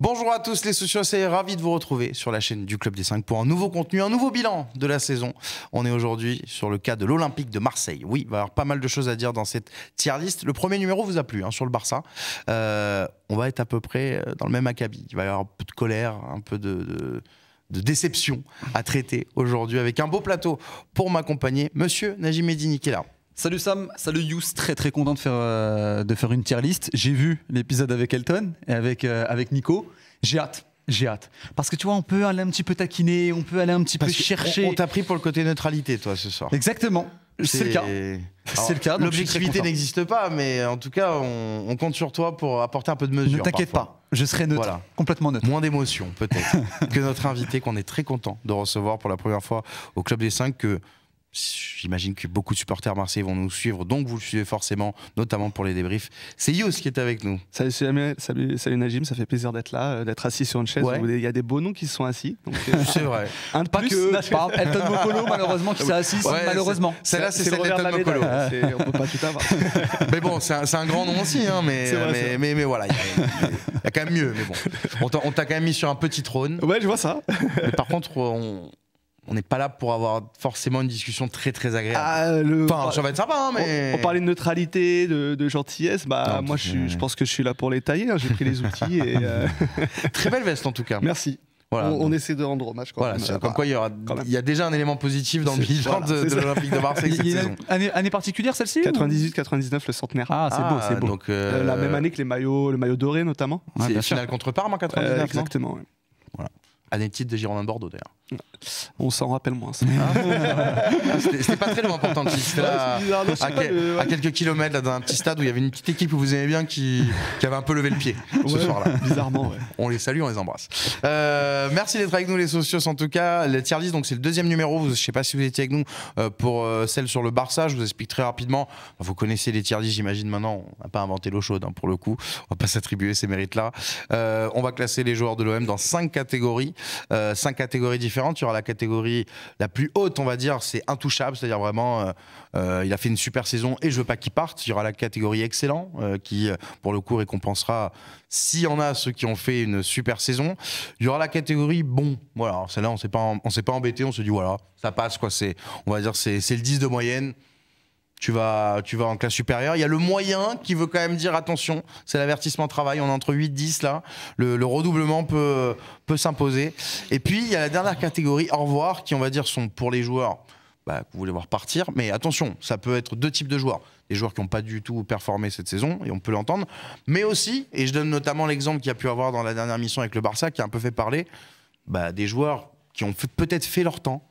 Bonjour à tous les socios, c'est ravi de vous retrouver sur la chaîne du Club des 5 pour un nouveau contenu, un nouveau bilan de la saison. On est aujourd'hui sur le cas de l'Olympique de Marseille. Oui, il va y avoir pas mal de choses à dire dans cette tier list. Le premier numéro vous a plu sur le Barça. On va être à peu près dans le même acabit. Il va y avoir un peu de colère, un peu de déception à traiter aujourd'hui avec un beau plateau pour m'accompagner. Monsieur Najim Medini qui est là. Salut Sam, salut Yous, très content de faire une tier list. J'ai vu l'épisode avec Elton et avec Nico. J'ai hâte. Parce que tu vois, on peut aller un petit peu taquiner, on peut aller un petit peu chercher. On t'a pris pour le côté neutralité, toi, ce soir. Exactement, c'est le cas. C'est le cas. L'objectivité n'existe pas, mais en tout cas, on compte sur toi pour apporter un peu de mesure. Ne t'inquiète pas, je serai neutre, voilà. Complètement neutre. Moins d'émotion, peut-être, que notre invité qu'on est très content de recevoir pour la première fois au Club des 5, que j'imagine que beaucoup de supporters marseillais vont nous suivre, donc vous le suivez forcément, notamment pour les débriefs. C'est Yous qui est avec nous. Salut Samuel, salut Najim, ça fait plaisir d'être là, d'être assis sur une chaise. Ouais. Il y a des beaux noms qui se sont assis. C'est vrai. Un de pas plus, que, par exemple, Elton Mokolo, malheureusement, qui s'est assis, malheureusement. Celle-là, c'est celle d'Elton Mokolo. On peut pas tout avoir. Mais bon, c'est un grand nom aussi, mais voilà, il y a quand même mieux. Mais bon, on t'a quand même mis sur un petit trône. Ouais, je vois ça. Mais par contre, on n'est pas là pour avoir forcément une discussion très agréable. Enfin, ça va être sympa, mais... On parlait de neutralité, de gentillesse. Bah, moi, je pense que je suis là pour les tailler. J'ai pris les outils. Et Très belle veste, en tout cas. Merci. Voilà, on essaie de rendre hommage quand même. Comme quoi, il y a déjà un élément positif dans le bilan de l'Olympique de Marseille cette saison. Année particulière, celle-ci 98-99, le centenaire. Ah, c'est beau. Donc, la même année que le maillot doré, notamment. C'est la finale contre Parme en 99, exactement, ouais. Voilà. Année de titre de Girondins de Bordeaux, d'ailleurs. On s'en rappelle moins. C'était pas très loin pourtant. C'était là, à quelques kilomètres, là, dans un petit stade où il y avait une petite équipe que vous aimez bien qui avait un peu levé le pied ce soir-là. Bizarrement, ouais. On les salue, on les embrasse. Merci d'être avec nous, les socios. En tout cas, le tier list, donc c'est le deuxième numéro. Je sais pas si vous étiez avec nous pour celle sur le Barça. Je vous explique très rapidement. Vous connaissez les tier lists, j'imagine maintenant. On n'a pas inventé l'eau chaude pour le coup. On va pas s'attribuer ces mérites-là. On va classer les joueurs de l'OM dans 5 catégories. 5 catégories différentes. Il y aura la catégorie la plus haute, on va dire, c'est intouchable, c'est-à-dire vraiment il a fait une super saison et je veux pas qu'il parte. Il y aura la catégorie excellent qui pour le coup récompensera s'il y en a ceux qui ont fait une super saison. Il y aura la catégorie bon, voilà, celle-là on s'est pas embêté, on se dit voilà, ça passe quoi, on va dire c'est le 10 de moyenne. Tu vas en classe supérieure. Il y a le moyen qui veut quand même dire attention, c'est l'avertissement travail, on est entre 8-10 là, le redoublement peut s'imposer. Et puis il y a la dernière catégorie, au revoir, qui on va dire sont pour les joueurs que vous voulez voir partir, mais attention, ça peut être deux types de joueurs. Des joueurs qui n'ont pas du tout performé cette saison, et on peut l'entendre, mais aussi, et je donne notamment l'exemple qu'il y a pu avoir dans la dernière mission avec le Barça, qui a un peu fait parler, des joueurs qui ont peut-être fait leur temps,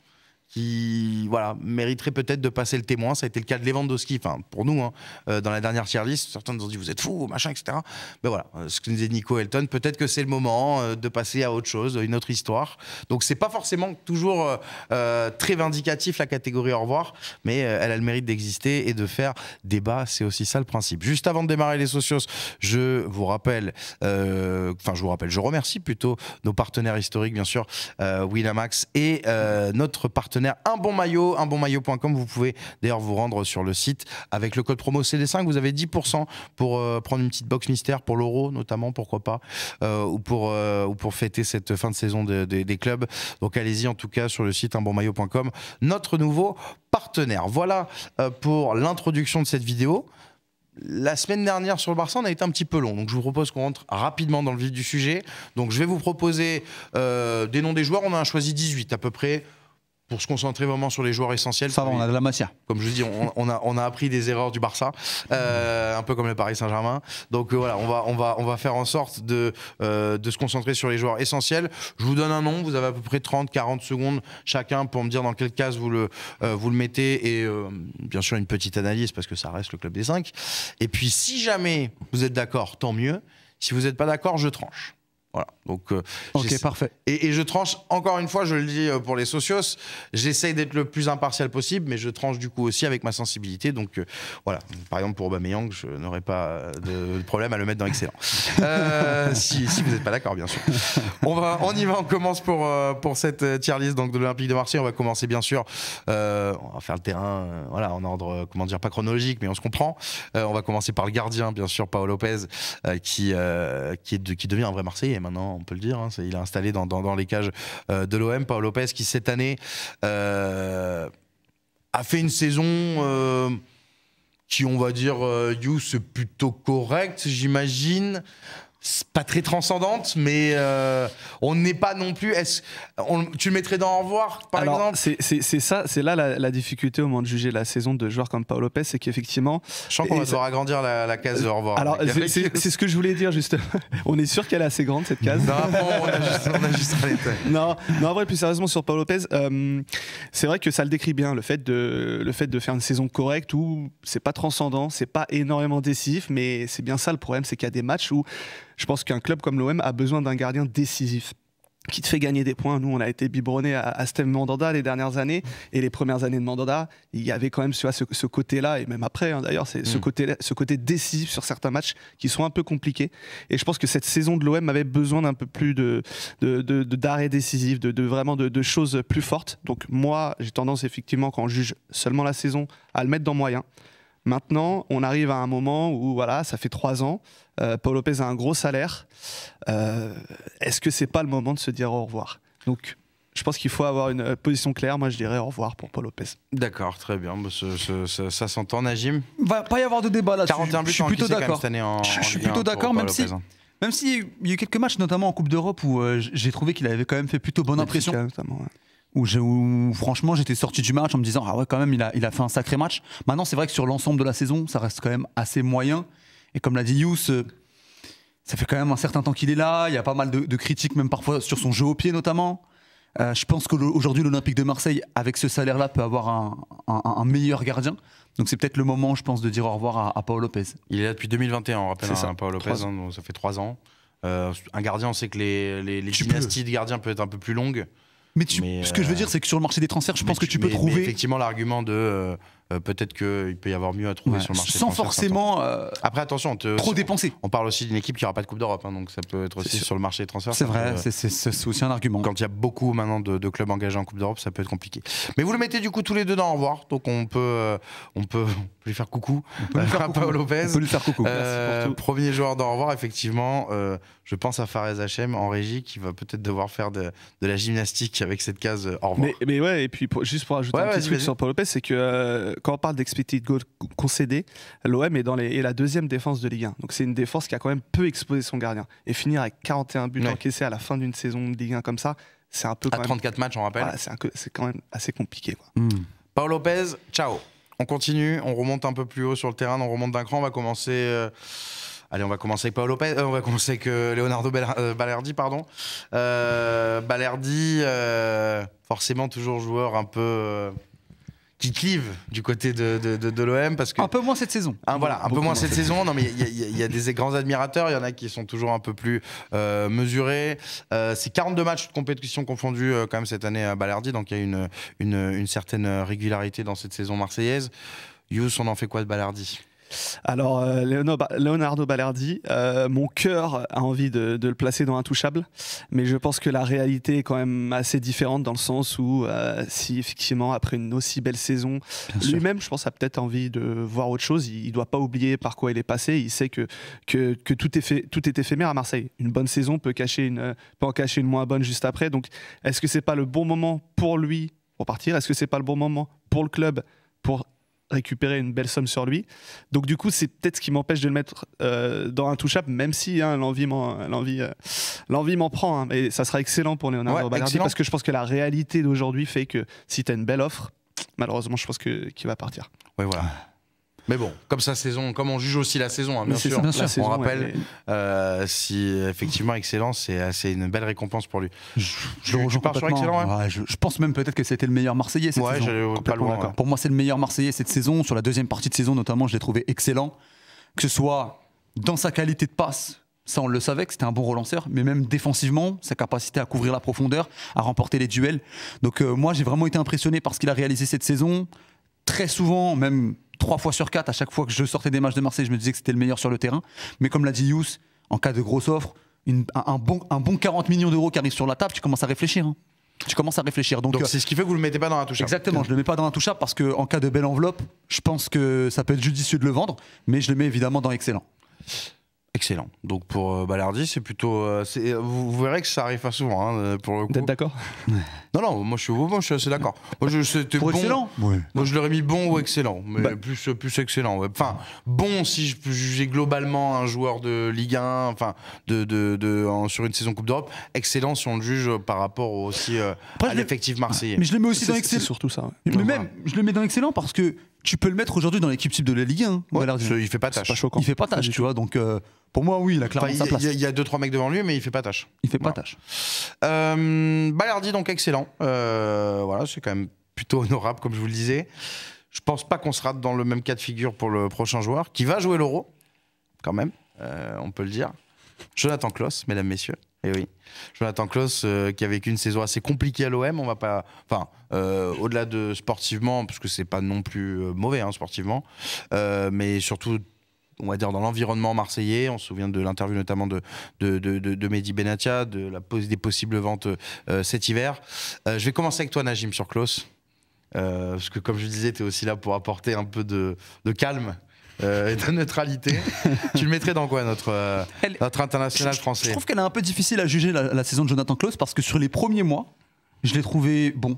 qui mériterait peut-être de passer le témoin. Ça a été le cas de Lewandowski, pour nous, dans la dernière tier list. Certains nous ont dit vous êtes fous, machin, etc. Mais voilà, ce que nous disait Nico Elton, peut-être que c'est le moment de passer à autre chose, une autre histoire. Donc c'est pas forcément toujours très vindicatif la catégorie au revoir, mais elle a le mérite d'exister et de faire débat. C'est aussi ça le principe. Juste avant de démarrer les socios, je remercie plutôt nos partenaires historiques, bien sûr, Winamax et notre partenaire unbonmaillot.com. Vous pouvez d'ailleurs vous rendre sur le site avec le code promo CD5. Vous avez 10% pour prendre une petite box mystère pour l'Euro, notamment, pourquoi pas, ou pour fêter cette fin de saison des clubs. Donc allez-y en tout cas sur le site unbonmaillot.com, notre nouveau partenaire. Voilà pour l'introduction de cette vidéo. La semaine dernière sur le Barça, on a été un petit peu long, donc je vous propose qu'on rentre rapidement dans le vif du sujet. Donc je vais vous proposer des noms des joueurs. On en a choisi 18 à peu près, pour se concentrer vraiment sur les joueurs essentiels. Ça va, on a de la matière. Comme je vous dis, on a appris des erreurs du Barça, un peu comme le Paris Saint-Germain. Donc voilà, on va faire en sorte de se concentrer sur les joueurs essentiels. Je vous donne un nom, vous avez à peu près 30-40 secondes chacun pour me dire dans quelle case vous le mettez, et bien sûr une petite analyse parce que ça reste le Club des 5. Et puis si jamais vous êtes d'accord, tant mieux. Si vous n'êtes pas d'accord, je tranche. Voilà, donc ok, parfait. Et je tranche, encore une fois, je le dis pour les socios, j'essaye d'être le plus impartial possible, mais je tranche du coup aussi avec ma sensibilité. Donc voilà, par exemple pour Aubameyang, je n'aurais pas de problème à le mettre dans excellent. Si vous n'êtes pas d'accord, bien sûr. On y va, on commence pour cette tier list donc, de l'Olympique de Marseille. On va commencer bien sûr, on va faire le terrain en ordre, comment dire, pas chronologique, mais on se comprend. On va commencer par le gardien, bien sûr, Pau Lopez, qui devient un vrai Marseillais. installé maintenant, on peut le dire. Hein, il est installé dans les cages de l'OM. Pau Lopez qui cette année a fait une saison qui, on va dire, c'est plutôt correct, j'imagine. C'est pas très transcendante, mais on n'est pas non plus. Tu le mettrais dans au revoir, par exemple? C'est là la difficulté au moment de juger la saison de joueurs comme Pau Lopez, c'est qu'effectivement. Je sens qu'on va devoir agrandir la case de au revoir. Alors, c'est ce que je voulais dire, justement. On est sûr qu'elle est assez grande, cette case. Non, on a juste un détail. Non, en vrai, plus sérieusement, sur Pau Lopez, c'est vrai que ça le décrit bien, le fait de faire une saison correcte où c'est pas transcendant, c'est pas énormément décisif, mais c'est bien ça le problème, c'est qu'il y a des matchs où je pense qu'un club comme l'OM a besoin d'un gardien décisif qui te fait gagner des points. Nous, on a été biberonnés à Steve Mandanda les dernières années, et les premières années de Mandanda, il y avait quand même ce côté-là, et même après, hein, d'ailleurs, c'est ce côté décisif sur certains matchs qui sont un peu compliqués. Et je pense que cette saison de l'OM avait besoin d'un peu plus d'arrêt décisif, vraiment de choses plus fortes. Donc moi, j'ai tendance effectivement, quand on juge seulement la saison, à le mettre dans moyen. Maintenant, on arrive à un moment où voilà, ça fait 3 ans, Pau Lopez a un gros salaire. Est-ce que c'est pas le moment de se dire au revoir? Donc, je pense qu'il faut avoir une position claire. Moi, je dirais au revoir pour Pau Lopez. D'accord, très bien. Ça s'entend, Najim. Va pas y avoir de débat là-dessus. 41 buts, je suis plutôt d'accord. Je suis plutôt d'accord, même si il y a eu quelques matchs, notamment en Coupe d'Europe, où j'ai trouvé qu'il avait quand même fait plutôt bonne impression. Notamment, ouais. Où franchement j'étais sorti du match en me disant ah ouais, quand même il a fait un sacré match. Maintenant c'est vrai que sur l'ensemble de la saison ça reste quand même assez moyen, et comme l'a dit Yous, ça fait quand même un certain temps qu'il est là, il y a pas mal de critiques même parfois sur son jeu au pied notamment. Je pense qu'aujourd'hui l'Olympique de Marseille avec ce salaire là peut avoir un meilleur gardien, donc c'est peut-être le moment, je pense, de dire au revoir à Pau Lopez. Il est là depuis 2021, on rappelle, Pau Lopez, donc ça fait 3 ans. Un gardien, on sait que les dynasties de gardiens peuvent être un peu plus longues. Mais ce que je veux dire, c'est que sur le marché des transferts, je pense que tu peux trouver. Mais effectivement, l'argument de peut-être qu'il peut y avoir mieux à trouver sur le marché des transferts. Sans forcément. Après, attention, trop dépenser. On parle aussi d'une équipe qui n'aura pas de Coupe d'Europe, hein, donc ça peut être aussi sur le marché des transferts. C'est vrai, c'est aussi un argument. Quand il y a beaucoup maintenant de clubs engagés en Coupe d'Europe, ça peut être compliqué. Mais vous le mettez du coup tous les deux dans au revoir, donc on peut lui faire coucou. Pau Lopez. On peut lui faire coucou. Premier joueur d'au revoir, effectivement. Je pense à Fares Hachem en régie qui va peut-être devoir faire de la gymnastique avec cette case au revoir. Mais ouais, et puis juste pour ajouter un petit truc sur Pau Lopez, c'est que quand on parle d'expected goal concédé, l'OM est la deuxième défense de Ligue 1. Donc c'est une défense qui a quand même peu exposé son gardien. Et finir avec 41 buts encaissés à la fin d'une saison de Ligue 1 comme ça, c'est un peu. À 34 matchs, on rappelle. Voilà, c'est quand même assez compliqué, quoi. Pau Lopez, ciao. On continue, on remonte un peu plus haut sur le terrain, on remonte d'un cran, on va commencer. Allez, on va commencer avec Pau Lopez. On va commencer avec Leonardo Balerdi, pardon. Balerdi, forcément toujours joueur un peu qui clive du côté de l'OM parce que un peu moins cette saison. Voilà, un peu moins cette saison. Non, mais il y a des grands admirateurs. Il y en a qui sont toujours un peu plus mesurés. C'est 42 matchs de compétition confondus quand même cette année à Balerdi, donc il y a une certaine régularité dans cette saison marseillaise. Yous, on en fait quoi de Balerdi? Alors, Leonardo Balerdi, mon cœur a envie de le placer dans Intouchable, mais je pense que la réalité est quand même assez différente dans le sens où, si effectivement, après une aussi belle saison, lui-même, je pense, a peut-être envie de voir autre chose. Il ne doit pas oublier par quoi il est passé. Il sait que tout est éphémère à Marseille. Une bonne saison peut en cacher une moins bonne juste après. Donc, est-ce que ce n'est pas le bon moment pour lui pour partir? Est-ce que ce n'est pas le bon moment pour le club pour récupérer une belle somme sur lui? Donc du coup c'est peut-être ce qui m'empêche de le mettre dans Intouchable, même si l'envie m'en prend, hein. Mais ça sera excellent pour Leonardo Balerdi, parce que je pense que la réalité d'aujourd'hui fait que si tu as une belle offre, malheureusement je pense qu'il va partir. Oui, voilà. Mais bon, comme on juge aussi la saison, hein, bien sûr. On rappelle, si effectivement excellent, c'est une belle récompense pour lui. Je le rejoins complètement. Sur excellent, ouais. Je pense même peut-être que c'était le meilleur Marseillais cette saison. Pas loin, d'accord. Pour moi, c'est le meilleur Marseillais cette saison. Sur la deuxième partie de saison, notamment, je l'ai trouvé excellent. Que ce soit dans sa qualité de passe, ça on le savait que c'était un bon relanceur, mais même défensivement, sa capacité à couvrir la profondeur, à remporter les duels. Donc moi, j'ai vraiment été impressionné par ce qu'il a réalisé cette saison. Très souvent, même 3 fois sur 4, à chaque fois que je sortais des matchs de Marseille, je me disais que c'était le meilleur sur le terrain. Mais comme l'a dit Yous, en cas de grosse offre, un bon 40 millions d'euros qui arrive sur la table, tu commences à réfléchir. Hein. Donc c'est ce qui fait que vous ne le mettez pas dans Intouchable. Exactement, je ne le mets pas dans Intouchable parce qu'en cas de belle enveloppe, je pense que ça peut être judicieux de le vendre, mais je le mets évidemment dans Excellent. Excellent. Donc pour Balerdi, c'est plutôt. Vous verrez que ça arrive pas souvent, hein, pour le coup. Vous êtes d'accord? Non, moi je suis assez d'accord. Moi, c'était Pour bon. excellent. Moi je l'aurais mis bon ou excellent, mais plus excellent. Ouais. Enfin, bon si je peux juger globalement un joueur de Ligue 1, enfin, sur une saison Coupe d'Europe. Excellent si on le juge par rapport aussi à l'effectif marseillais. Mais je le mets aussi dans C'est excellent. surtout ça. Mais même, je le mets dans excellent parce que tu peux le mettre aujourd'hui dans l'équipe type de la Ligue 1. Ouais, Balerdi. il fait pas tâche. Pas choquant. Il fait pas tâche, tu vois. Donc pour moi, oui, il a clairement sa place. Il y a 2-3 mecs devant lui, mais il fait pas tâche. Il fait pas Voilà. tâche. Balerdi, donc excellent. Voilà, c'est quand même plutôt honorable, comme je vous le disais. Je pense pas qu'on sera dans le même cas de figure pour le prochain joueur, qui va jouer l'Euro, quand même, on peut le dire. Jonathan Klaus, mesdames, messieurs. Et oui, Jonathan Klaus, qui a vécu une saison assez compliquée à l'OM. On va pas, enfin, au-delà de sportivement, parce que c'est pas non plus mauvais hein, sportivement, mais surtout, on va dire dans l'environnement marseillais. On se souvient de l'interview notamment de Mehdi Benatia, des possibles ventes cet hiver. Je vais commencer avec toi, Najim, sur Klaus, parce que comme je disais, tu es aussi là pour apporter un peu de calme. Et de neutralité. Tu le mettrais dans quoi, notre international français? Je trouve qu'elle est un peu difficile à juger la saison de Jonathan Klaus parce que sur les premiers mois, je l'ai trouvé bon.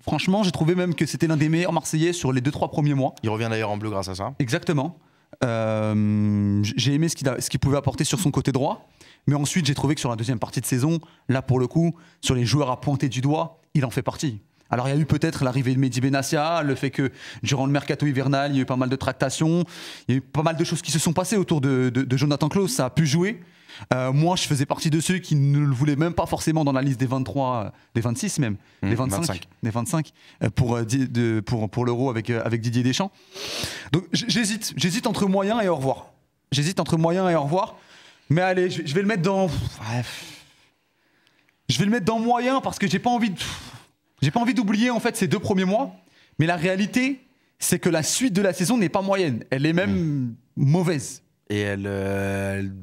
Franchement, j'ai trouvé même que c'était l'un des meilleurs Marseillais sur les 2-3 premiers mois. Il revient d'ailleurs en bleu grâce à ça. Exactement. J'ai aimé ce qu'il pouvait apporter sur son côté droit. Mais ensuite, j'ai trouvé que sur la deuxième partie de saison, là pour le coup, sur les joueurs à pointer du doigt, il en fait partie. Alors il y a eu peut-être l'arrivée de Mehdi Benassia, le fait que durant le mercato hivernal, il y a eu pas mal de tractations, il y a eu pas mal de choses qui se sont passées autour de Jonathan Klaus, ça a pu jouer. Moi, je faisais partie de ceux qui ne le voulaient même pas forcément dans la liste des 23, des 26 même, des 25. Des 25 pour l'Euro avec Didier Deschamps. Donc j'hésite entre moyen et au revoir. Mais allez, je vais le mettre dans... Je vais le mettre dans moyen parce que j'ai pas envie d'oublier en fait ces 2 premiers mois, mais la réalité, c'est que la suite de la saison n'est pas moyenne. Elle est même mauvaise. Et elle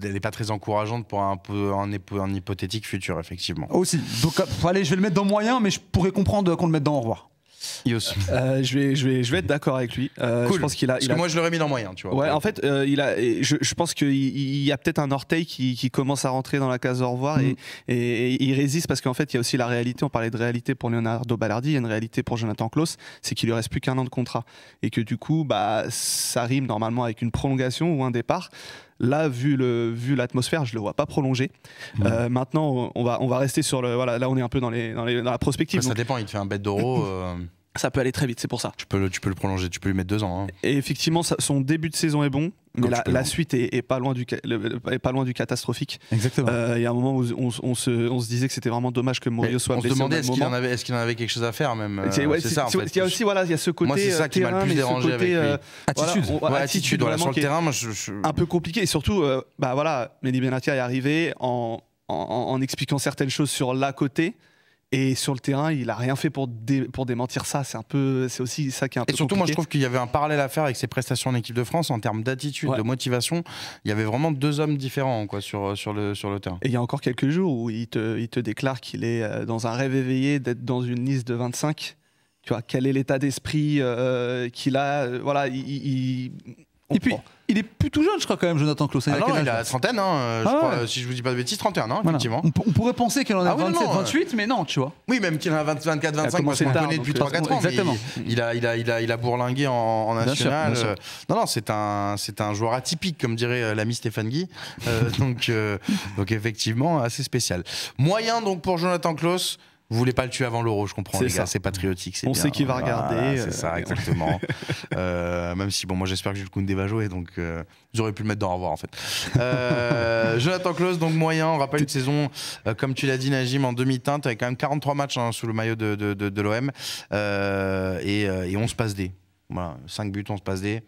n'est pas très encourageante pour un hypothétique futur, effectivement. Aussi. Donc, allez, je vais le mettre dans moyen, mais je pourrais comprendre qu'on le mette dans au revoir. Yos. Je vais être d'accord avec lui. Cool. Je pense qu'il a. Parce que moi, je l'aurais mis dans moyen, tu vois. Ouais, en fait, je pense qu'il y a peut-être un orteil qui commence à rentrer dans la case au revoir et il résiste parce qu'en fait, il y a aussi la réalité. On parlait de réalité pour Leonardo Balerdi, il y a une réalité pour Jonathan Klaus, c'est qu'il lui reste plus qu'1 an de contrat et que du coup, ça rime normalement avec une prolongation ou un départ. Là, vu l'atmosphère, je le vois pas prolonger. Maintenant, on va rester sur le. Voilà, là, on est un peu dans la prospective. Après, ça dépend. Il te fait un bête d'euro. Ça peut aller très vite, c'est pour ça. Tu peux le prolonger. Tu peux lui mettre 2 ans. Hein. Et effectivement, son début de saison est bon, mais la suite est pas loin du catastrophique. Exactement. Il y a un moment où on se disait que c'était vraiment dommage que Murillo soit blessé. On se demandait est-ce qu'il en avait quelque chose à faire même. C'est ça. En fait. Il y a aussi il y a ce côté. Moi, c'est ça qui m'a le plus dérangé avec lui. Attitude. Voilà, sur le terrain, moi, un peu compliqué et surtout, Mehdi Benatia est arrivé en expliquant certaines choses sur l'à côté. Et sur le terrain, il a rien fait pour démentir ça. C'est aussi ça qui est un peu compliqué. Et surtout, moi, je trouve qu'il y avait un parallèle à faire avec ses prestations en équipe de France en termes d'attitude, de motivation. Il y avait vraiment 2 hommes différents quoi, sur le terrain. Et il y a encore quelques jours où il te déclare qu'il est dans un rêve éveillé d'être dans une liste de 25. Tu vois, quel est l'état d'esprit qu'il a. Voilà, Et puis, il est plus tout jeune, je crois, quand même, Jonathan Klaus. Il a la trentaine, je crois, si je vous dis pas de bêtises, 31, hein, effectivement. On pourrait penser qu'il en a 27, 28, mais non, tu vois. Oui, même qu'il en a 24, 25, parce qu'on le connaît depuis 3-4 ans. Exactement. Il a bourlingué en national. Bien sûr. Non, c'est un joueur atypique, comme dirait l'ami Stéphane Guy. Donc, effectivement, assez spécial. Moyen, donc, pour Jonathan Klaus. Vous voulez pas le tuer avant l'Euro, je comprends, les gars, c'est patriotique. On sait qu'il va regarder. C'est ça, exactement. Même si, moi j'espère que Jules Koundé va jouer, donc j'aurais pu le mettre dans au revoir en fait. Jonathan Klaus, donc moyen, on rappelle une saison, comme tu l'as dit Najim, en demi-teinte, avec quand même 43 matchs sous le maillot de l'OM, et 11 passes D. Voilà, 5 buts, 11 passes D.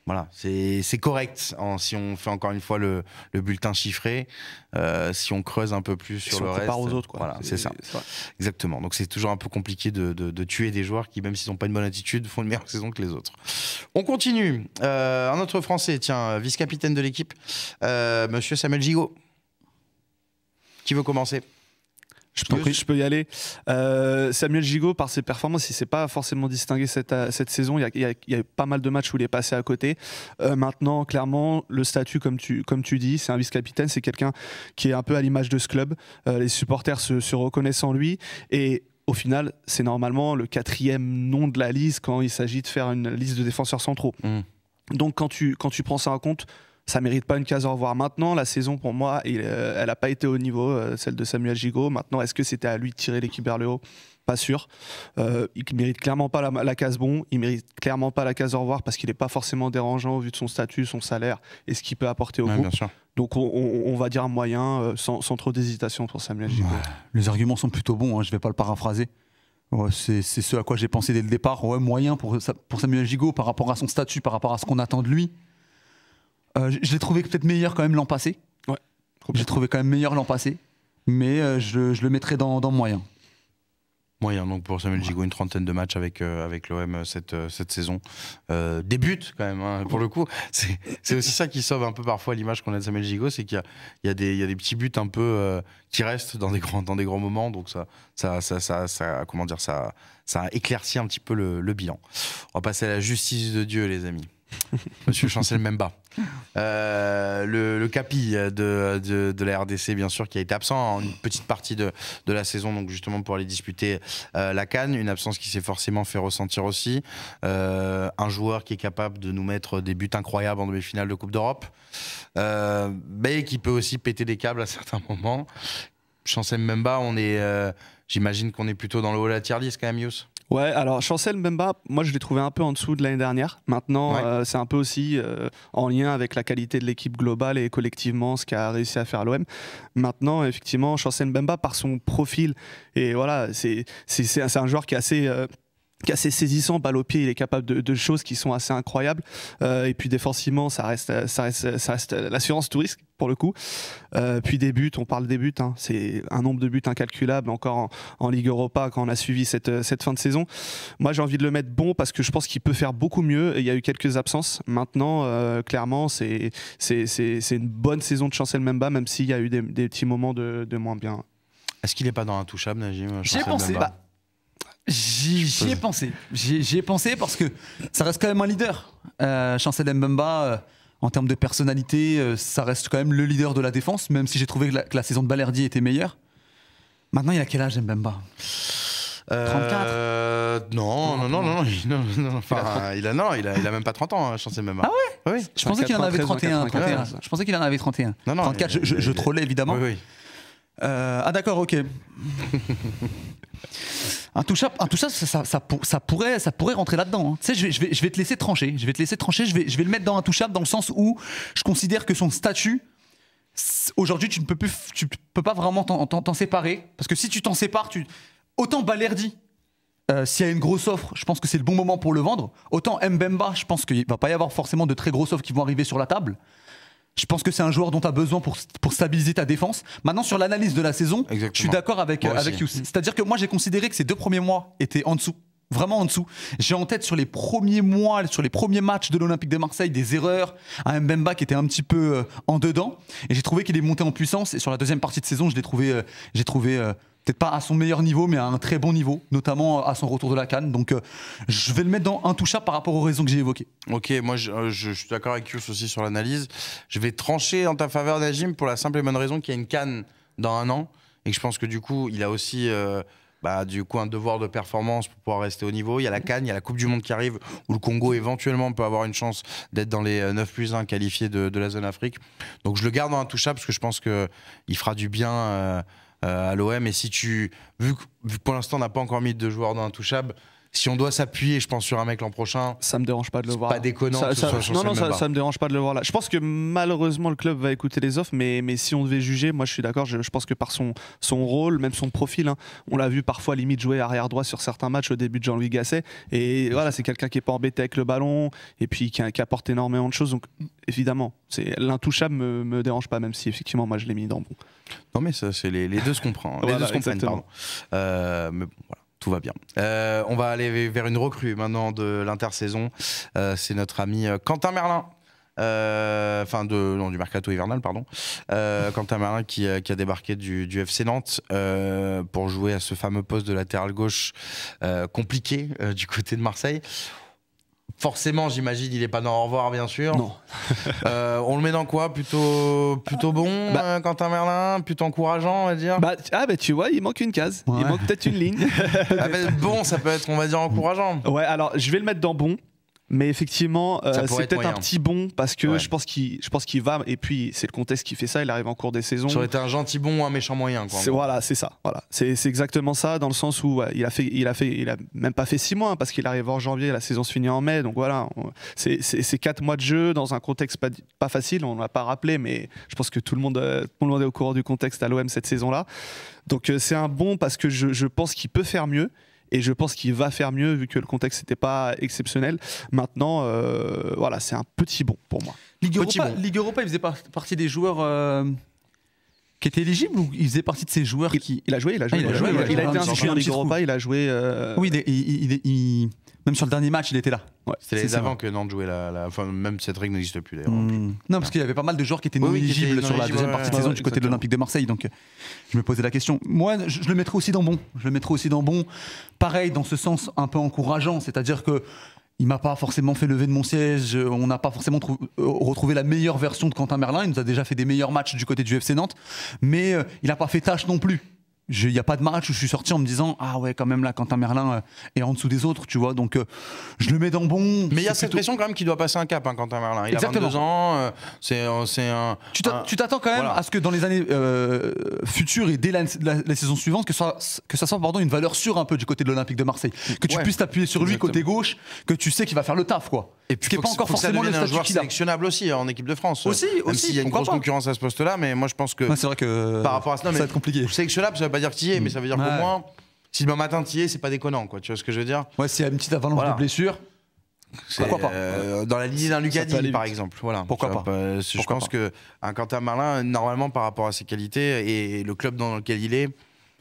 Voilà, c'est correct si on fait encore une fois le bulletin chiffré, si on creuse un peu plus sur le reste. Aux autres, quoi. Voilà, c'est ça. Exactement. Donc c'est toujours un peu compliqué de tuer des joueurs qui, même s'ils n'ont pas une bonne attitude, font une meilleure saison que les autres. On continue. Un autre Français, tiens, vice-capitaine de l'équipe, Monsieur Samuel Gigot. Qui veut commencer ? Je peux y aller. Samuel Gigot, par ses performances, il ne s'est pas forcément distingué cette saison. Il y a eu pas mal de matchs où il est passé à côté. Maintenant, clairement, le statut, comme tu dis, c'est un vice-capitaine. C'est quelqu'un qui est un peu à l'image de ce club. Les supporters se reconnaissent en lui. Et au final, c'est normalement le 4e nom de la liste quand il s'agit de faire une liste de défenseurs centraux. Donc, quand tu prends ça en compte, ça mérite pas une case au revoir. Maintenant, la saison, pour moi, elle n'a pas été au niveau, celle de Samuel Gigot. Maintenant, est-ce que c'était à lui de tirer l'équipe vers le haut ? Pas sûr. Il mérite clairement pas la case bon. Il mérite clairement pas la case au revoir parce qu'il n'est pas forcément dérangeant au vu de son statut, son salaire et ce qu'il peut apporter au groupe. Donc, on va dire un moyen, sans trop d'hésitation pour Samuel Gigot. Ouais. Les arguments sont plutôt bons, hein, je vais pas le paraphraser. Ouais, c'est ce à quoi j'ai pensé dès le départ. Ouais, moyen pour Samuel Gigot par rapport à son statut, par rapport à ce qu'on attend de lui. Je l'ai trouvé peut-être meilleur quand même l'an passé. Ouais, j'ai trouvé quand même meilleur l'an passé, mais je le mettrais dans moyen. Moyen, donc pour Samuel Gigot, une 30aine de matchs avec l'OM cette saison. Débute quand même, hein, pour le coup. C'est aussi ça qui sauve un peu parfois l'image qu'on a de Samuel Gigot, c'est qu'il y a des petits buts un peu qui restent dans des grands moments, donc ça comment dire, ça éclaircit un petit peu le bilan. On va passer à la justice de Dieu, les amis. Monsieur Chancel Mbemba, le capi de la RDC, bien sûr, qui a été absent en une petite partie de la saison, donc justement pour aller disputer la CAN, une absence qui s'est forcément fait ressentir aussi. Un joueur qui est capable de nous mettre des buts incroyables en demi-finale de Coupe d'Europe, mais qui peut aussi péter des câbles à certains moments. Chancel Mbemba, j'imagine qu'on est plutôt dans le haut de la tier list quand même, Youss. Ouais, alors Chancel Mbemba, moi je l'ai trouvé un peu en dessous de l'année dernière. Maintenant, c'est un peu aussi en lien avec la qualité de l'équipe globale et collectivement ce qu'a réussi à faire l'OM. Maintenant, effectivement, Chancel Mbemba, par son profil, et voilà, c'est un joueur qui est assez saisissant, balle au pied, il est capable de choses qui sont assez incroyables. Et puis défensivement, ça reste l'assurance tout risque pour le coup. Puis des buts, on parle des buts, hein, c'est un nombre de buts incalculable encore en Ligue Europa quand on a suivi cette fin de saison. Moi, j'ai envie de le mettre bon parce que je pense qu'il peut faire beaucoup mieux. Il y a eu quelques absences. Maintenant, clairement, c'est une bonne saison de Chancel Mbemba, même s'il y a eu des petits moments de moins bien. Est-ce qu'il n'est pas dans Intouchable, Najim? J'y ai pensé. J'y ai pensé parce que ça reste quand même un leader. Chancel Mbemba, en termes de personnalité, ça reste quand même le leader de la défense, même si j'ai trouvé que la saison de Balerdi était meilleure. Maintenant, il a quel âge, Mbemba? 34? Non. Enfin, il a même pas 30 ans, Chancel Mbemba. Ah ouais? Oui. Je pensais qu'il en avait 31. Je pensais qu'il en avait 31. Non, 34, je trollais évidemment. Oui. Ah d'accord, ok. Intouchable, ça pourrait rentrer là-dedans. Hein. Tu sais, je vais te laisser trancher. Je vais le mettre dans Intouchable dans le sens où je considère que son statut, aujourd'hui, tu peux pas vraiment t'en séparer. Parce que si tu t'en sépares, autant Balerdi, s'il y a une grosse offre, je pense que c'est le bon moment pour le vendre. Autant Mbemba, je pense qu'il va pas y avoir forcément de très grosses offres qui vont arriver sur la table. Je pense que c'est un joueur dont tu as besoin pour stabiliser ta défense. Maintenant, sur l'analyse de la saison, exactement. Je suis d'accord avec Youss. C'est-à-dire que moi, j'ai considéré que ces 2 premiers mois étaient en dessous. Vraiment en dessous. J'ai en tête sur les premiers mois, sur les premiers matchs de l'Olympique de Marseille, des erreurs à Mbemba qui était un petit peu en dedans. Et j'ai trouvé qu'il est monté en puissance. Et sur la deuxième partie de saison, j'ai trouvé peut-être pas à son meilleur niveau, mais à un très bon niveau, notamment à son retour de la CAN. Donc je vais le mettre dans Intouchable par rapport aux raisons que j'ai évoquées. Ok, moi je suis d'accord avec Youss aussi sur l'analyse. Je vais trancher en ta faveur, Najim, pour la simple et bonne raison qu'il y a une CAN dans 1 an et que je pense que du coup, il a aussi un devoir de performance pour pouvoir rester au niveau. Il y a la CAN, il y a la Coupe du Monde qui arrive où le Congo éventuellement peut avoir une chance d'être dans les 9+1 qualifiés de la zone Afrique. Donc je le garde dans Intouchable parce que je pense qu'il fera du bien à l'OM. Et vu que pour l'instant on n'a pas encore mis de joueurs dans Intouchable, si on doit s'appuyer, je pense, sur un mec l'an prochain, ça me dérange pas de le voir. Pas déconnant. Ça me dérange pas de le voir là. Je pense que malheureusement le club va écouter les offres, mais si on devait juger, moi je suis d'accord. Je pense que par son rôle, même son profil, hein, on l'a vu parfois limite jouer arrière droit sur certains matchs au début de Jean-Louis Gasset. Et voilà, c'est quelqu'un qui est pas embêté avec le ballon et puis qui apporte énormément de choses. Donc évidemment, l'intouchable me dérange pas, même si effectivement moi je l'ai mis dans bon. Non mais ça, c'est les deux se comprennent. Les deux se comprennent, pardon. Mais bon, voilà. Tout va bien. On va aller vers une recrue maintenant de l'intersaison. C'est notre ami Quentin Merlin Du mercato hivernal, pardon. Quentin Merlin qui a débarqué du FC Nantes pour jouer à ce fameux poste de latéral gauche compliqué du côté de Marseille. Forcément, j'imagine, il n'est pas dans au revoir, bien sûr. Non. On le met dans quoi? Plutôt bon, Quentin Merlin? Plutôt encourageant, on va dire? Tu vois, il manque une case. Ouais. Il manque peut-être une ligne. Bon, ça peut être, on va dire, encourageant. Ouais, alors je vais le mettre dans bon. Mais effectivement, Ça pourrait c'est être peut-être un moyen. petit bon parce que Ouais. je pense qu'il va. Et puis, c'est le contexte qui fait ça. Il arrive en cours des saisons. Ça aurait été un gentil bon ou un méchant moyen, quoi. Voilà, c'est ça. Voilà. C'est exactement ça, dans le sens où il a même pas fait 6 mois, hein, parce qu'il arrive en janvier, la saison se finit en mai. Donc voilà, c'est 4 mois de jeu dans un contexte pas facile. On ne l'a pas rappelé, mais je pense que tout le monde est au courant du contexte à l'OM cette saison-là. Donc c'est un bon parce que je pense qu'il peut faire mieux. Et je pense qu'il va faire mieux vu que le contexte n'était pas exceptionnel. Maintenant, voilà, c'est un petit bon pour moi. Ligue Petit Europa, bon. Ligue Europa, il faisait partie des joueurs qui étaient éligibles ou il faisait partie de ces joueurs qui. Il a joué. il a joué, Il a été ouais, inscrit un en petit Ligue trou. Europa. Il a joué. Oui, même sur le dernier match, il était là. C'était C'est les ça. avant que Nantes jouait Enfin, même cette règle n'existe plus d'ailleurs. Non, parce qu'il y avait pas mal de joueurs qui étaient Oui, non oui, qui étaient éligibles non sur la éligibles, deuxième ouais, partie de ouais, saison ouais, du côté de exactement. l'Olympique de Marseille. Donc, je me posais la question. Moi, je le mettrais aussi dans bon. Je le mettrais aussi dans bon. Pareil, dans ce sens un peu encourageant. C'est-à-dire que il m'a pas forcément fait lever de mon siège. On n'a pas forcément retrouvé la meilleure version de Quentin Merlin. Il nous a déjà fait des meilleurs matchs du côté du FC Nantes. Mais il n'a pas fait tâche non plus. Il n'y a pas de match où je suis sorti en me disant ah ouais, quand même là, Quentin Merlin est en dessous des autres, tu vois. Donc, je le mets dans bon. Mais il y a C'est cette plutôt- pression quand même qu'il doit passer un cap, hein, Quentin Merlin. Il Exactement. a 22 ans, c'est un... Tu t'attends quand même Voilà. à ce que dans les années futures et dès la saison suivante, que ça soit une valeur sûre un peu du côté de l'Olympique de Marseille. Que tu Ouais, puisses t'appuyer sur lui exactement. côté gauche, que tu sais qu'il va faire le taf, quoi. Et puis Ce qui n'est pas encore forcément le un statut joueur qu'il a. sélectionnable aussi en équipe de France. Aussi, Même aussi, s'il y a une pourquoi grosse pas. concurrence à ce poste-là, mais moi je pense que Ouais, c'est vrai que par rapport à ça, non, ça mais va être compliqué. sélectionnable, ça veut pas dire que tu y es, mais ça veut dire Ouais. qu'au moins, si demain matin tu y es, c'est pas déconnant, quoi. Tu vois ce que je veux dire? Ouais, s'il y a une petite avalanche Voilà. de blessures, pourquoi pas. Dans la lignée d'un Ça peut Lucadi, aller par vite. exemple. Voilà. Pourquoi Ça pas. peut- Je Pourquoi pense que un Quentin Merlin, normalement, par rapport à ses qualités et le club dans lequel il est,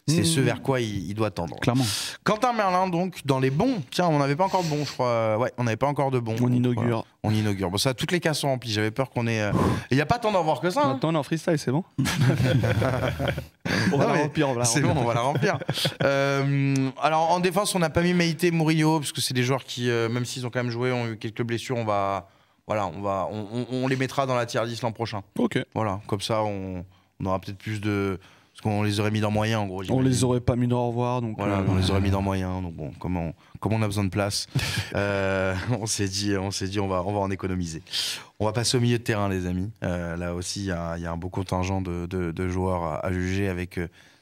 c'est ce vers quoi il doit tendre. clairement. Quentin Merlin, donc, dans les bons. Tiens, on n'avait pas encore de bons, je crois. Ouais, on n'avait pas encore de bons. On Donc, inaugure. voilà. On inaugure. Bon, ça, toutes les cases sont remplies. J'avais peur qu'on ait. Il n'y a pas tant d'en voir que ça. hein. Maintenant, on est en freestyle, c'est bon. On Non, va la mais remplir, on va la C'est remplir. bon, on va la remplir. Alors en défense, on n'a pas mis Meïté, Murillo, parce que c'est des joueurs qui, même s'ils ont quand même joué, ont eu quelques blessures. On les mettra dans la tier list l'an prochain. Ok. Voilà, comme ça, on aura peut-être plus de. Parce qu'on les aurait mis dans moyen, en gros. On j'imagine. les aurait pas mis au revoir, donc. Voilà, on les aurait mis dans moyen. Donc bon, comme on a besoin de place, on s'est dit, on va en économiser. On va passer au milieu de terrain, les amis. Là aussi, il y a un beau contingent de joueurs à juger avec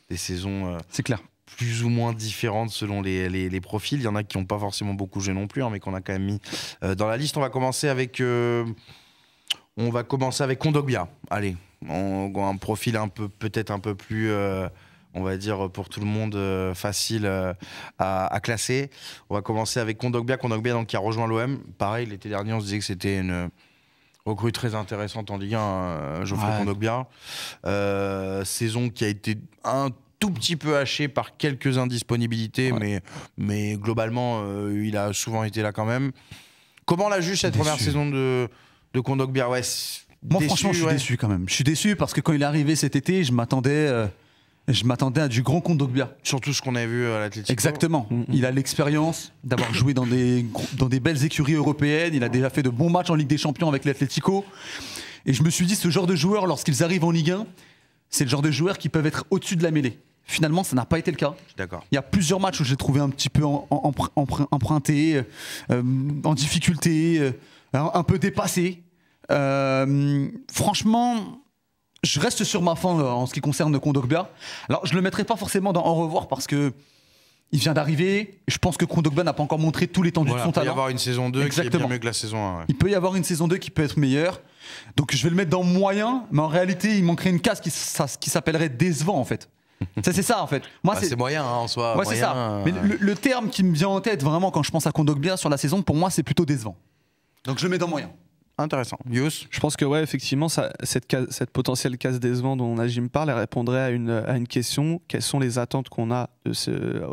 des saisons C'est clair. plus ou moins différentes selon les profils. Il y en a qui n'ont pas forcément beaucoup joué non plus, hein, mais qu'on a quand même mis dans la liste. On va commencer avec Kondogbia. Allez, un profil peut-être un peu plus, on va dire pour tout le monde facile à classer. On va commencer avec Kondogbia. Kondogbia donc qui a rejoint l'OM. Pareil, l'été dernier, on se disait que c'était une recrue très intéressante en Ligue 1, Geoffrey Ouais. Kondogbia. Saison qui a été un tout petit peu hachée par quelques indisponibilités, Ouais. mais globalement, il a souvent été là quand même. Comment la juge cette Déçu. première saison de Kondogbia? Ouais, Moi, déçu, franchement, je suis ouais. déçu quand même. Je suis déçu parce que quand il est arrivé cet été, je m'attendais à du grand Kondogbia. Surtout ce qu'on a vu à l'Atlético. Exactement. Mhm. Il a l'expérience d'avoir joué dans des belles écuries européennes. Il a déjà fait de bons matchs en Ligue des Champions avec l'Atlético. Et je me suis dit, ce genre de joueurs, lorsqu'ils arrivent en Ligue 1, c'est le genre de joueurs qui peuvent être au-dessus de la mêlée. Finalement, ça n'a pas été le cas. Je suis d'accord. Il y a plusieurs matchs où j'ai trouvé un petit peu emprunté, en difficulté, un peu dépassé. Franchement, je reste sur ma faim en ce qui concerne Kondogbia. Alors, je le mettrai pas forcément dans au revoir parce que il vient d'arriver. Je pense que Kondogbia n'a pas encore montré tout l'étendue Voilà, de son il peut y talent. avoir une saison 2 qui est Exactement. bien mieux que la saison 1. Ouais. Il peut y avoir une saison 2 qui peut être meilleure. Donc, je vais le mettre dans moyen, mais en réalité, il manquerait une case qui s'appellerait décevant en fait. Ça, c'est ça en fait. Moi, Bah, c'est moyen en soi. Ouais, c'est moyen, ça. Mais le terme qui me vient en tête vraiment quand je pense à Kondogbia sur la saison, pour moi, c'est plutôt décevant. Donc je le mets dans moyen. Intéressant. Yous? Je pense que ouais, effectivement, cette potentielle case décevant dont Najim parle, elle répondrait à une question: quelles sont les attentes qu'on a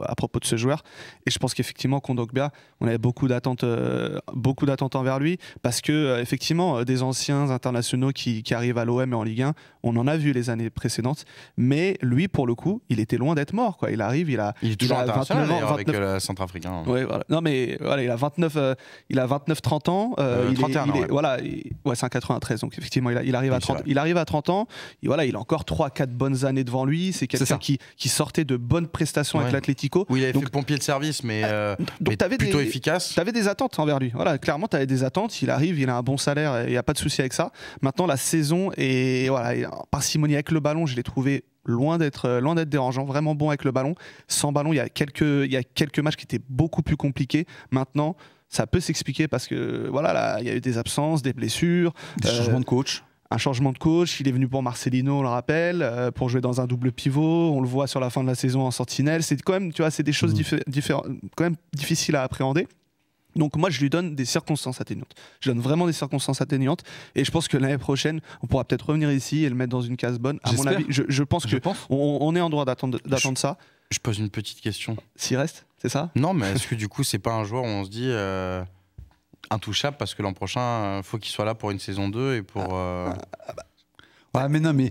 à propos de ce joueur? Et je pense qu'effectivement, Kondogbia, on avait beaucoup d'attentes envers lui, parce que effectivement, des anciens internationaux qui arrivent à l'OM et en Ligue 1, on en a vu les années précédentes, mais lui, pour le coup, il était loin d'être mort, quoi. Il arrive, il est toujours international 29 ans, avec le Centrafricain. Ouais, voilà. Non mais voilà, il a 29-30 ans. 31 ans, ouais. Voilà, ouais, c'est un 93, donc effectivement, il arrive à 30, il arrive à 30 ans. Et voilà, il a encore 3-4 bonnes années devant lui. C'est quelqu'un qui sortait de bonnes prestations avec l'Atlético. Oui, il avait fait pompier de service, mais plutôt efficace. Tu avais des attentes envers lui. Voilà, clairement, tu avais des attentes. Il arrive, il a un bon salaire, il n'y a pas de souci avec ça. Maintenant, la saison est parcimonie avec le ballon. Je l'ai trouvé loin d'être dérangeant, vraiment bon avec le ballon. Sans ballon, il y a quelques matchs qui étaient beaucoup plus compliqués. Maintenant, ça peut s'expliquer parce que voilà, là, il y a eu des absences, des blessures, des changements de coach. Un changement de coach. Il est venu pour Marcelino, on le rappelle, pour jouer dans un double pivot. On le voit sur la fin de la saison en sentinelle. C'est quand même, tu vois, c'est des choses quand même difficiles à appréhender. Donc moi, je lui donne des circonstances atténuantes. Je donne vraiment des circonstances atténuantes. Et je pense que l'année prochaine, on pourra peut-être revenir ici et le mettre dans une case bonne. À mon avis, je pense qu'on est en droit d'attendre ça. Je pose une petite question. S'il reste, c'est ça? Non, mais est-ce que du coup, c'est pas un joueur où on se dit intouchable parce que l'an prochain, faut qu'il soit là pour une saison 2 et pour. Ouais, mais non, mais.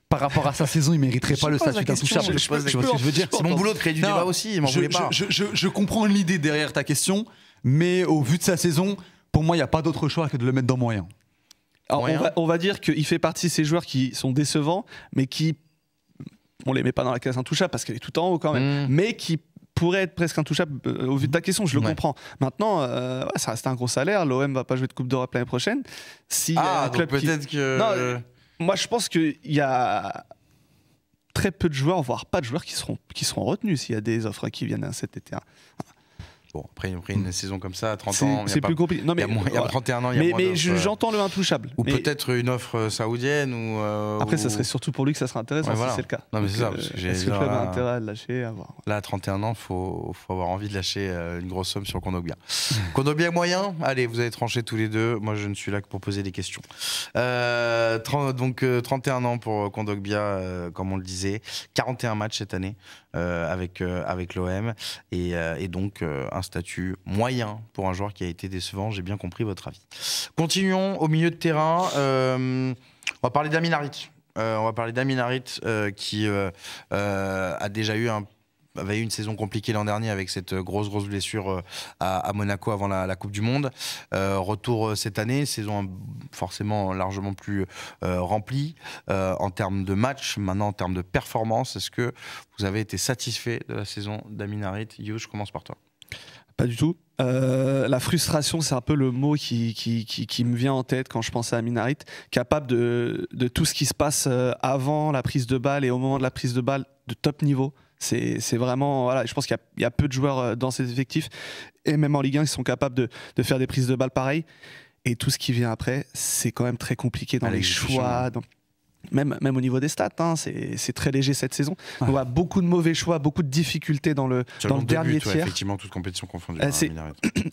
Par rapport à sa saison, il mériterait pas le statut d'intouchable. Tu vois ce que je veux dire? C'est mon boulot de créer du débat aussi. Il m'en voulait pas. Je comprends l'idée derrière ta question, mais au vu de sa saison, pour moi, il n'y a pas d'autre choix que de le mettre dans moyen. Alors, on va dire qu'il fait partie de ces joueurs qui sont décevants, mais qui. On les met pas dans la case intouchable parce qu'elle est tout en haut quand même, mais qui pourrait être presque intouchable au vu de ta question, je le comprends. Maintenant, ça reste un gros salaire. L'OM va pas jouer de Coupe d'Europe l'année prochaine. Si un club peut-être que. Non, moi, je pense qu'il y a très peu de joueurs, voire pas de joueurs qui seront retenus s'il y a des offres qui viennent cet été. Bon, après une saison comme ça, à 30 ans, c'est plus compliqué. Non, mais il y a 31 ans, il y a moins mais j'entends le intouchable. Ou peut-être une offre saoudienne. Après, ça serait surtout pour lui que ça serait intéressant si c'est le cas. Non, mais c'est ça. Parce que est-ce que le club a intérêt à le lâcher, à voir. Là, à 31 ans, il faut avoir envie de lâcher une grosse somme sur Kondogbia. Kondogbia moyen? Allez, vous avez tranché tous les deux. Moi, je ne suis là que pour poser des questions. Donc, 31 ans pour Kondogbia, comme on le disait. 41 matchs cette année avec l'OM. Et donc, un statut moyen pour un joueur qui a été décevant. J'ai bien compris votre avis. Continuons au milieu de terrain. On va parler d'Amin Harit. Qui a déjà avait eu une saison compliquée l'an dernier avec cette grosse blessure à Monaco avant la Coupe du Monde. Retour cette année, saison forcément largement plus remplie en termes de matchs, maintenant en termes de performance. Est-ce que vous avez été satisfait de la saison d'Amin Harit? Yo, je commence par toi. Pas du tout. La frustration, c'est un peu le mot qui me vient en tête quand je pense à Amin Harit, capable de tout ce qui se passe avant la prise de balle et au moment de la prise de balle de top niveau. C'est vraiment, voilà, je pense qu'il y a peu de joueurs dans ces effectifs, et même en Ligue 1, qui sont capables de faire des prises de balles pareilles. Et tout ce qui vient après, c'est quand même très compliqué dans les choix. Même au niveau des stats, hein, c'est très léger cette saison. On voit beaucoup de mauvais choix, beaucoup de difficultés dans le dernier tiers. Effectivement, toute compétition confondue.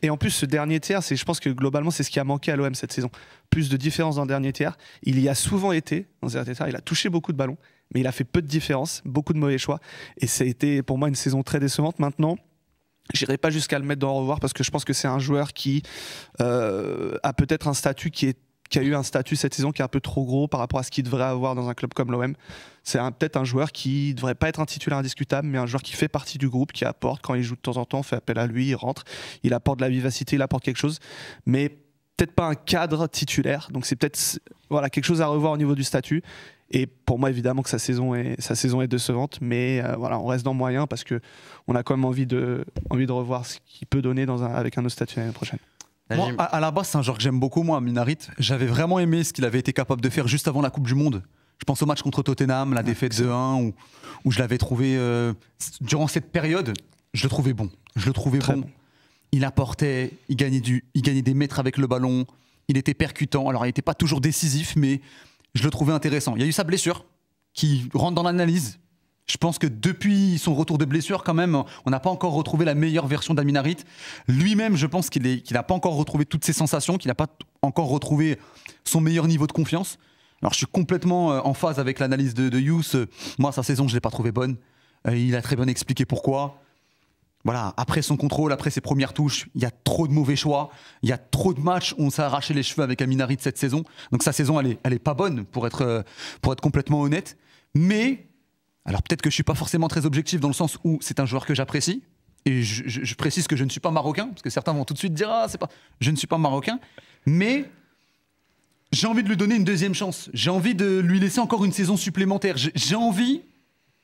Et en plus, ce dernier tiers, je pense que globalement, c'est ce qui a manqué à l'OM cette saison. Plus de différence dans le dernier tiers. Il y a souvent été, dans ce dernier tiers, il a touché beaucoup de ballons, mais il a fait peu de différence, beaucoup de mauvais choix. Et ça a été pour moi une saison très décevante. Maintenant, j'irai pas jusqu'à le mettre dans au revoir parce que je pense que c'est un joueur qui a peut-être un statut qui a eu un statut cette saison qui est un peu trop gros par rapport à ce qu'il devrait avoir dans un club comme l'OM. C'est peut-être un joueur qui ne devrait pas être un titulaire indiscutable, mais un joueur qui fait partie du groupe, qui apporte, quand il joue de temps en temps, on fait appel à lui, il rentre, il apporte de la vivacité, il apporte quelque chose, mais peut-être pas un cadre titulaire. Donc c'est peut-être quelque chose à revoir au niveau du statut. Et pour moi, évidemment que sa saison est décevante, mais on reste dans le moyen parce qu'on a quand même envie de revoir ce qu'il peut donner avec un autre statut l'année prochaine. Moi, à la base, c'est un joueur que j'aime beaucoup, moi, Amin Harit. J'avais vraiment aimé ce qu'il avait été capable de faire juste avant la Coupe du Monde. Je pense au match contre Tottenham, la défaite 2-1, où je l'avais trouvé, durant cette période, je le trouvais bon. Bon. Il apportait, il gagnait des mètres avec le ballon, il était percutant. Alors, il n'était pas toujours décisif, mais je le trouvais intéressant. Il y a eu sa blessure qui rentre dans l'analyse. Je pense que depuis son retour de blessure, quand même, on n'a pas encore retrouvé la meilleure version d'Amin Harit. Lui-même, je pense qu'il n'a pas encore retrouvé toutes ses sensations, qu'il n'a pas encore retrouvé son meilleur niveau de confiance. Alors, je suis complètement en phase avec l'analyse de Youss. Moi, sa saison, je ne l'ai pas trouvée bonne. Il a très bien expliqué pourquoi. Voilà, après son contrôle, après ses premières touches, il y a trop de mauvais choix. Il y a trop de matchs où on s'est arraché les cheveux avec Amin Harit cette saison. Donc, sa saison, elle est pas bonne, pour être complètement honnête. Mais... alors peut-être que je ne suis pas forcément très objectif dans le sens où c'est un joueur que j'apprécie. Et je précise que je ne suis pas marocain, parce que certains vont tout de suite dire « Ah, c'est pas... » Je ne suis pas marocain. Mais j'ai envie de lui donner une deuxième chance. J'ai envie de lui laisser encore une saison supplémentaire. J'ai envie,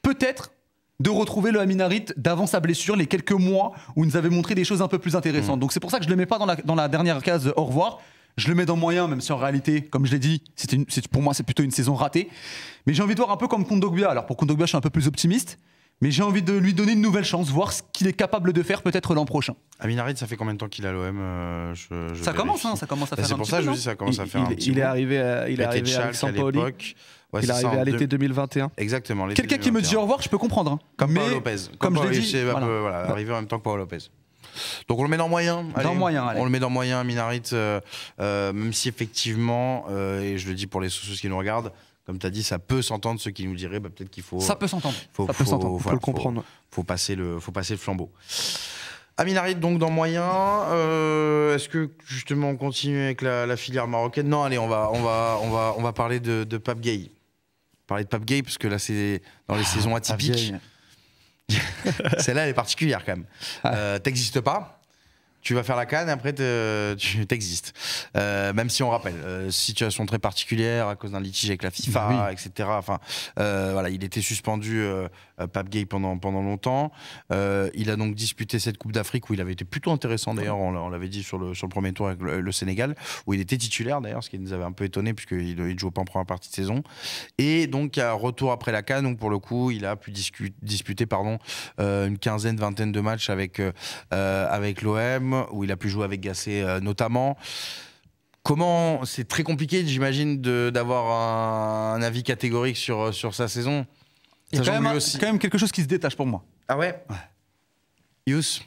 peut-être, de retrouver le Amin Harit d'avant sa blessure, les quelques mois où il nous avait montré des choses un peu plus intéressantes. Donc c'est pour ça que je ne le mets pas dans la dernière case au revoir. Je le mets dans moyen, même si en réalité, comme je l'ai dit, pour moi, c'est plutôt une saison ratée. Mais j'ai envie de voir un peu comme Kondogbia. Alors pour Kondogbia, je suis un peu plus optimiste. Mais j'ai envie de lui donner une nouvelle chance, voir ce qu'il est capable de faire peut-être l'an prochain. Amin Harit, ça fait combien de temps qu'il est à l'OM Ça commence à faire un petit peu. C'est pour ça que je vous dis ça commence à faire un petit peu. Il est arrivé avec Sampaoli. Ouais, il est arrivé à l'été 2021. Exactement. Quelqu'un qui me dit au revoir, je peux comprendre. Hein. Comme Paul Lopez. Comme je l'ai dit, voilà, arrivé en même temps que Paul Lopez. Donc on le met dans moyen. Dans moyen, allez. On le met dans moyen, Amin Harit, même si effectivement, et je le dis pour les socios qui nous regardent, comme tu as dit, ça peut s'entendre, ceux qui nous diraient peut-être qu'il faut... Ça peut s'entendre. Faut le comprendre. Faut passer le flambeau. Amin Harit, donc dans moyen, est-ce que justement on continue avec la filière marocaine? Non, allez, on va parler de Pape Gueye. Parler de Pape Gueye, parce que là c'est dans les saisons atypiques. Celle-là, elle est particulière quand même. T'existes pas, tu vas faire la CAN et après tu t'existes. Même si on rappelle, situation très particulière à cause d'un litige avec la FIFA, etc. Enfin, voilà, il était suspendu, Pape Gueye, pendant longtemps. Il a donc disputé cette Coupe d'Afrique où il avait été plutôt intéressant d'ailleurs, on l'avait dit sur le premier tour avec le Sénégal, où il était titulaire d'ailleurs, ce qui nous avait un peu étonné puisqu'il ne jouait pas en première partie de saison. Et donc, à retour après la CAN, donc pour le coup, il a pu disputer une quinzaine, vingtaine de matchs avec l'OM, où il a pu jouer avec Gasset notamment. Comment, c'est très compliqué, j'imagine, d'avoir un avis catégorique sur sa saison. Il y a quand même quelque chose qui se détache pour moi. Ah ouais, Youss?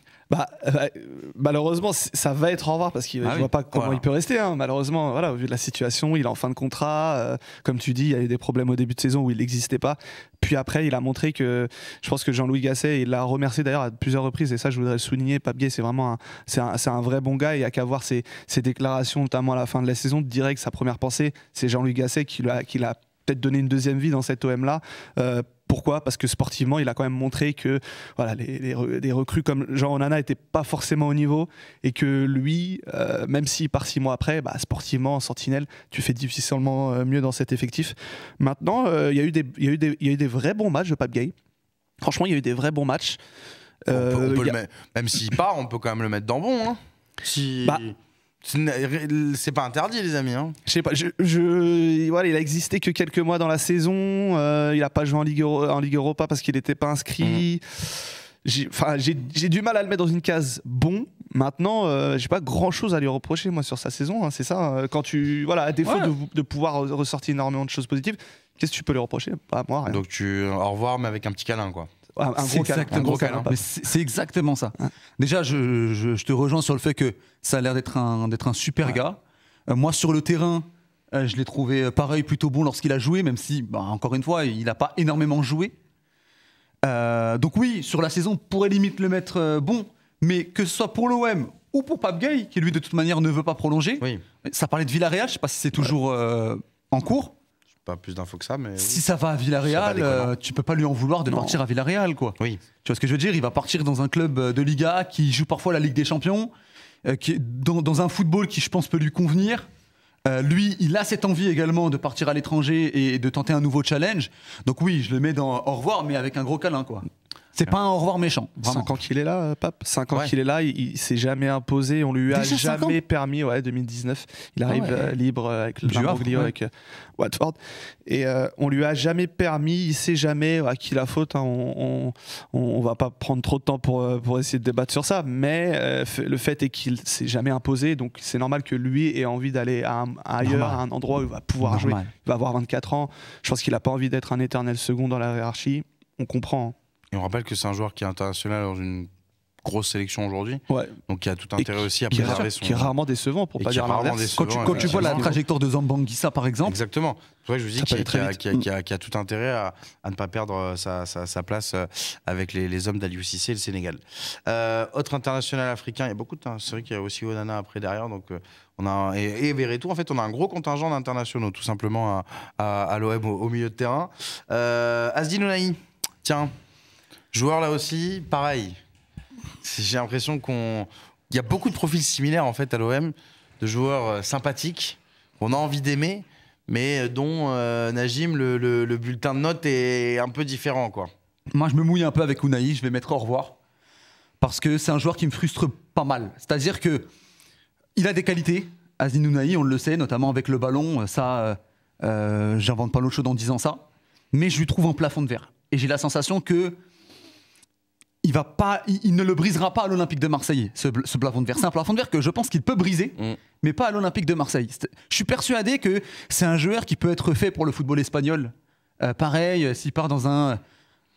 Malheureusement, ça va être au revoir parce qu'il ne voit pas comment il peut rester. Hein. Malheureusement, voilà, au vu de la situation, il est en fin de contrat. Comme tu dis, il y a eu des problèmes au début de saison où il n'existait pas. Puis après, il a montré que, je pense que Jean-Louis Gasset, il l'a remercié d'ailleurs à plusieurs reprises. Et ça, je voudrais le souligner. Pape Gueye, c'est vraiment un vrai bon gars. Il n'y a qu'à voir ses déclarations, notamment à la fin de la saison, de dire que sa première pensée, c'est Jean-Louis Gasset qui l'a peut-être donné une deuxième vie dans cette OM-là. Pourquoi? Parce que sportivement, il a quand même montré que voilà, des recrues comme Jean Onana n'étaient pas forcément au niveau et que lui, même s'il part 6 mois après, sportivement, en sentinelle, tu fais difficilement mieux dans cet effectif. Maintenant, il y a eu des vrais bons matchs de Pape Gueye. Franchement, il y a eu des vrais bons matchs. Même s'il part, on peut quand même le mettre dans bon. Hein. C'est pas interdit, les amis. Hein. Je sais pas. Voilà, il a existé que quelques mois dans la saison. Il n'a pas joué en Ligue Europa parce qu'il n'était pas inscrit. J'ai du mal à le mettre dans une case bon. Maintenant, j'ai pas grand chose à lui reprocher moi sur sa saison. Hein, c'est ça. Quand à défaut de pouvoir ressortir énormément de choses positives, qu'est-ce que tu peux lui reprocher? Pas moi. Rien. Donc au revoir, mais avec un petit câlin, quoi. Un gros câlin. C'est exactement ça. Déjà, je te rejoins sur le fait que ça a l'air d'être un super gars. Moi, sur le terrain, je l'ai trouvé pareil, plutôt bon lorsqu'il a joué, même si, encore une fois, il n'a pas énormément joué. Donc oui, sur la saison, on pourrait limite le mettre bon, mais que ce soit pour l'OM ou pour Pape Gueye, qui lui, de toute manière, ne veut pas prolonger. Oui. Ça parlait de Villarreal, je ne sais pas si c'est toujours en cours. Pas plus d'infos que ça, mais si ça va à Villarreal, tu peux pas lui en vouloir de partir à Villarreal, quoi. Oui. Tu vois ce que je veux dire? Il va partir dans un club de Liga qui joue parfois la Ligue des Champions, qui est dans un football qui, je pense, peut lui convenir. Lui, il a cette envie également de partir à l'étranger et de tenter un nouveau challenge. Donc oui, je le mets dans au revoir, mais avec un gros câlin, quoi. C'est pas un au revoir méchant. 5 ans qu'il est là, Pape. 5 ans qu'il est là, il s'est jamais imposé. On lui a jamais permis. 2019, il arrive libre avec le Havre, avec Watford. Et on lui a jamais permis. Il sait jamais à qui la faute. Hein. On va pas prendre trop de temps pour essayer de débattre sur ça. Mais le fait est qu'il s'est jamais imposé. Donc c'est normal que lui ait envie d'aller ailleurs, à un endroit où il va pouvoir jouer. Il va avoir 24 ans. Je pense qu'il a pas envie d'être un éternel second dans la hiérarchie. on comprend. Et on rappelle que c'est un joueur qui est international dans une grosse sélection aujourd'hui, Ouais. donc qui a tout intérêt aussi à Qui préserver est, son... qui est rarement décevant, pour Et pas qui est dire rarement l'inverse. décevant. Quand tu vois la effectivement. trajectoire de Zambanguissa, par exemple, Exactement. C'est vrai que je vous dis Ça peut aller qu'il très vite. a tout intérêt à ne pas perdre sa place avec les hommes d'Aliou Cissé et le Sénégal. Autre international africain, il y a beaucoup de... C'est vrai qu'il y a aussi Onana après derrière, donc on a et Verretou. En fait, on a un gros contingent d'internationaux, tout simplement à l'OM au milieu de terrain. Azdin Ounahi, tiens, joueur là aussi, pareil. J'ai l'impression qu'il y a beaucoup de profils similaires en fait à l'OM, de joueurs sympathiques qu'on a envie d'aimer, mais dont Najim, le bulletin de notes est un peu différent, quoi. moi je me mouille un peu avec Ounahi, je vais mettre au revoir. Parce que c'est un joueur qui me frustre pas mal. C'est-à-dire que il a des qualités, Azdin Ounahi, on le sait, notamment avec le ballon, ça, j'invente pas l'eau chaude en disant ça, mais je lui trouve un plafond de verre. Et j'ai la sensation que il ne le brisera pas à l'Olympique de Marseille, ce plafond de verre. C'est un plafond de verre que je pense qu'il peut briser, mais pas à l'Olympique de Marseille. Je suis persuadé que c'est un joueur qui peut être fait pour le football espagnol. Pareil, s'il part dans un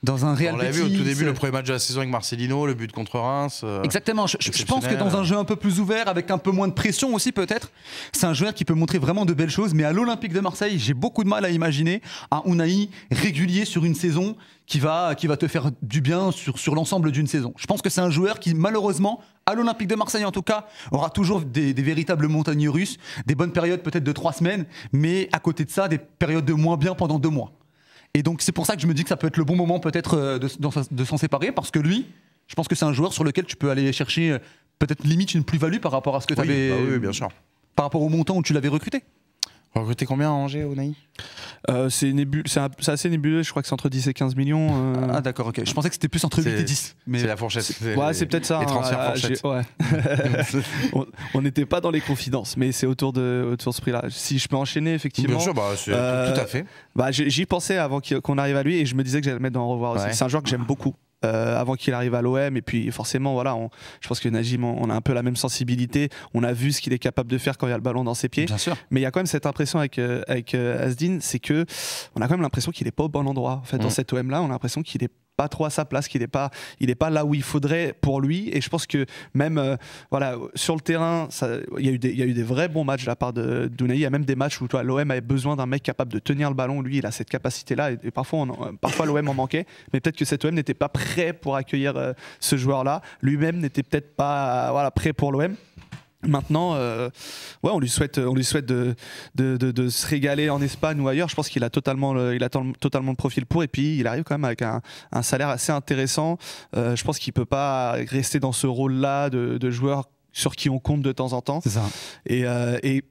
Real On l'avait vu au Betis, tout début, le premier match de la saison avec Marcelino, le but contre Reims. Exactement. Je pense que dans un jeu un peu plus ouvert, avec un peu moins de pression aussi peut-être, c'est un joueur qui peut montrer vraiment de belles choses. Mais à l'Olympique de Marseille, j'ai beaucoup de mal à imaginer un Ounahi régulier sur une saison qui va te faire du bien sur l'ensemble d'une saison. Je pense que c'est un joueur qui, malheureusement, à l'Olympique de Marseille en tout cas, aura toujours des véritables montagnes russes, des bonnes périodes peut-être de 3 semaines, mais à côté de ça, des périodes de moins bien pendant 2 mois. Et donc c'est pour ça que je me dis que ça peut être le bon moment peut-être de s'en séparer, parce que lui, je pense que c'est un joueur sur lequel tu peux aller chercher peut-être limite une plus-value par rapport à ce que tu avais... Oui, bien sûr. Par rapport au montant où tu l'avais recruté. Recruté combien à Angers, Ounahi ? C'est assez nébuleux, je crois que c'est entre 10 et 15 millions. Ah d'accord, ok. Je pensais que c'était plus entre 8 et 10. Mais... C'est la fourchette. C'est peut-être ça. Les transferts fourchettes. Ouais. On n'était pas dans les confidences, mais c'est autour de ce prix-là. Si je peux enchaîner, effectivement. Bien sûr, c'est tout à fait. J'y pensais avant qu'on arrive à lui et je me disais que j'allais le mettre dans Au revoir aussi. Ouais. C'est un joueur que j'aime beaucoup. Avant qu'il arrive à l'OM, et puis forcément voilà, je pense que Najim, on a un peu la même sensibilité, on a vu ce qu'il est capable de faire quand il y a le ballon dans ses pieds. Bien sûr. Mais il y a quand même cette impression avec Azdin, c'est que on a quand même l'impression qu'il est pas au bon endroit en fait. Dans cet OM là, on a l'impression qu'il est pas trop à sa place, qu'il est pas là où il faudrait pour lui. Et je pense que même voilà, sur le terrain, il y a eu des vrais bons matchs de la part d'Ounahi. Il y a même des matchs où l'OM avait besoin d'un mec capable de tenir le ballon. Lui, il a cette capacité-là. Et parfois l'OM en manquait. Mais peut-être que cet OM n'était pas prêt pour accueillir ce joueur-là. Lui-même n'était peut-être pas prêt pour l'OM. Maintenant, on lui souhaite de se régaler en Espagne ou ailleurs. Je pense qu'il a totalement le profil pour. Et puis, il arrive quand même avec un salaire assez intéressant. Je pense qu'il peut pas rester dans ce rôle-là de joueur sur qui on compte de temps en temps. C'est ça. Et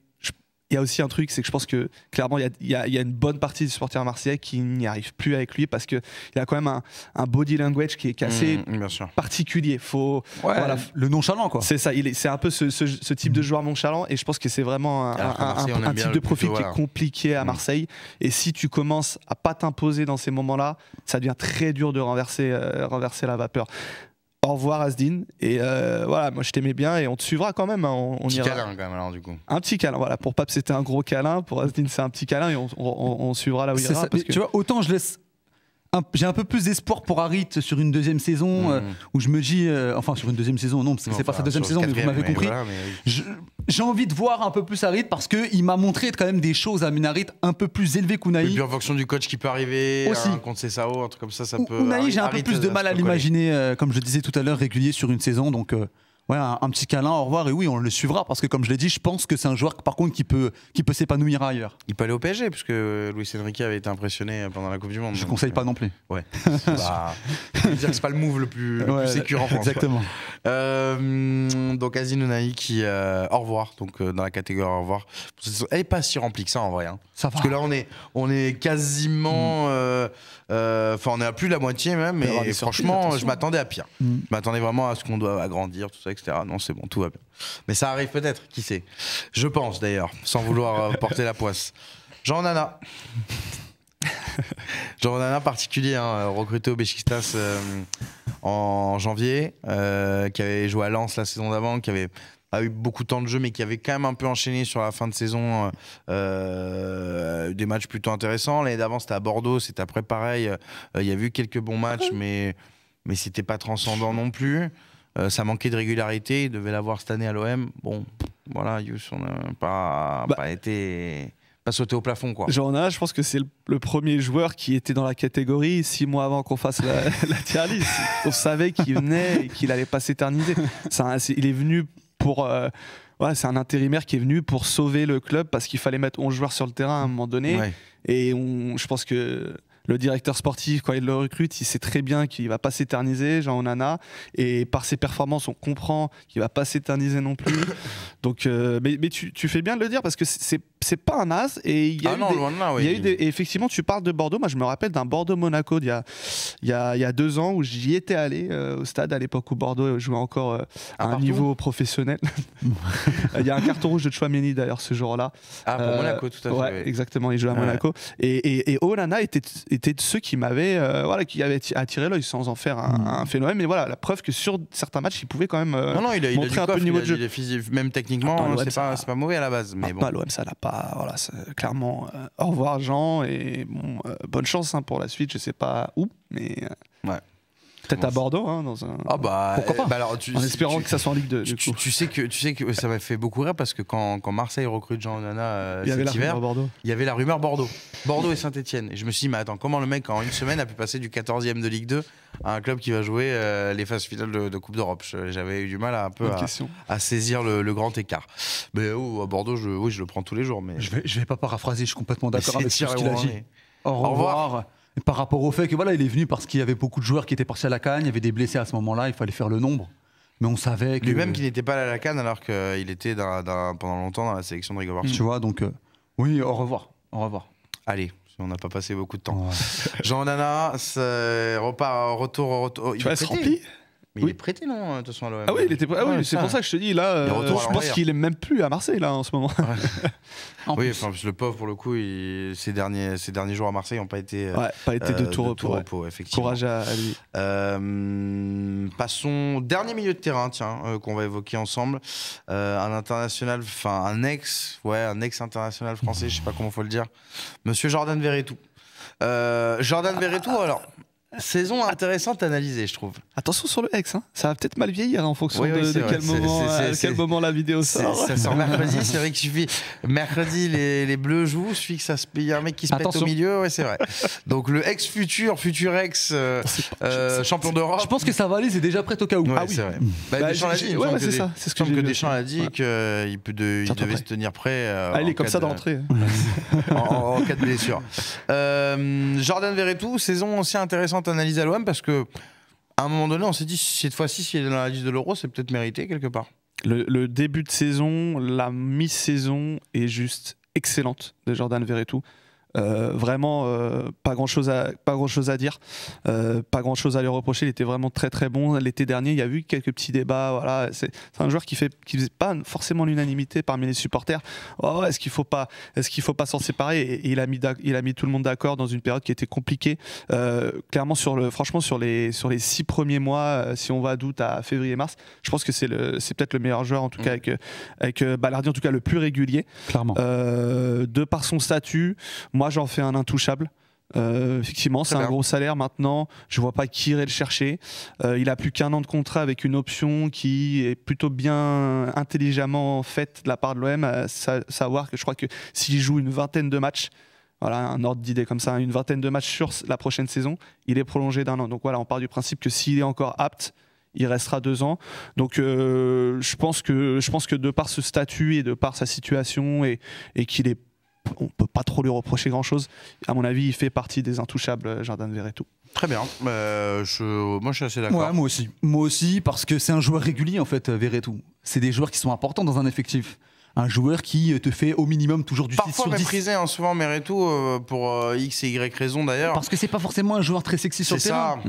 il y a aussi un truc, c'est que je pense que clairement il y a une bonne partie des supporters marseillais qui n'y arrivent plus avec lui parce qu'il a quand même un body language qui est assez particulier. Le nonchalant quoi. C'est ça, c'est un peu ce type de joueur nonchalant et je pense que c'est vraiment un type de profil qui est compliqué à Marseille. Et si tu commences à pas t'imposer dans ces moments-là, ça devient très dur de renverser la vapeur. Au revoir Azdin, et voilà, moi je t'aimais bien et on te suivra quand même. On petit ira. câlin quand même alors du coup. Un petit câlin, voilà. Pour Pape c'était un gros câlin, pour Azdin c'est un petit câlin et on suivra là où il ira. Parce que... Tu vois, autant je laisse... J'ai un peu plus d'espoir pour Harit sur une deuxième saison où je me dis, enfin sur une deuxième saison non parce que c'est pas sa deuxième saison mais vous m'avez compris. Voilà, j'ai envie de voir un peu plus Harit parce qu'il m'a montré quand même des choses à Harit un peu plus élevées qu'Ounahi. Et puis en fonction du coach qui peut arriver, aussi. Contre Cessao, un truc comme ça peut... Ounahi j'ai un peu plus de mal à l'imaginer, comme je disais tout à l'heure, régulier sur une saison donc... Ouais, un petit câlin, au revoir, et oui, on le suivra parce que, comme je l'ai dit, je pense que c'est un joueur, par contre, qui peut s'épanouir ailleurs. Il peut aller au PSG, puisque Luis Enrique avait été impressionné pendant la Coupe du Monde. Je ne conseille pas non plus. Ouais. Je veux dire que c'est pas le move le plus sécure en France. Exactement. Donc, Azdin Ounahi qui, au revoir, donc dans la catégorie au revoir. Elle n'est pas si remplie que ça en vrai. Hein. Ça va. Parce que là, on est quasiment. Enfin, on est à plus de la moitié même, et franchement, je m'attendais à pire. Je m'attendais vraiment à ce qu'on doit agrandir, tout ça, etc. Non, c'est bon, tout va bien. Mais ça arrive peut-être, qui sait. Je pense d'ailleurs, sans vouloir porter la poisse. Jean Onana. Jean Onana particulier, recruté au Beşiktaş en janvier, qui avait joué à Lens la saison d'avant, qui avait a eu beaucoup de temps de jeu, mais qui avait quand même un peu enchaîné sur la fin de saison des matchs plutôt intéressants. L'année d'avant, c'était à Bordeaux, c'était après pareil. Il y a eu quelques bons matchs, mais c'était pas transcendant non plus. Ça manquait de régularité, il devait l'avoir cette année à l'OM. Bon, voilà, Youss, on n'a pas sauté au plafond, quoi. Jorna, je pense que c'est le premier joueur qui était dans la catégorie 6 mois avant qu'on fasse la tier list. On savait qu'il venait et qu'il allait pas s'éterniser. Il est venu pour... c'est un intérimaire qui est venu pour sauver le club parce qu'il fallait mettre 11 joueurs sur le terrain à un moment donné. Ouais. Et je pense que le directeur sportif, quand il le recrute, il sait très bien qu'il ne va pas s'éterniser, Jean Onana. Et par ses performances, on comprend qu'il ne va pas s'éterniser non plus. Donc, mais tu fais bien de le dire parce que c'est pas un as. Et il y a et effectivement, tu parles de Bordeaux. Moi, je me rappelle d'un Bordeaux-Monaco il y a 2 ans où j'y étais allé au stade à l'époque où Bordeaux jouait encore à un niveau professionnel. Il y a un carton rouge de Tchouaméni d'ailleurs ce jour-là. Ah, pour Monaco, tout à fait. Ouais, exactement, il jouait à Monaco. Et Onana était de ceux qui m'avaient qui avaient attiré l'œil sans en faire un phénomène. Mais voilà, la preuve que sur certains matchs, il pouvait quand même montrer un peu le niveau de jeu. Même techniquement, c'est pas mauvais à la base. Mais bon. L'OM, ça n'a pas. Voilà, clairement, au revoir Jean et bonne chance pour la suite. Je sais pas où, mais peut-être à Bordeaux, dans un. Ah bah pourquoi pas. Alors, en espérant que ça soit en Ligue 2. Tu sais que ça m'a fait beaucoup rire parce que quand Marseille recrute Jean Onana cet hiver, il y avait la rumeur Bordeaux et Saint-Etienne. Et je me suis dit, mais attends, comment le mec en une semaine a pu passer du 14e de Ligue 2 à un club qui va jouer les phases finales de Coupe d'Europe? J'avais eu du mal à saisir le grand écart. Mais à Bordeaux, je le prends tous les jours. Mais je vais pas paraphraser, je suis complètement d'accord avec ce qu'il a dit. Au revoir. Et par rapport au fait que il est venu parce qu'il y avait beaucoup de joueurs qui étaient partis à la CAN, il y avait des blessés à ce moment-là, il fallait faire le nombre. Mais on savait que lui-même qu'il n'était pas allé à la CAN alors qu'il était pendant longtemps dans la sélection de Rigoberto. Tu vois, donc oui, au revoir. Allez, on n'a pas passé beaucoup de temps. Ouais. Jean Onana, retour. Tu vas se remplir. Mais il est prêté, non, de toute façon, à l'OM. Ah oui, il était c'est pour ça que je te dis, là, je pense qu'il est même plus à Marseille, là, en ce moment. Oui, le pauvre, pour le coup, ces derniers jours à Marseille n'ont pas été de tout repos, effectivement. Courage à lui. Passons au dernier milieu de terrain, qu'on va évoquer ensemble. Un ex-international français, je sais pas comment faut le dire. Monsieur Jordan Verretou. Jordan Verretou, alors... Saison intéressante à analyser, je trouve. Attention sur le ex, ça va peut-être mal vieillir en fonction de quel moment la vidéo sort. Ça sort mercredi, c'est vrai qu'il suffit. Mercredi, les bleus jouent, il suffit qu'il y a un mec qui se pète au milieu, ouais, c'est vrai. Donc le futur ex champion d'Europe. Je pense que ça va aller, c'est déjà prêt au cas où. Ouais, c'est vrai. Deschamps l'a dit. C'est ce que Deschamps a dit qu'il devait se tenir prêt. Il est comme ça d'entrée. En cas de blessure. Jordan Verretou, saison aussi intéressante à analyser à l'OM parce que à un moment donné, on s'est dit cette fois-ci, s'il est dans la liste de l'Euro, c'est peut-être mérité quelque part. Le début de saison, la mi-saison est juste excellente de Jordan Verretou. Vraiment pas grand chose à dire, pas grand chose à lui reprocher. Il était vraiment très très bon l'été dernier. Il y a eu quelques petits débats, voilà. C'est un joueur qui faisait pas forcément l'unanimité parmi les supporters. Est-ce qu'il faut pas s'en séparer, et il a mis tout le monde d'accord dans une période qui était compliquée. Clairement franchement sur les 6 premiers mois, si on va d'août à février-mars, je pense que c'est peut-être le meilleur joueur, en tout cas avec Balardi, en tout cas le plus régulier, clairement. De par son statut, moi j'en fais un intouchable. Effectivement, c'est un gros salaire maintenant. Je vois pas qui irait le chercher. Il a plus qu'1 an de contrat avec une option qui est plutôt bien intelligemment faite de la part de l'OM. Savoir que je crois que s'il joue une vingtaine de matchs, voilà, un ordre d'idée comme ça, une vingtaine de matchs sur la prochaine saison, il est prolongé d'1 an. Donc voilà, on part du principe que s'il est encore apte, il restera 2 ans. Donc je pense que de par ce statut et de par sa situation et qu'il est, on peut pas trop lui reprocher grand chose. À mon avis, il fait partie des intouchables, Jordan Verretou. Très bien. Moi, je suis assez d'accord. Ouais, moi aussi, parce que c'est un joueur régulier en fait, Verretou. C'est des joueurs qui sont importants dans un effectif. Un joueur qui te fait au minimum toujours du 6 sur 10. Parfois méprisé, souvent Verretou, pour X et Y raison d'ailleurs. Parce que c'est pas forcément un joueur très sexy sur le terrain.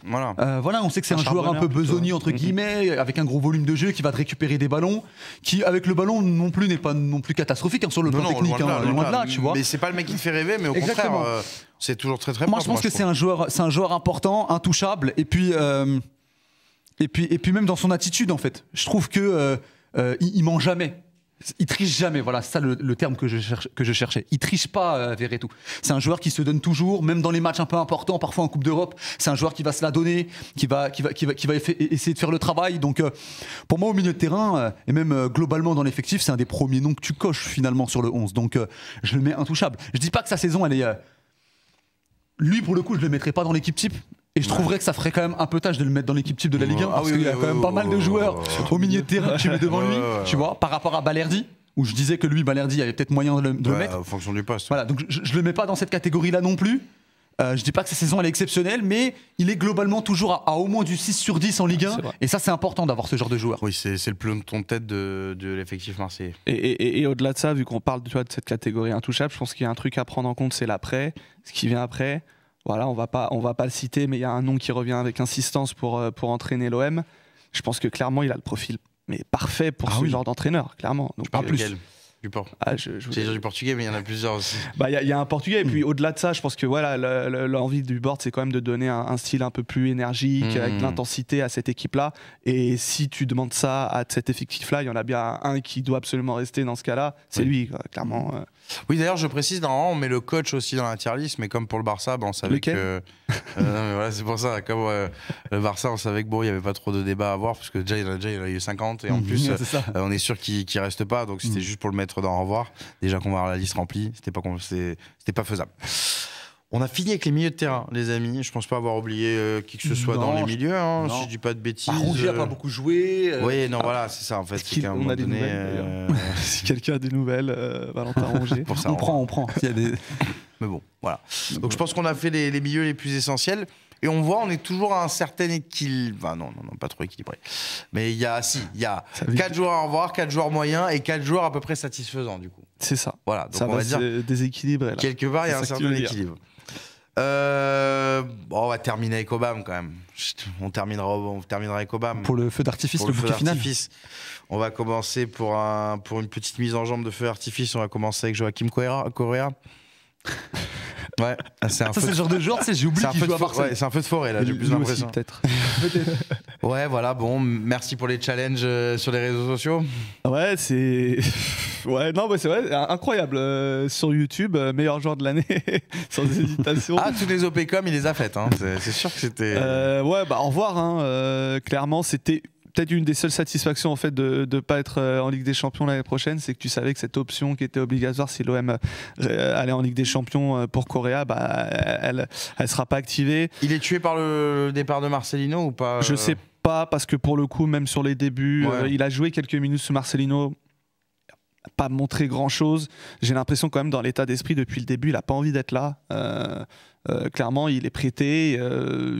Voilà, on sait que c'est un joueur un peu besogneux entre guillemets, avec un gros volume de jeu, qui va te récupérer des ballons, qui avec le ballon non plus n'est pas non plus catastrophique sur le plan technique, loin de là, tu vois. Mais c'est pas le mec qui te fait rêver, mais au contraire, c'est toujours très très Moi je pense que c'est un joueur important, intouchable, et puis même dans son attitude en fait. Je trouve que il ment jamais. Il triche jamais, voilà, c'est ça le terme que je cherchais. Il triche pas, Verretou. C'est un joueur qui se donne toujours, même dans les matchs un peu importants, parfois en Coupe d'Europe. C'est un joueur qui va se la donner, qui va essayer de faire le travail. Donc, pour moi, au milieu de terrain, et même globalement dans l'effectif, c'est un des premiers noms que tu coches finalement sur le 11. Donc, je le mets intouchable. Je dis pas que sa saison, elle est... Lui, pour le coup, je le mettrais pas dans l'équipe type. Et je trouverais que ça ferait quand même un peu tâche de le mettre dans l'équipe type de la Ligue 1 parce qu'il y a quand même pas mal de joueurs au milieu de terrain que tu mets devant lui, tu vois, par rapport à Balerdi, où je disais que lui, Balerdi, il y avait peut-être moyen de le mettre. En fonction du poste. Voilà, donc je le mets pas dans cette catégorie-là non plus. Je dis pas que sa saison elle est exceptionnelle, mais il est globalement toujours à au moins du 6 sur 10 en Ligue 1. Et ça, c'est important d'avoir ce genre de joueur. Oui, c'est le peloton de tête de l'effectif marseillais. Et au-delà de ça, vu qu'on parle de cette catégorie intouchable, je pense qu'il y a un truc à prendre en compte, c'est l'après, ce qui vient après. Voilà, on va pas le citer, mais il y a un nom qui revient avec insistance pour entraîner l'OM. Je pense que clairement, il a le profil parfait pour ce genre d'entraîneur, clairement. Donc, je parle plus. Du port. Je dire du portugais, mais il y en a plusieurs aussi. Il y a un portugais, et puis au-delà de ça, je pense que voilà, l'envie du board, c'est quand même de donner un style un peu plus énergique, avec de l'intensité à cette équipe-là. Et si tu demandes ça à cet effectif-là, il y en a bien un qui doit absolument rester dans ce cas-là, c'est lui, quoi, clairement. Oui, d'ailleurs, je précise, normalement, on met le coach aussi dans la tier list, mais comme pour le Barça, on savait que. Non, mais voilà, c'est pour ça. Comme le Barça, on savait que il n'y avait pas trop de débat à avoir, parce que déjà, il y en a eu 50, et en plus, on est sûr qu'il ne reste pas, donc c'était juste pour le mettre dans au revoir. Déjà qu'on va avoir la liste remplie, c'était pas faisable. On a fini avec les milieux de terrain, les amis. Je pense pas avoir oublié qui que ce soit dans les milieux, si je dis pas de bêtises. Rongier a pas beaucoup joué. Oui, non, voilà, c'est ça en fait. On a des nouvelles. Si quelqu'un a des nouvelles, Valentin Rongier. Pour ça, on prend. Il y a des... Mais bon, voilà. Donc je pense qu'on a fait les milieux les plus essentiels. Et on voit, on est toujours à un certain équilibre. Enfin, non, pas trop équilibré. Mais il y a 4 joueurs à revoir, 4 joueurs moyens et 4 joueurs à peu près satisfaisants, du coup. C'est ça. Voilà, donc ça on va dire. Déséquilibré. Quelque part, il y a un certain équilibre. On va terminer avec Obama quand même. On terminera avec Obama. Pour le feu d'artifice, le bouquet final. On va commencer pour une petite mise en jambe de feu d'artifice. On va commencer avec Joachim Correa. Ouais, c'est le genre de joueur, j'ai oublié qu'il joue à Marseille. Ouais, c'est un feu de forêt là, j'ai plus l'impression. Peut-être. Ouais, voilà, bon, merci pour les challenges sur les réseaux sociaux. Ouais, c'est vrai, incroyable. Sur YouTube, meilleur joueur de l'année, sans hésitation. Ah, tous les OPCOM, il les a faites, hein. C'est sûr que c'était. Au revoir, clairement, c'était peut-être une des seules satisfactions en fait de ne pas être en Ligue des Champions l'année prochaine, c'est que tu savais que cette option qui était obligatoire si l'OM allait en Ligue des Champions pour Correa, elle sera pas activée. Il est tué par le départ de Marcelino ou pas Je sais pas, parce que pour le coup, même sur les débuts, il a joué quelques minutes sous Marcelino. Pas montré grand chose. J'ai l'impression quand même dans l'état d'esprit depuis le début, il a pas envie d'être là. Clairement, il est prêté.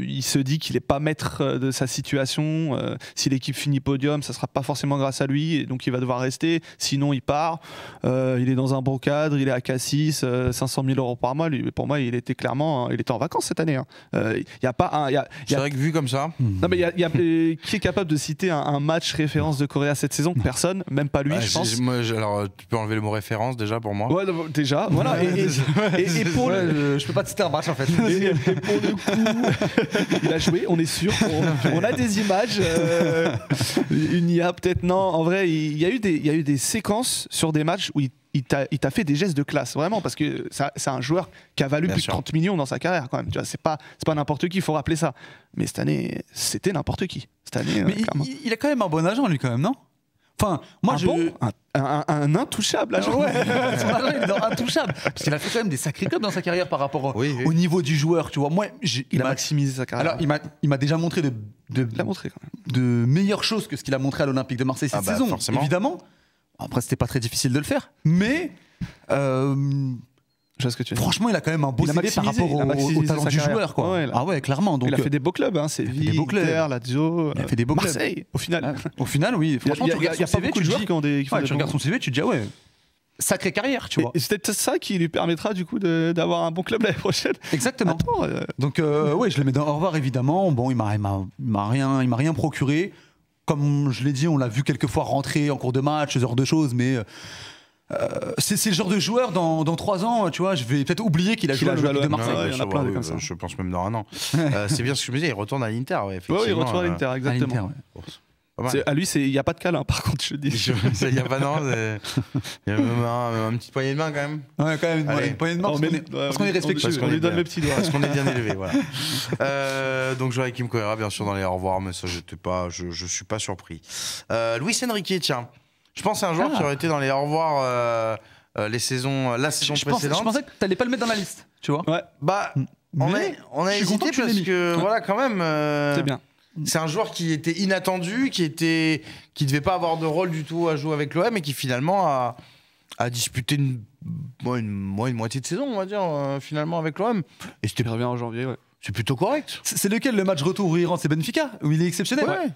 Il se dit qu'il n'est pas maître de sa situation. Si l'équipe finit podium, ça ne sera pas forcément grâce à lui. Et donc, il va devoir rester. Sinon, il part. Il est dans un bon cadre. Il est à Cassis. 500 000 euros par mois. Pour moi, il était clairement il était en vacances cette année. Y a pas c'est vrai que vu comme ça. Non, mais qui est capable de citer un match référence de Correa cette saison? Personne. Même pas lui, je pense. Alors, tu peux enlever le mot référence déjà pour moi. Ouais, déjà. Voilà. Et pour je peux pas te citer un match en fait. Et pour le coup, il a joué, on est sûr. On a des images. Une IA, peut-être non. En vrai, il y a eu des séquences sur des matchs où il t'a fait des gestes de classe, vraiment, parce que c'est un joueur qui a valu plus de 30 millions dans sa carrière, quand même. Tu vois, c'est pas n'importe qui, il faut rappeler ça. Mais cette année, c'était n'importe qui. Cette année, mais il a quand même un bon agent, lui, quand même, non? Enfin, moi, un intouchable agent. Ouais, son agent, il est intouchable. Parce qu'il a fait quand même des sacrés clubs dans sa carrière par rapport au niveau du joueur, tu vois. Moi, il a maximisé sa carrière. Alors, il m'a déjà montré il a montré quand même de meilleures choses que ce qu'il a montré à l'Olympique de Marseille cette saison. Forcément. Évidemment. Après, c'était pas très difficile de le faire. Mais je vois ce que tu veux dire. Franchement, il a quand même un beau CV par rapport au talent du joueur, quoi. Ouais, clairement. Donc, il a fait des beaux clubs, hein. C'est Inter, Lazio, il a fait des beaux clubs. Marseille, au final. Au final, oui. Franchement, il y a pas beaucoup de joueurs qui ont des. Tu regardes son CV, tu te dis sacrée carrière, tu vois. Et c'est peut-être ça qui lui permettra du coup d'avoir un bon club l'année prochaine. Exactement. Donc je le mets dans au revoir évidemment. Bon, il m'a rien procuré. Comme je l'ai dit, on l'a vu quelques fois rentrer en cours de match, ce genre de choses, mais c'est le genre de joueur dans 3 ans, tu vois, je vais peut-être oublier qu'il a joué à l'Olympique de Marseille. Il y en a plein comme ça. Je pense même dans un an. C'est bien ce que je me disais, il retourne à l'Inter, effectivement. Oui, il retourne à l'Inter, exactement. Pas mal. À lui, il n'y a pas de câlin, par contre, je dis. Il y a pas non, il y a même un petit poignet de main quand même. Ouais, quand même, Allez. une poignée de main parce qu'on est respectueux. Parce qu'on On lui est donne bien. le petit doigt. Parce qu'on est bien élevé, voilà. Donc Joachim Correa, bien sûr, dans les au revoir, mais ça, je suis pas surpris. Luis Enrique, tiens. Je pense que c'est un joueur qui aurait été dans les au revoir la saison précédente. Je pensais que t'allais pas le mettre dans la liste, tu vois. Ouais, Bah, on Mais a je suis content hésité que tu l'aies parce mis. que, voilà, quand même. c'est bien. C'est un joueur qui était inattendu, qui devait pas avoir de rôle du tout à jouer avec l'OM et qui finalement a disputé une moitié de saison, on va dire, finalement avec l'OM. Et Il revient en janvier, ouais. c'est plutôt correct. C'est lequel le match retour où il rentre? C'est Benfica, où il est exceptionnel. Ouais.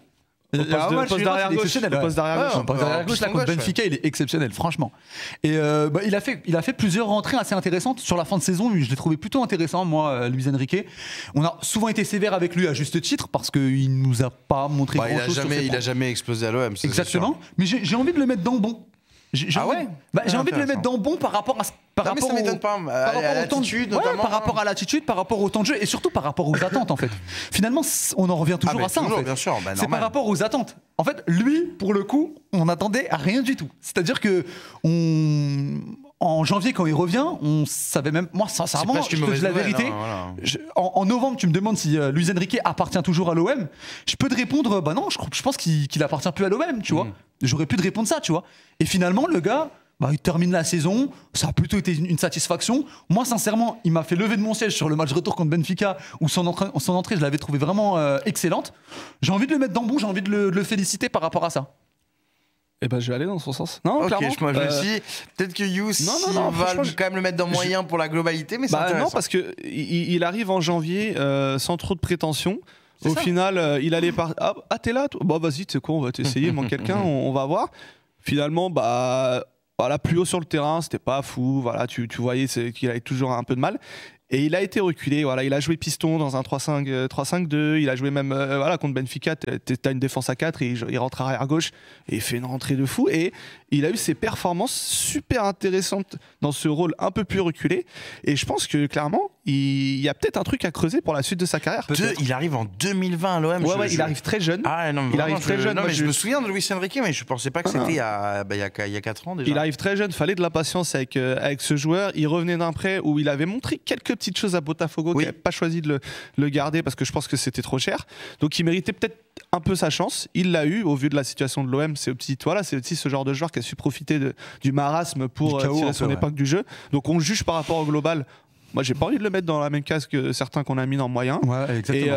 Il y Au a un match poste où il rentre, d'arrière il est gauche. exceptionnel, Au ouais. poste d'arrière Ouais, gauche. Son poste d'arrière gauche, là, contre gauche, Benfica, il est exceptionnel, franchement. Et il a fait plusieurs rentrées assez intéressantes sur la fin de saison. Je l'ai trouvé plutôt intéressant, moi, Luis Enrique. On a souvent été sévère avec lui à juste titre parce qu'il nous a pas montré Bah, grand-chose. il a jamais explosé à l'OM. ça, c'est Exactement. sûr. Mais j'ai envie de le mettre dans le bon. J'ai Ah envie- ouais J'ai envie de le Intéressant. mettre dans le bon par rapport à Non, mais ça m'étonne pas. À l'attitude, notamment. par rapport à l'attitude, par rapport au temps de jeu et surtout par rapport aux attentes en fait. Finalement, on en revient toujours mais à ça toujours, en fait. bien sûr, bah, C'est normal. par rapport aux attentes. En fait, lui, pour le coup, on attendait à rien du tout. C'est-à-dire que en janvier, quand il revient, on savait même. Moi, C'est sincèrement, presque je une te mauvaise dis la nouvelle, vérité. hein, voilà. En novembre, tu me demandes si Luis Enrique appartient toujours à l'OM. Je peux te répondre, bah non, je pense qu'il appartient plus à l'OM, tu vois. J'aurais pu te répondre ça, tu vois. Et finalement, le gars. Bah, il termine la saison, ça a plutôt été une satisfaction. Moi, sincèrement, il m'a fait lever de mon siège sur le match retour contre Benfica, où son entrée, je l'avais trouvé vraiment excellente. J'ai envie de le mettre dans le bon, j'ai envie de le féliciter par rapport à ça. Et ben, je vais aller dans son sens. Non, Ok, clairement. je me suis dit, peut-être que Youss non, va franchement, quand même le mettre dans moyen pour la globalité, mais c'est Bah intéressant. non, parce que il arrive en janvier sans trop de prétention. C'est Au ça. final, il allait par. Ah, t'es là toi. Bon, vas-y, tu sais quoi, on va t'essayer. Il manque quelqu'un, on va voir. Finalement, bah. Voilà, plus haut sur le terrain, c'était pas fou. Voilà, tu voyais qu'il avait toujours un peu de mal. Et il a été reculé. Voilà, il a joué piston dans un 3-5-2. Il a joué même voilà, contre Benfica. T'as une défense à 4 et il rentre arrière gauche et il fait une rentrée de fou. Et il a eu ses performances super intéressantes dans ce rôle un peu plus reculé. Et je pense que clairement, il y a peut-être un truc à creuser pour la suite de sa carrière. Il arrive en 2020 à l'OM. Ouais, il arrive très jeune. Ah, non, Il arrive très jeune. Non, Moi, mais je me souviens de Luis Enrique, mais je pensais pas que c'était il y a 4 ans déjà. Il arrive très jeune, fallait de la patience avec ce joueur. Il revenait d'un prêt où il avait montré quelques petites choses à Botafogo, Oui. qui n'avait pas choisi de le garder parce que je pense que c'était trop cher. Donc il méritait peut-être un peu sa chance. Il l'a eu au vu de la situation de l'OM. C'est aussi ce genre de joueur qui a su profiter du marasme pour Du chaos, tirer un son peu, épingle du jeu. Donc on juge par rapport au global. Moi, j'ai pas envie de le mettre dans la même case que certains qu'on a mis dans moyen. Ouais, exactement.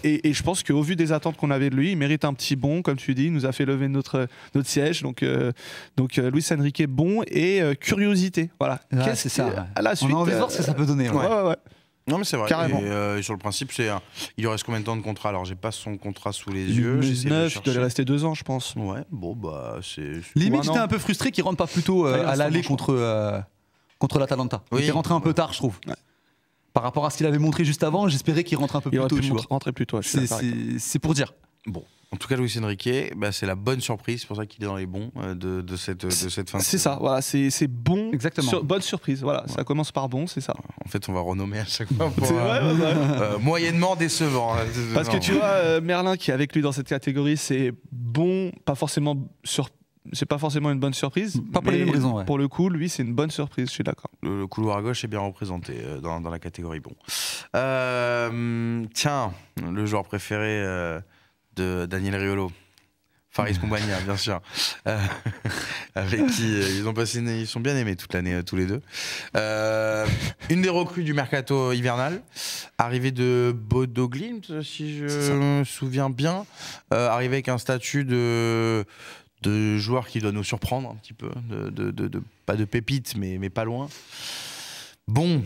Et je pense qu'au vu des attentes qu'on avait de lui, il mérite un petit bon, comme tu dis, il nous a fait lever notre siège. Donc Luis Enrique, bon et curiosité. Voilà. Ouais, Qu'est-ce c'est ça. que- à la suite, On a envie de voir ce que ça peut donner. Ouais, ouais. Non, mais c'est vrai. Carrément. Et sur le principe, il lui reste combien de temps de contrat? Alors, j'ai pas son contrat sous les yeux. j'essaie de le 2009, il doit chercher. lui rester 2 ans, je pense. Ouais, bon, bah, c'est. Limite, Ou un j'étais an. un peu frustré qu'il rentre pas plus tôt Ouais, à l'aller franchement. contre l'Atalanta. Oui. Il est rentré un peu tard, je trouve. Ouais. Par rapport à ce qu'il avait montré juste avant, j'espérais qu'il rentre un peu Il plus aurait tôt, pu tu vois. rentrer plus tôt. je suis d'accord avec toi. C'est pour dire. Bon. En tout cas, Luis Enrique, bah, c'est la bonne surprise. C'est pour ça qu'il est dans les bons de cette fin de C'est saison. ça, voilà, c'est bon. Exactement. Bonne surprise, voilà, ça commence par bon, c'est ça. En fait, on va renommer à chaque fois pour, C'est vrai, ouais. moyennement décevant. Parce que Non. tu vois, Merlin qui est avec lui dans cette catégorie, c'est bon, c'est pas forcément une bonne surprise. Pas pour les mais mêmes raisons, ouais. Pour le coup, lui, c'est une bonne surprise, je suis d'accord. Le couloir à gauche est bien représenté dans la catégorie bon. Tiens, le joueur préféré de Daniel Riolo. Faris Moumbagna, bien sûr. Avec qui ils sont bien aimés toute l'année, tous les deux. Une des recrues du mercato hivernal. Arrivée de Bodo Glimt, si je me souviens bien. Arrivé avec un statut de joueur qui doit nous surprendre un petit peu. Pas de pépite, mais pas loin. Bon.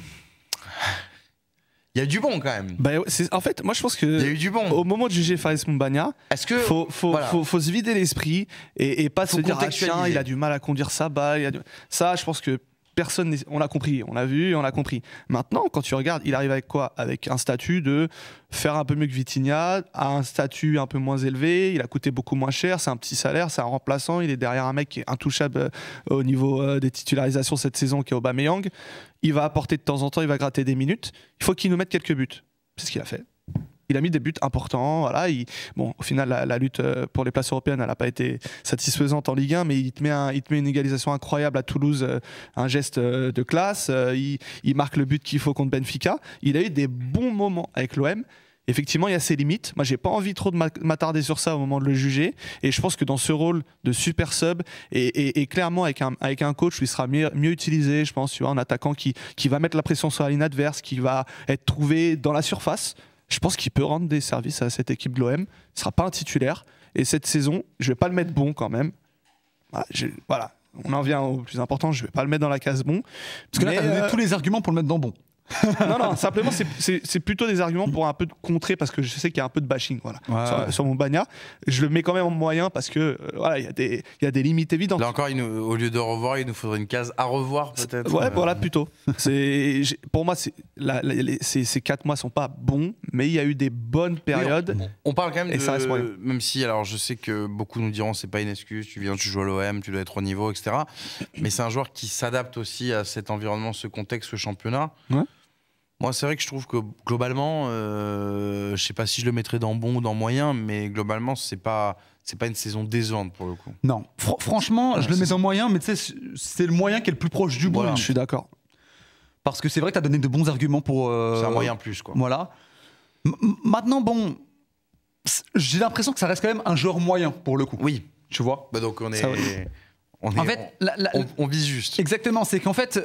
Il y a du bon quand même. Bah, en fait, moi je pense Il y a que eu du bon. au moment de juger Faris Moumbagna, Est-ce que faut voilà. se vider l'esprit et pas Faut se dire contextualiser. tiens, il a du mal à conduire sa balle. Ça, je pense que personne, on l'a compris, on l'a vu, on l'a compris. Maintenant, quand tu regardes, il arrive avec quoi? Avec un statut de faire un peu mieux que Vitinha, à un statut un peu moins élevé, il a coûté beaucoup moins cher, c'est un petit salaire, c'est un remplaçant, il est derrière un mec qui est intouchable au niveau des titularisations cette saison qui est Aubameyang. Il va apporter de temps en temps, il va gratter des minutes. Il faut qu'il nous mette quelques buts. C'est ce qu'il a fait. Il a mis des buts importants. Voilà, bon, au final, la lutte pour les places européennes, elle n'a pas été satisfaisante en Ligue 1, mais il te met une égalisation incroyable à Toulouse, un geste de classe. Il marque le but qu'il faut contre Benfica. Il a eu des bons moments avec l'OM. Effectivement, il y a ses limites. Moi, j'ai pas envie trop de m'attarder sur ça au moment de le juger. Et je pense que dans ce rôle de super sub, et clairement avec un coach où il sera mieux utilisé, je pense, tu vois, un attaquant qui va mettre la pression sur la ligne adverse, qui va être trouvé dans la surface. Je pense qu'il peut rendre des services à cette équipe de l'OM. Il ne sera pas un titulaire. Et cette saison, je ne vais pas le mettre bon quand même. Voilà. On en vient au plus important. Je ne vais pas le mettre dans la case bon. Parce que là, tu as donné tous les arguments pour le mettre dans bon. Non, simplement, c'est plutôt des arguments pour un peu contrer, parce que je sais qu'il y a un peu de bashing sur mon Bagna. Je le mets quand même en moyen parce que voilà, il y a des limites évidentes. Là encore, au lieu de revoir, il nous faudrait une case à revoir peut-être. Ouais, voilà, plutôt. Pour moi, ces 4 mois sont pas bons, mais il y a eu des bonnes périodes. Oui, on parle quand même et ça reste moyen. Même si, alors je sais que beaucoup nous diront c'est pas une excuse, tu joues à l'OM, tu dois être au niveau, etc. Mais c'est un joueur qui s'adapte aussi à cet environnement, ce contexte, ce championnat. Ouais. Moi, c'est vrai que je trouve que globalement, je sais pas si je le mettrais dans bon ou dans moyen, mais globalement, c'est pas une saison décevante pour le coup. Non, franchement, je le mets dans moyen, mais tu sais, c'est le moyen qui est le plus proche du bon. Voilà, je suis d'accord. Parce que c'est vrai que tu as donné de bons arguments pour. C'est un moyen plus, quoi. Voilà. Maintenant, bon, j'ai l'impression que ça reste quand même un joueur moyen pour le coup. Oui. Tu vois. Bah donc on vise juste. Exactement, c'est qu'en fait,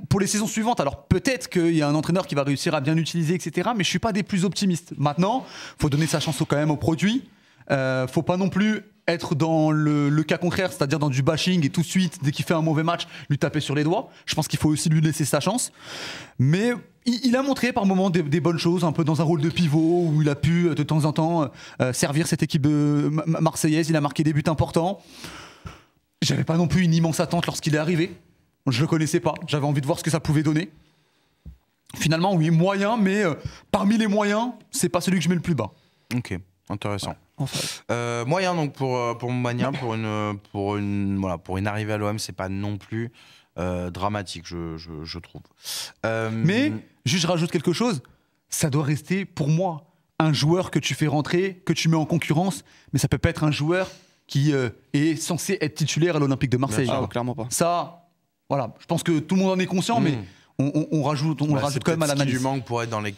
pour les saisons suivantes, alors peut-être qu'il y a un entraîneur qui va réussir à bien l'utiliser, etc. Mais je suis pas des plus optimistes. Maintenant, faut donner sa chance quand même au produit. Faut pas non plus être dans le cas contraire, c'est-à-dire dans du bashing et tout de suite, dès qu'il fait un mauvais match, lui taper sur les doigts. Je pense qu'il faut aussi lui laisser sa chance. Mais il a montré par moments des bonnes choses, un peu dans un rôle de pivot où il a pu de temps en temps servir cette équipe marseillaise. Il a marqué des buts importants. J'avais pas non plus une immense attente lorsqu'il est arrivé. Je le connaissais pas. J'avais envie de voir ce que ça pouvait donner. Finalement, oui, moyen, mais parmi les moyens, c'est pas celui que je mets le plus bas. Ok, intéressant. Ouais, enfin. Moyen donc pour Mbagna, pour une arrivée à l'OM, c'est pas non plus dramatique, je trouve. Mais juste, je rajoute quelque chose. Ça doit rester pour moi un joueur que tu fais rentrer, que tu mets en concurrence, mais ça peut pas être un joueur qui est censé être titulaire à l'Olympique de Marseille. Ah, clairement pas. Ça, voilà, je pense que tout le monde en est conscient, mais on rajoute quand même à l'analyse. Du manque pour être dans les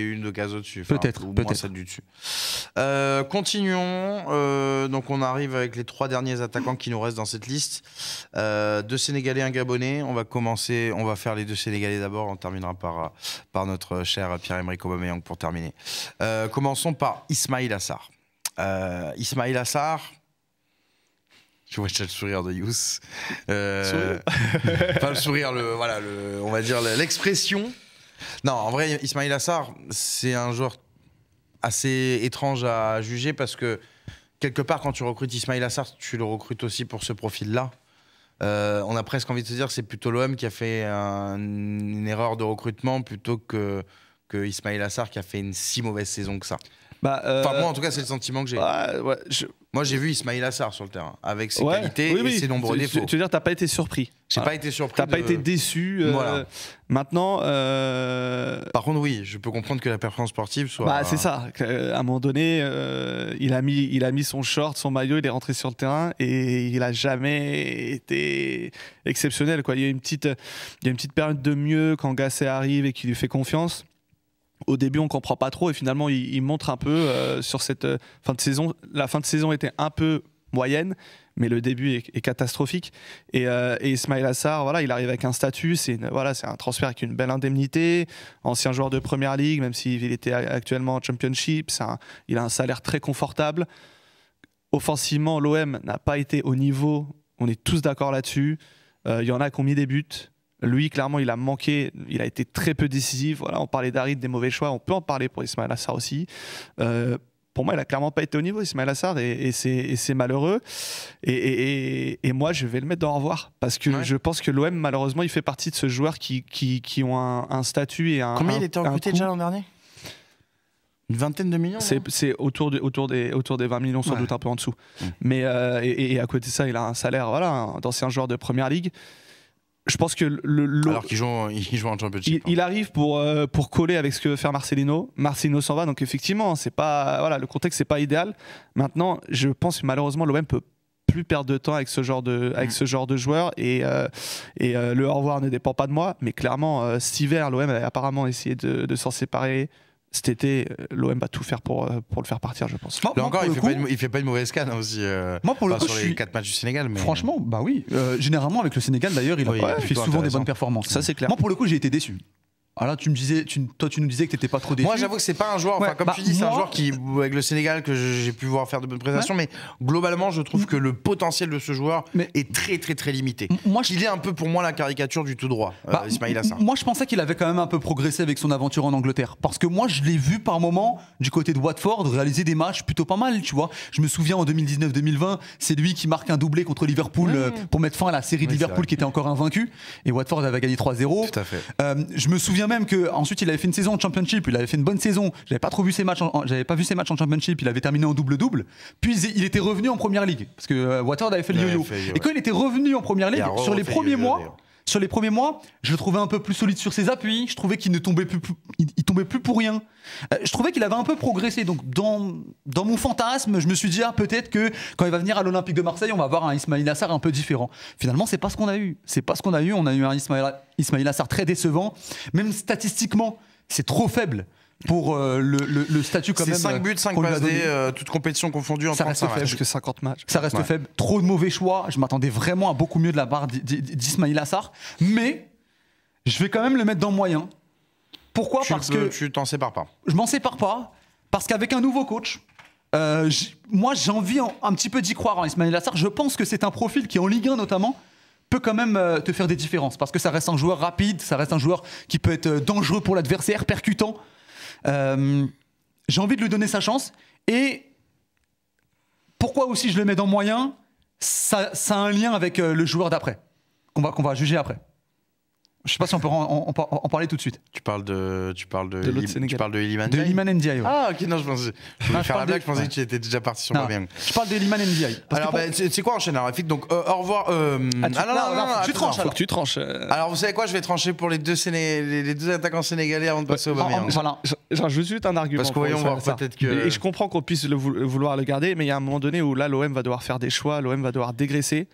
une de cases au-dessus. Peut-être. Ou moins celle du dessus. Continuons. Donc on arrive avec les 3 derniers attaquants qui nous restent dans cette liste. 2 Sénégalais, 1 Gabonais. On va faire les 2 Sénégalais d'abord. On terminera par notre cher Pierre-Emerick Aubameyang pour terminer. Commençons par Ismaïla Sarr. Ismaïla Sarr. Je vois le sourire de Youss. Pas le sourire, on va dire l'expression. Non, en vrai, Ismaïla Sarr, c'est un joueur assez étrange à juger parce que quelque part, quand tu recrutes Ismaïla Sarr, tu le recrutes aussi pour ce profil-là. On a presque envie de se dire que c'est plutôt l'OM qui a fait une erreur de recrutement plutôt que Ismaïla Sarr qui a fait une si mauvaise saison que ça. Moi, en tout cas, c'est le sentiment que j'ai. Moi, j'ai vu Ismaïla Sarr sur le terrain, avec ses qualités et ses nombreux défauts. Tu veux dire, t'as pas été surpris. J'ai pas été surpris. T'as pas été déçu. Voilà. Maintenant. Par contre, oui, je peux comprendre que la performance sportive soit. C'est ça. À un moment donné, il a mis son short, son maillot, il est rentré sur le terrain et il a jamais été exceptionnel, quoi. Il y a une petite période de mieux quand Gasset arrive et qu'il lui fait confiance. Au début, on comprend pas trop et finalement, il montre un peu sur cette fin de saison. La fin de saison était un peu moyenne, mais le début est catastrophique. Et Ismaïla Sarr, voilà, il arrive avec un statut, c'est un transfert avec une belle indemnité, ancien joueur de Première Ligue, même s'il était actuellement en Championship, il a un salaire très confortable. Offensivement, l'OM n'a pas été au niveau, on est tous d'accord là-dessus. Il y en a qui ont mis des buts. Lui, clairement, il a manqué, il a été très peu décisif. Voilà, on parlait d'Harit, des mauvais choix, on peut en parler pour Ismaïla Sarr aussi. Pour moi, il a clairement pas été au niveau, Ismaïla Sarr, et c'est malheureux. Et moi, je vais le mettre dans au revoir, parce que je pense que l'OM, malheureusement, il fait partie de ce joueur qui ont un statut et un. Combien il était recruté déjà l'an dernier ? Une vingtaine de millions. C'est autour des 20 millions, sans doute un peu en dessous. Mais et à côté de ça, il a un salaire, d'ancien joueur de Première Ligue. je pense que Alors qu'il joue en Championship. il arrive pour coller avec ce que veut faire Marcelino. Marcelino s'en va, donc effectivement, c'est pas, voilà, le contexte c'est pas idéal. Maintenant, je pense que malheureusement l'OM peut plus perdre de temps avec ce genre de joueurs et le au revoir ne dépend pas de moi, mais clairement cet hiver l'OM a apparemment essayé de s'en séparer. Cet été, l'OM va tout faire pour le faire partir, je pense. Là encore, il fait pas une mauvaise canne aussi. Moi, pour le coup, sur les 4 matchs du Sénégal. Mais... Franchement, bah oui. Généralement, avec le Sénégal, d'ailleurs, il fait souvent des bonnes performances. Ça, c'est clair. Moi, pour le coup, j'ai été déçu. Alors là, tu nous disais que t'étais pas trop déçu. Moi, j'avoue que c'est pas un joueur. Enfin, comme tu dis, c'est un joueur qui, avec le Sénégal, que j'ai pu voir faire de bonnes prestations. Mais globalement, je trouve que le potentiel de ce joueur est très, très, très limité. Il est un peu, pour moi, la caricature du tout droit, Ismaïla Sarr. Moi, je pensais qu'il avait quand même un peu progressé avec son aventure en Angleterre. Parce que moi, je l'ai vu par moment du côté de Watford réaliser des matchs plutôt pas mal, tu vois. Je me souviens en 2019-2020, c'est lui qui marque un doublé contre Liverpool pour mettre fin à la série de Liverpool qui était encore invaincue. Et Watford avait gagné 3-0. Tout à fait. Je me souviens même qu'ensuite, il avait fait une saison en Championship, il avait fait une bonne saison. J'avais pas vu ses matchs en Championship, il avait terminé en double-double. Puis il était revenu en Première Ligue, parce que Watford avait fait le yo-yo. Et quand il était revenu en Première Ligue, sur les premiers mois, je le trouvais un peu plus solide sur ses appuis. Je trouvais qu'il ne tombait plus pour rien. Je trouvais qu'il avait un peu progressé. Donc dans mon fantasme, je me suis dit peut-être que quand il va venir à l'Olympique de Marseille, on va avoir un Ismaïla Sarr un peu différent. Finalement, c'est pas ce qu'on a eu. On a eu un Ismaïla Sarr très décevant. Même statistiquement, c'est trop faible pour le statut quand même. C'est 5 buts, 5 passes D, toutes compétitions confondues en 35 matchs. Que 50 matchs. Ça reste faible. Trop de mauvais choix. Je m'attendais vraiment à beaucoup mieux de la part d'Ismaïla Sarr. Mais je vais quand même le mettre dans le moyen. Pourquoi ? Parce que tu t'en sépares pas. Je m'en sépare pas. Parce qu'avec un nouveau coach, moi j'ai envie un petit peu d'y croire en Ismaïla Sarr. Je pense que c'est un profil qui en Ligue 1 notamment peut quand même te faire des différences. Parce que ça reste un joueur rapide, ça reste un joueur qui peut être dangereux pour l'adversaire, percutant. J'ai envie de lui donner sa chance. Et pourquoi aussi je le mets dans moyen ? Ça a un lien avec le joueur d'après, qu'on va juger après. Je sais pas si on peut en parler tout de suite. Tu parles de l'autre Sénégal. Tu parles de Iliman De Iliman Ndiaye. Ouais. Ah ok, non, je voulais faire la blague, je pensais que tu étais déjà parti sur Aubameyang. Je parle d'Iliman Ndiaye. Alors c'est quoi enchaîner alors, donc au revoir. Tu tranches. Faut que tu tranches. Alors vous savez quoi, je vais trancher pour les deux attaquants sénégalais avant de passer au Aubameyang. Voilà. J'ajoute juste un argument. Parce que voyons voir peut-être que. Et je comprends qu'on puisse vouloir le garder, mais il y a un moment donné où là l'OM va devoir faire des choix, l'OM va devoir dégraisser.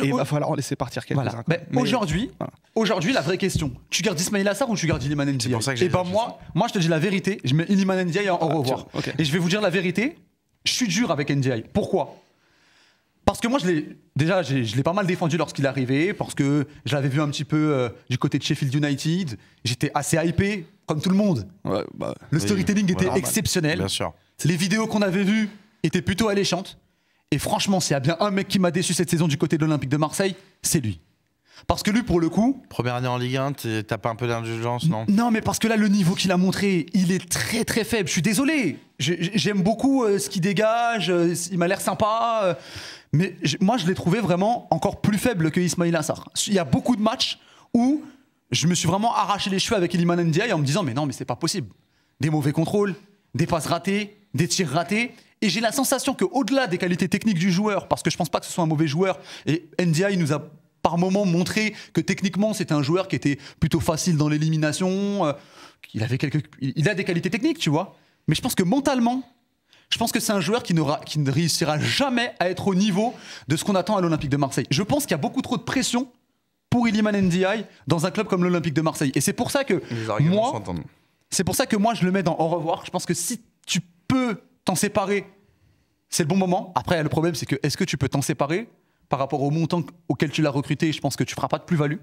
Et il va falloir en laisser partir quelques-uns. Voilà. Aujourd'hui, la vraie question, tu gardes Ismaïla Sarr ou tu gardes Iliman Ndiaye ? Et ben moi, je te dis la vérité, je mets Iliman Ndiaye au revoir. Okay. Et je vais vous dire la vérité, je suis dur avec Ndiaye. Pourquoi ? Parce que moi, je l'ai pas mal défendu lorsqu'il est arrivé, parce que je l'avais vu un petit peu du côté de Sheffield United. J'étais assez hypé, comme tout le monde. Ouais, le storytelling était exceptionnel. Bien sûr. Les vidéos qu'on avait vues étaient plutôt alléchantes. Et franchement, s'il y a bien un mec qui m'a déçu cette saison du côté de l'Olympique de Marseille, c'est lui. Parce que lui, pour le coup... Première année en Ligue 1, t'as pas un peu d'indulgence, non ? Non, mais parce que là, le niveau qu'il a montré, il est très très faible. Je suis désolé. J'aime beaucoup ce qu'il dégage, il m'a l'air sympa. Mais moi, je l'ai trouvé vraiment encore plus faible que Ismaïla Sarr. Il y a beaucoup de matchs où je me suis vraiment arraché les cheveux avec Iliman Ndiaye en me disant « Mais non, mais c'est pas possible. » Des mauvais contrôles, des passes ratées, des tirs ratés... Et j'ai la sensation qu'au-delà des qualités techniques du joueur, parce que je pense pas que ce soit un mauvais joueur, et Ndiaye nous a par moments montré que techniquement c'était un joueur qui était plutôt facile dans l'élimination, il a des qualités techniques, tu vois. Mais je pense que mentalement, je pense que c'est un joueur qui ne réussira jamais à être au niveau de ce qu'on attend à l'Olympique de Marseille. Je pense qu'il y a beaucoup trop de pression pour Iliman Ndiaye dans un club comme l'Olympique de Marseille. Et c'est pour ça que moi je le mets dans au revoir. Je pense que si tu peux t'en séparer, c'est le bon moment. Après, le problème, c'est que est-ce que tu peux t'en séparer par rapport au montant auquel tu l'as recruté ? Je pense que tu feras pas de plus-value.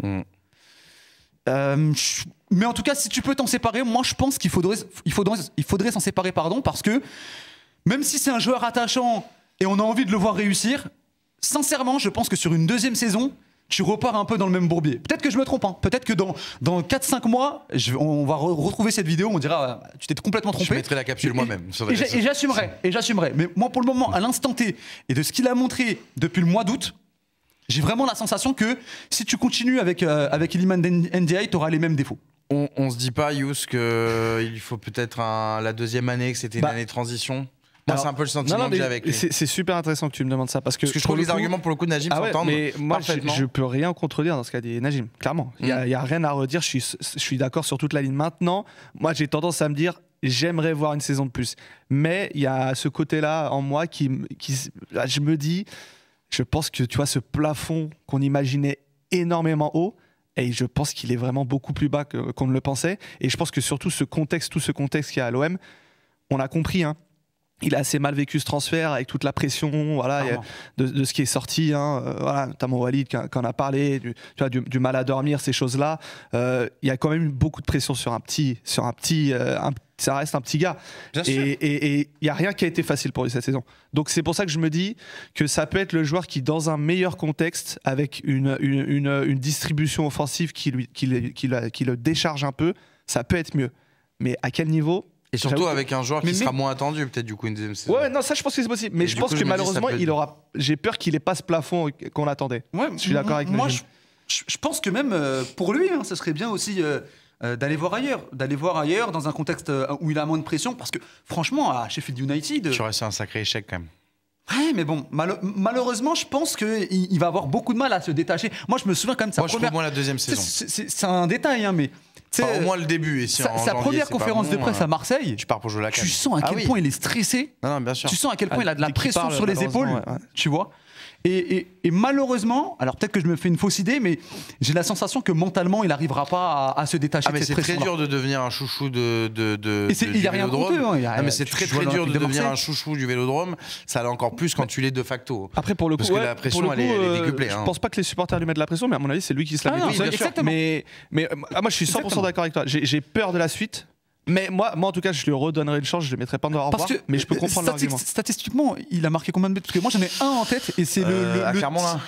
Mais en tout cas, si tu peux t'en séparer, moi, je pense qu'il faudrait s'en séparer, parce que même si c'est un joueur attachant et on a envie de le voir réussir, sincèrement, je pense que sur une deuxième saison, tu repars un peu dans le même bourbier. Peut-être que je me trompe. Peut-être que dans 4-5 mois, on va retrouver cette vidéo, on dira tu t'es complètement trompé. Je mettrai la capsule moi-même. Et j'assumerai. Mais moi, pour le moment, à l'instant T, et de ce qu'il a montré depuis le mois d'août, j'ai vraiment la sensation que si tu continues avec Iliman Ndiaye, tu auras les mêmes défauts. On se dit pas, Yous, qu'il faut peut-être la deuxième année, que c'était une année de transition ? Moi, c'est un peu le sentiment que j'ai avec lui. C'est super intéressant que tu me demandes ça parce que je trouve les arguments pour le coup de Najim s'entendent mais moi, parfaitement. je peux rien contredire dans ce qu'a dit Najim, clairement. Il y a rien à redire. Je suis d'accord sur toute la ligne. Maintenant, moi, j'ai tendance à me dire, j'aimerais voir une saison de plus. Mais il y a ce côté-là en moi qui je me dis, je pense que tu vois ce plafond qu'on imaginait énormément haut. Et je pense qu'il est vraiment beaucoup plus bas qu'on ne le pensait. Et je pense que surtout tout ce contexte qu'il y a à l'OM, on a compris. Hein. Il a assez mal vécu ce transfert avec toute la pression, voilà, de ce qui est sorti, voilà, notamment Walid qui en a parlé, du mal à dormir, ces choses-là. Il y a quand même eu beaucoup de pression sur un petit, ça reste un petit gars. Et il n'y a rien qui a été facile pour lui cette saison. Donc c'est pour ça que je me dis que ça peut être le joueur qui, dans un meilleur contexte, avec une distribution offensive qui le décharge un peu, ça peut être mieux. Mais à quel niveau ? Et surtout avec un joueur qui sera moins attendu, peut-être du coup une deuxième saison. Ouais, non, ça je pense que c'est possible. Mais je pense que malheureusement, j'ai peur qu'il n'ait pas ce plafond qu'on attendait. Ouais, je suis d'accord avec moi. Je pense que même pour lui, ce serait bien aussi d'aller voir ailleurs, dans un contexte où il a moins de pression, parce que franchement, à Sheffield United, tu aurais un sacré échec quand même. Ouais, mais bon, malheureusement, je pense qu'il va avoir beaucoup de mal à se détacher. Moi, je me souviens quand même de sa première. Je trouve moins la deuxième saison. C'est un détail, mais. Au moins le début. Et si sa première conférence de presse à Marseille, tu pars pour jouer la canne. Tu sens à quel point il est stressé. Non, bien sûr. Tu sens à quel point il a de la pression sur les épaules. Tu vois. Et malheureusement, alors peut-être que je me fais une fausse idée, mais j'ai la sensation que mentalement, il n'arrivera pas à se détacher de cette pression. C'est très dur de devenir un chouchou du il n'y a rien contre eux. Mais c'est très dur de devenir un chouchou du Vélodrome. Ça l'est encore plus quand tu l'es de facto. Après, pour le coup, parce que la pression, elle est décuplée. Je pense pas que les supporters lui mettent de la pression, mais à mon avis, c'est lui qui se la met tout seul. Exactement. Mais moi, je suis 100% d'accord avec toi. J'ai peur de la suite. Mais moi, en tout cas, je lui redonnerai une chance, je ne le mettrai pas en au revoir, mais je peux comprendre l'argument. Statistiquement, il a marqué combien de buts ? Parce que moi, j'en ai un en tête et c'est à Clermont, là.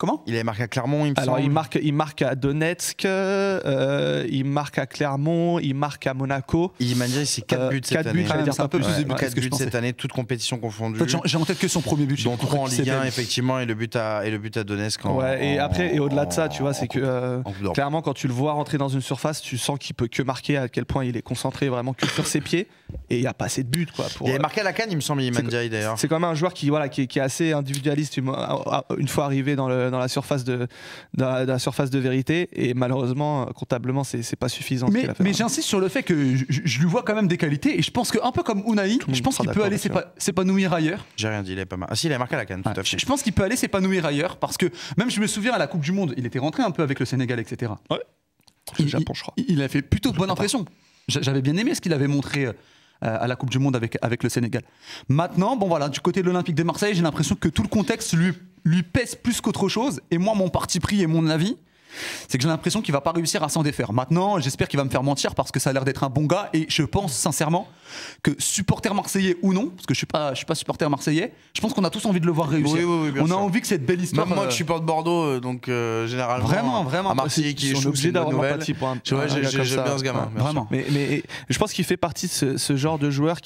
Comment ? Il avait marqué à Clermont, il me semble. Alors, il marque à Donetsk, il marque à Clermont, il marque à Monaco. Iliman c'est 4 buts cette année. C'est un peu plus de buts. 4 buts cette année, toute compétition confondue. J'ai en tête que son premier but. Dont 3 en Ligue 1, effectivement, et le but à Donetsk. Et au-delà de ça, tu vois, c'est que clairement, quand tu le vois rentrer dans une surface, tu sens qu'il peut que marquer, à quel point il est concentré vraiment que sur ses pieds. Et il n'y a pas assez de buts, quoi. Il avait marqué à la canne, il me semble, Iliman Ndiaye, d'ailleurs. C'est quand même un joueur qui est assez individualiste une fois arrivé dans la surface de vérité, et malheureusement comptablement c'est pas suffisant. Mais j'insiste sur le fait que je lui vois quand même des qualités, et je pense qu'un peu comme Unai, je pense qu'il peut aller s'épanouir ailleurs. J'ai rien dit, il est pas mal. Ah si, il a marqué à la canne, tout à fait. Je pense qu'il peut aller s'épanouir ailleurs, parce que même je me souviens à la Coupe du Monde, il était rentré un peu avec le Sénégal, etc. Ouais. Le Japon, je crois. Il a fait plutôt de bonne impression. J'avais bien aimé ce qu'il avait montré à la Coupe du Monde avec le Sénégal. Maintenant, bon voilà, du côté de l'Olympique de Marseille, j'ai l'impression que tout le contexte lui pèse plus qu'autre chose. Et moi, mon parti pris et mon avis, c'est que j'ai l'impression qu'il va pas réussir à s'en défaire. Maintenant, j'espère qu'il va me faire mentir parce que ça a l'air d'être un bon gars, et je pense sincèrement que supporter marseillais ou non, parce que je suis pas supporter marseillais, je pense qu'on a tous envie de le voir réussir. Oui, on a envie que cette belle histoire. Même moi qui supporte Bordeaux, donc généralement vraiment un Marseillais qui est obligé d'avoir l'empathie pour un j'aime bien ce gamin. Vraiment. Mais je pense qu'il fait partie de ce genre de joueur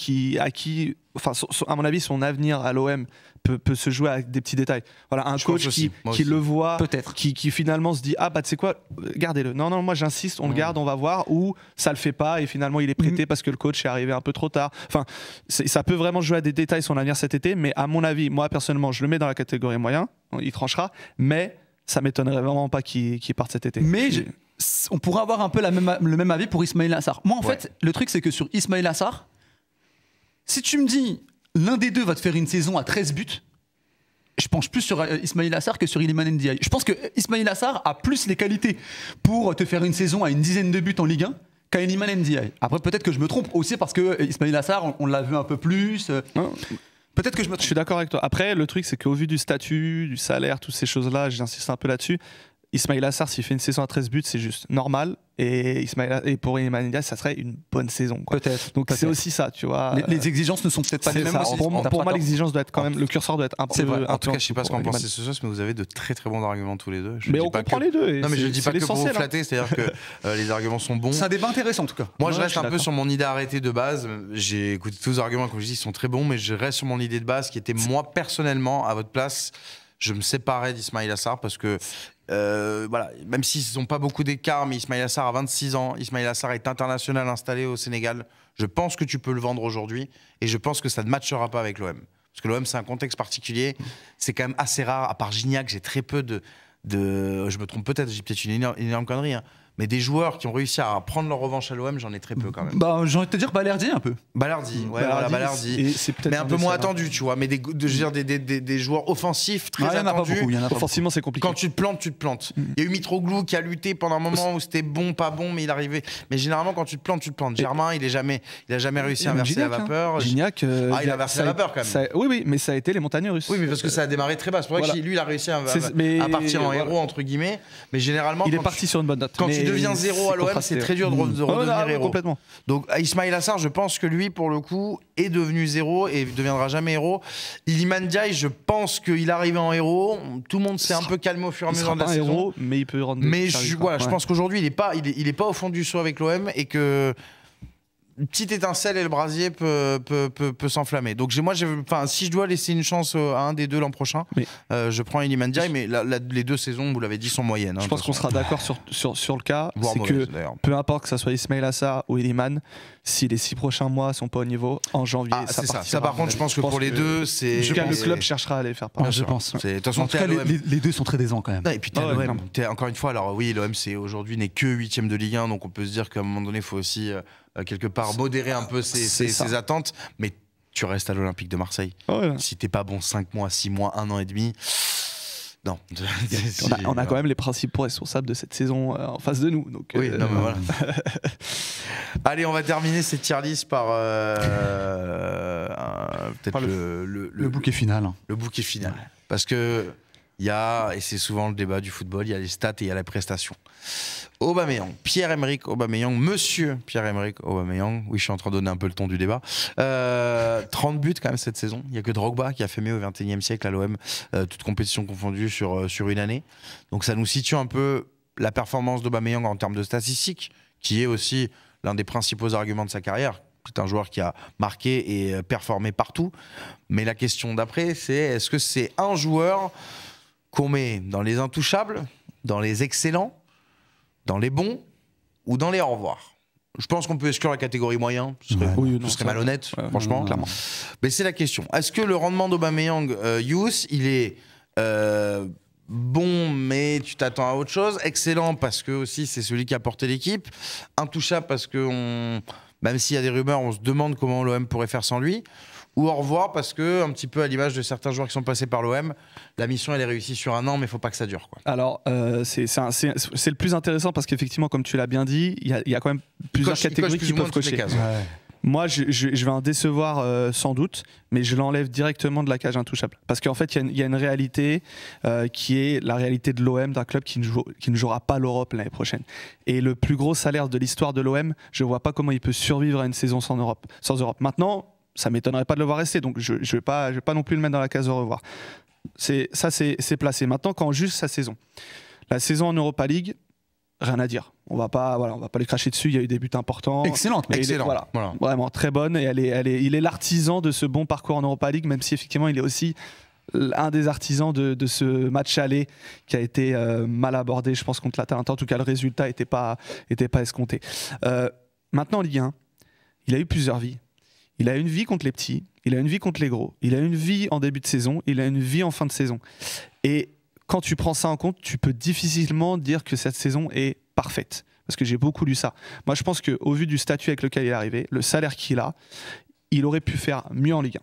à mon avis, son avenir à l'OM peut se jouer avec des petits détails. Voilà, un coach qui le voit, peut-être, qui finalement se dit tu sais quoi, gardez-le. Non, moi j'insiste, on le garde, on va voir, ou ça le fait pas et finalement il est prêté parce que le coach est arrivé un peu trop tard. Enfin, ça peut vraiment jouer à des détails son avenir cet été, mais à mon avis, moi personnellement, je le mets dans la catégorie moyen, il tranchera, mais ça m'étonnerait vraiment pas qu'il parte cet été. Mais on pourrait avoir un peu le même avis pour Ismaïla Sarr. Moi en fait, le truc c'est que sur Ismaïla Sarr, si tu me dis l'un des deux va te faire une saison à 13 buts, je penche plus sur Ismaïla Sarr que sur Iliman Ndiaye. Je pense que Ismaïla Sarr a plus les qualités pour te faire une saison à une dizaine de buts en Ligue 1 qu'à Iliman Ndiaye. Après, peut-être que je me trompe aussi parce que Ismaïla Sarr, on l'a vu un peu plus. Peut-être que je me trompe. Je suis d'accord avec toi. Après, le truc, c'est qu'au vu du statut, du salaire, toutes ces choses-là, j'insiste un peu là-dessus. Ismaïla Sarr, s'il fait une saison à 13 buts, c'est juste normal. Et pour Iliman Ndiaye, ça serait une bonne saison. Peut-être. Donc c'est aussi ça, tu vois. Les exigences ne sont peut-être pas les mêmes. Pour moi, l'exigence doit être quand même. Le curseur doit être un peu. C'est vrai. En tout cas, je sais pas ce qu'en pensez ce soir, mais vous avez de très très bons arguments tous les deux. Mais on comprend les deux. Non, mais je dis pas que pour vous flatter, c'est-à-dire que les arguments sont bons. C'est un débat intéressant en tout cas. Moi, je reste un peu sur mon idée arrêtée de base. J'ai écouté tous les arguments, comme je dis, ils sont très bons, mais je reste sur mon idée de base qui était moi personnellement à votre place. Je me séparais d'Ismaïla Sarr parce que voilà, même s'ils n'ont pas beaucoup d'écart, mais Ismaïla Sarr a 26 ans, Ismaïla Sarr est international installé au Sénégal. Je pense que tu peux le vendre aujourd'hui et je pense que ça ne matchera pas avec l'OM. Parce que l'OM, c'est un contexte particulier. C'est quand même assez rare. À part Gignac, j'ai très peu de je me trompe peut-être, j'ai peut-être une énorme connerie. Hein. Mais des joueurs qui ont réussi à prendre leur revanche à l'OM, j'en ai très peu quand même. Bah, j'ai envie de te dire Balerdi un peu. Balerdi, ouais, voilà, Balerdi. Mais un peu moins attendu, tu vois. Mais je veux dire, des joueurs offensifs très attendus. Offensivement, c'est compliqué. Quand tu te plantes, tu te plantes. Il y a eu Mitroglou qui a lutté pendant un moment où c'était bon, pas bon, mais il arrivait. Mais généralement, quand tu te plantes, tu te plantes. Germain, il a jamais réussi à inverser la vapeur. Gignac, il a inversé la vapeur quand même. Oui, mais ça a été les montagnes russes. Oui, mais parce que ça a démarré très bas. C'est pour ça que lui, il a réussi à partir en héros, entre guillemets. Mais généralement, il est parti sur une bonne note. Quand tu deviens zéro à l'OM, c'est très dur de redevenir héros. Complètement. Donc Ismaïla Sarr, je pense que lui, pour le coup, est devenu zéro et ne deviendra jamais héros. Iliman Ndiaye, je pense qu'il arrive en héros. Tout le monde s'est un peu calmé au fur et à mesure de la saison. Héros, mais il peut rendre. Mais je pense qu'aujourd'hui, il est pas au fond du seau avec l'OM et que une petite étincelle et le brasier peut s'enflammer. Donc si je dois laisser une chance à un des deux l'an prochain, je prends Iliman Ndiaye, mais les 2 saisons, vous l'avez dit, sont moyennes. Je pense qu'on sera d'accord sur le cas. Voire c'est mauvaise, que d'ailleurs. peu importe que ça soit Ismaïla Sarr ou Iliman, si les 6 prochains mois sont pas au niveau, en janvier, ça partira. Ça, par contre, je pense que pour les deux, c'est. En tout cas, le club cherchera à les faire part. Je pense. De toute façon, en tout cas, les deux sont très décents quand même. Non, et puis encore une fois, alors oui, l'OM aujourd'hui n'est que 8e de Ligue 1, donc on peut se dire qu'à un moment donné, il faut aussi quelque part modérer un peu ses attentes, mais tu restes à l'Olympique de Marseille. Si t'es pas bon 5 mois, 6 mois, 1 an et demi, non. On a quand même les principaux responsables de cette saison en face de nous. Donc, oui, non, mais voilà. Allez, on va terminer cette tier list par peut-être le bouquet final. Le bouquet final. Parce que il y a, et c'est souvent le débat du football, il y a les stats et il y a la prestation. Aubameyang, Pierre-Emerick Aubameyang, monsieur Pierre-Emerick Aubameyang, oui je suis en train de donner un peu le ton du débat, 30 buts quand même cette saison, il n'y a que Drogba qui a fait mieux au XXIe siècle à l'OM, toute compétition confondue sur une année, donc ça nous situe un peu la performance d'Aubameyang en termes de statistiques, qui est aussi l'un des principaux arguments de sa carrière. C'est un joueur qui a marqué et performé partout, mais la question d'après c'est est-ce que c'est un joueur qu'on met dans les intouchables, dans les excellents, dans les bons ou dans les au revoir. Je pense qu'on peut exclure la catégorie moyen, ce serait malhonnête, franchement. Clairement. Mais c'est la question. Est-ce que le rendement d'Aubameyang, Youss, il est bon, mais tu t'attends à autre chose, excellent parce que aussi c'est celui qui a porté l'équipe, intouchable parce que même s'il y a des rumeurs, on se demande comment l'OM pourrait faire sans lui, ou au revoir parce que, un petit peu à l'image de certains joueurs qui sont passés par l'OM, la mission elle est réussie sur 1 an, mais il ne faut pas que ça dure. Quoi. Alors, c'est le plus intéressant parce qu'effectivement, comme tu l'as bien dit, il y a quand même plusieurs catégories qui peuvent cocher. Moi, je vais en décevoir sans doute, mais je l'enlève directement de la cage intouchable. Parce qu'en fait, il y a une réalité qui est la réalité de l'OM, d'un club qui ne jouera pas l'Europe l'année prochaine. Et le plus gros salaire de l'histoire de l'OM, je ne vois pas comment il peut survivre à une saison sans Europe. Maintenant, ça ne m'étonnerait pas de le voir rester, donc je ne vais pas non plus le mettre dans la case au revoir. C'est placé. Maintenant, quand on juge sa saison, la saison en Europa League, rien à dire. On va pas les cracher dessus. Il y a eu des buts importants. Excellente. Voilà. Vraiment très bonne. Et il est l'artisan de ce bon parcours en Europa League, même si effectivement il est aussi un des artisans de ce match aller qui a été mal abordé, je pense, contre l'Atalanta. En tout cas, le résultat n'était pas escompté. Maintenant, en Ligue 1, il a eu plusieurs vies. Il a une vie contre les petits, il a une vie contre les gros, il a une vie en début de saison, il a une vie en fin de saison. Et quand tu prends ça en compte, tu peux difficilement dire que cette saison est parfaite. Parce que j'ai beaucoup lu ça. Moi, je pense qu'au vu du statut avec lequel il est arrivé, le salaire qu'il a, il aurait pu faire mieux en Ligue 1.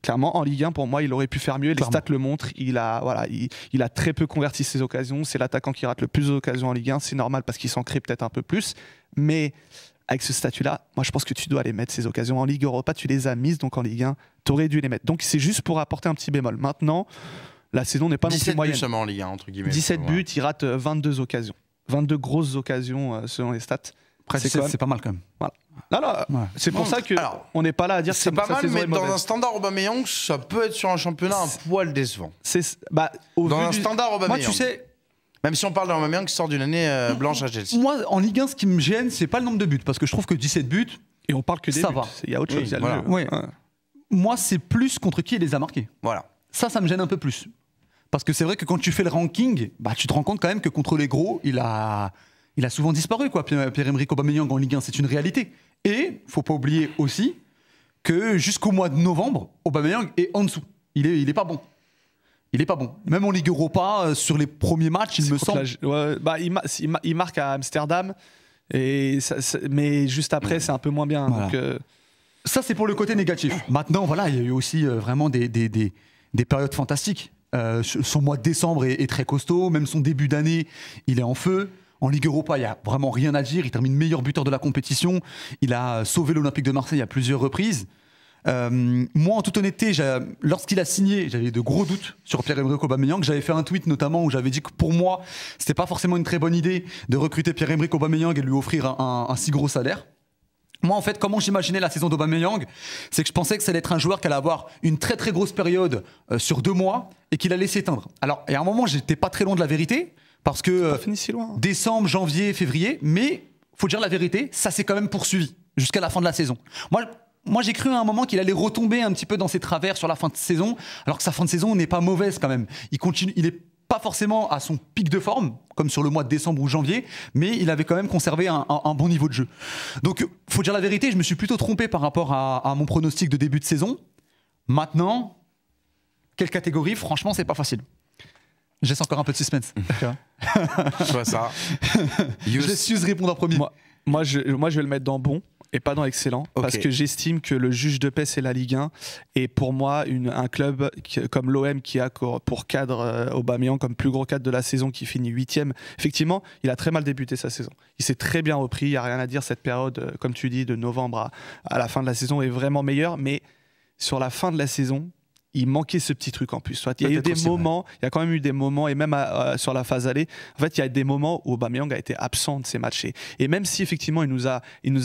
Clairement, en Ligue 1, pour moi, il aurait pu faire mieux. Les stats le montrent. Il a très peu converti ses occasions. C'est l'attaquant qui rate le plus d'occasions en Ligue 1. C'est normal parce qu'il s'en crée peut-être un peu plus. Mais avec ce statut-là, moi je pense que tu dois les mettre, ces occasions. En Ligue Europa, tu les as mises, donc en Ligue 1, tu aurais dû les mettre. Donc c'est juste pour apporter un petit bémol. Maintenant, la saison n'est pas non plus moyenne. 17 buts seulement en Ligue 1, entre guillemets. 17 buts, il rate 22 occasions. 22 grosses occasions selon les stats. Après, c'est pas mal quand même. Voilà. C'est pour ça qu'on n'est pas là à dire que c'est pas mal, mais dans un standard Aubameyang, ça peut être sur un championnat un poil décevant. Dans un standard Aubameyang. Moi, tu sais... Même si on parle d'Aubameyang qui sort d'une année blanche à Chelsea. Moi, en Ligue 1, ce qui me gêne, c'est pas le nombre de buts, parce que je trouve que 17 buts, et on parle que des ça buts. Va. Il y a autre chose. Moi, c'est plus contre qui il les a marqués. Voilà. Ça me gêne un peu plus. Parce que c'est vrai que quand tu fais le ranking, bah, tu te rends compte quand même que contre les gros, il a souvent disparu, quoi. Pierre-Emerick Aubameyang en Ligue 1, c'est une réalité. Et faut pas oublier aussi que jusqu'au mois de novembre, Aubameyang est en dessous. Il est pas bon. Il est pas bon. Même en Ligue Europa, sur les premiers matchs, il me semble. Il marque à Amsterdam, mais juste après, c'est un peu moins bien. Voilà. Donc, ça, c'est pour le côté négatif. Maintenant, voilà, il y a eu aussi vraiment des périodes fantastiques. Son mois de décembre est très costaud. Même son début d'année, il est en feu. En Ligue Europa, il n'y a vraiment rien à dire. Il termine meilleur buteur de la compétition. Il a sauvé l'Olympique de Marseille à plusieurs reprises. Moi, en toute honnêteté, lorsqu'il a signé, j'avais de gros doutes sur Pierre-Emerick Aubameyang. J'avais fait un tweet notamment où j'avais dit que pour moi, c'était pas forcément une très bonne idée de recruter Pierre-Emerick Aubameyang et de lui offrir un si gros salaire. Moi, en fait, comment j'imaginais la saison d'Aubameyang, c'est que je pensais que ça allait être un joueur qui allait avoir une très très grosse période sur 2 mois et qu'il allait s'éteindre. Alors, et à un moment, j'étais pas très loin de la vérité parce que pas fini si loin. Décembre, janvier, février, mais faut dire la vérité, ça s'est quand même poursuivi jusqu'à la fin de la saison. Moi, j'ai cru à un moment qu'il allait retomber un petit peu dans ses travers sur la fin de saison, alors que sa fin de saison n'est pas mauvaise quand même. Il est pas forcément à son pic de forme, comme sur le mois de décembre ou janvier, mais il avait quand même conservé un bon niveau de jeu. Donc, faut dire la vérité, je me suis plutôt trompé par rapport à mon pronostic de début de saison. Maintenant, quelle catégorie? Franchement, c'est pas facile. Je laisse encore un peu de suspense. Je vois ça. Je laisse Yus répondre en premier. Moi, je vais le mettre dans bon et pas dans excellent, parce que j'estime que le juge de paix, c'est la Ligue 1, et pour moi, un club comme l'OM qui a pour cadre Aubameyang comme plus gros cadre de la saison, qui finit 8e, effectivement, il a très mal débuté sa saison. Il s'est très bien repris, il n'y a rien à dire, cette période, comme tu dis, de novembre à la fin de la saison est vraiment meilleure, mais sur la fin de la saison, il manquait ce petit truc en plus. Il y a eu des moments, il y a quand même eu des moments, et même sur la phase allée, en fait, il y a des moments où Aubameyang a été absent de ces matchs. Et même si effectivement il nous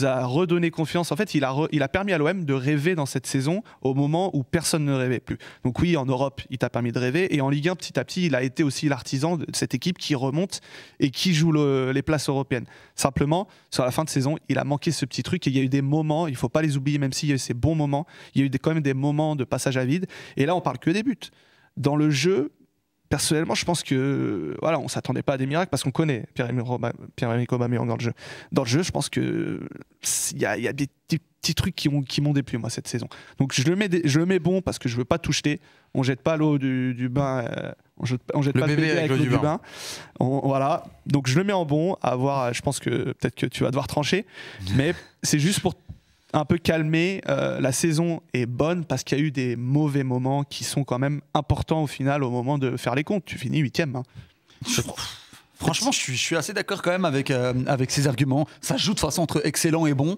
a redonné confiance, en fait, il a permis à l'OM de rêver dans cette saison au moment où personne ne rêvait plus. Donc oui, en Europe, il t'a permis de rêver, et en Ligue 1, petit à petit, il a été aussi l'artisan de cette équipe qui remonte et qui joue les places européennes. Simplement, sur la fin de saison, il a manqué ce petit truc, et il y a eu des moments, il ne faut pas les oublier, même s'il y a eu ces bons moments, il y a eu quand même des moments de passage à vide. Et là, on parle que des buts. Dans le jeu, personnellement, je pense que voilà, on s'attendait pas à des miracles parce qu'on connaît Pierre-Emerick Aubameyang dans le jeu. Dans le jeu, je pense que il y a des petits trucs qui m'ont déplu moi cette saison. Donc je le mets bon parce que je veux pas tout jeter. On jette pas l'eau du bain. On jette pas le bébé avec l'eau du bain. Voilà. Donc je le mets en bon. À voir. Je pense que peut-être que tu vas devoir trancher, mais c'est juste pour un peu calmé. La saison est bonne parce qu'il y a eu des mauvais moments qui sont quand même importants au final au moment de faire les comptes. Tu finis 8e. Hein. Franchement, je suis assez d'accord quand même avec ces arguments. Ça joue de façon entre excellent et bon.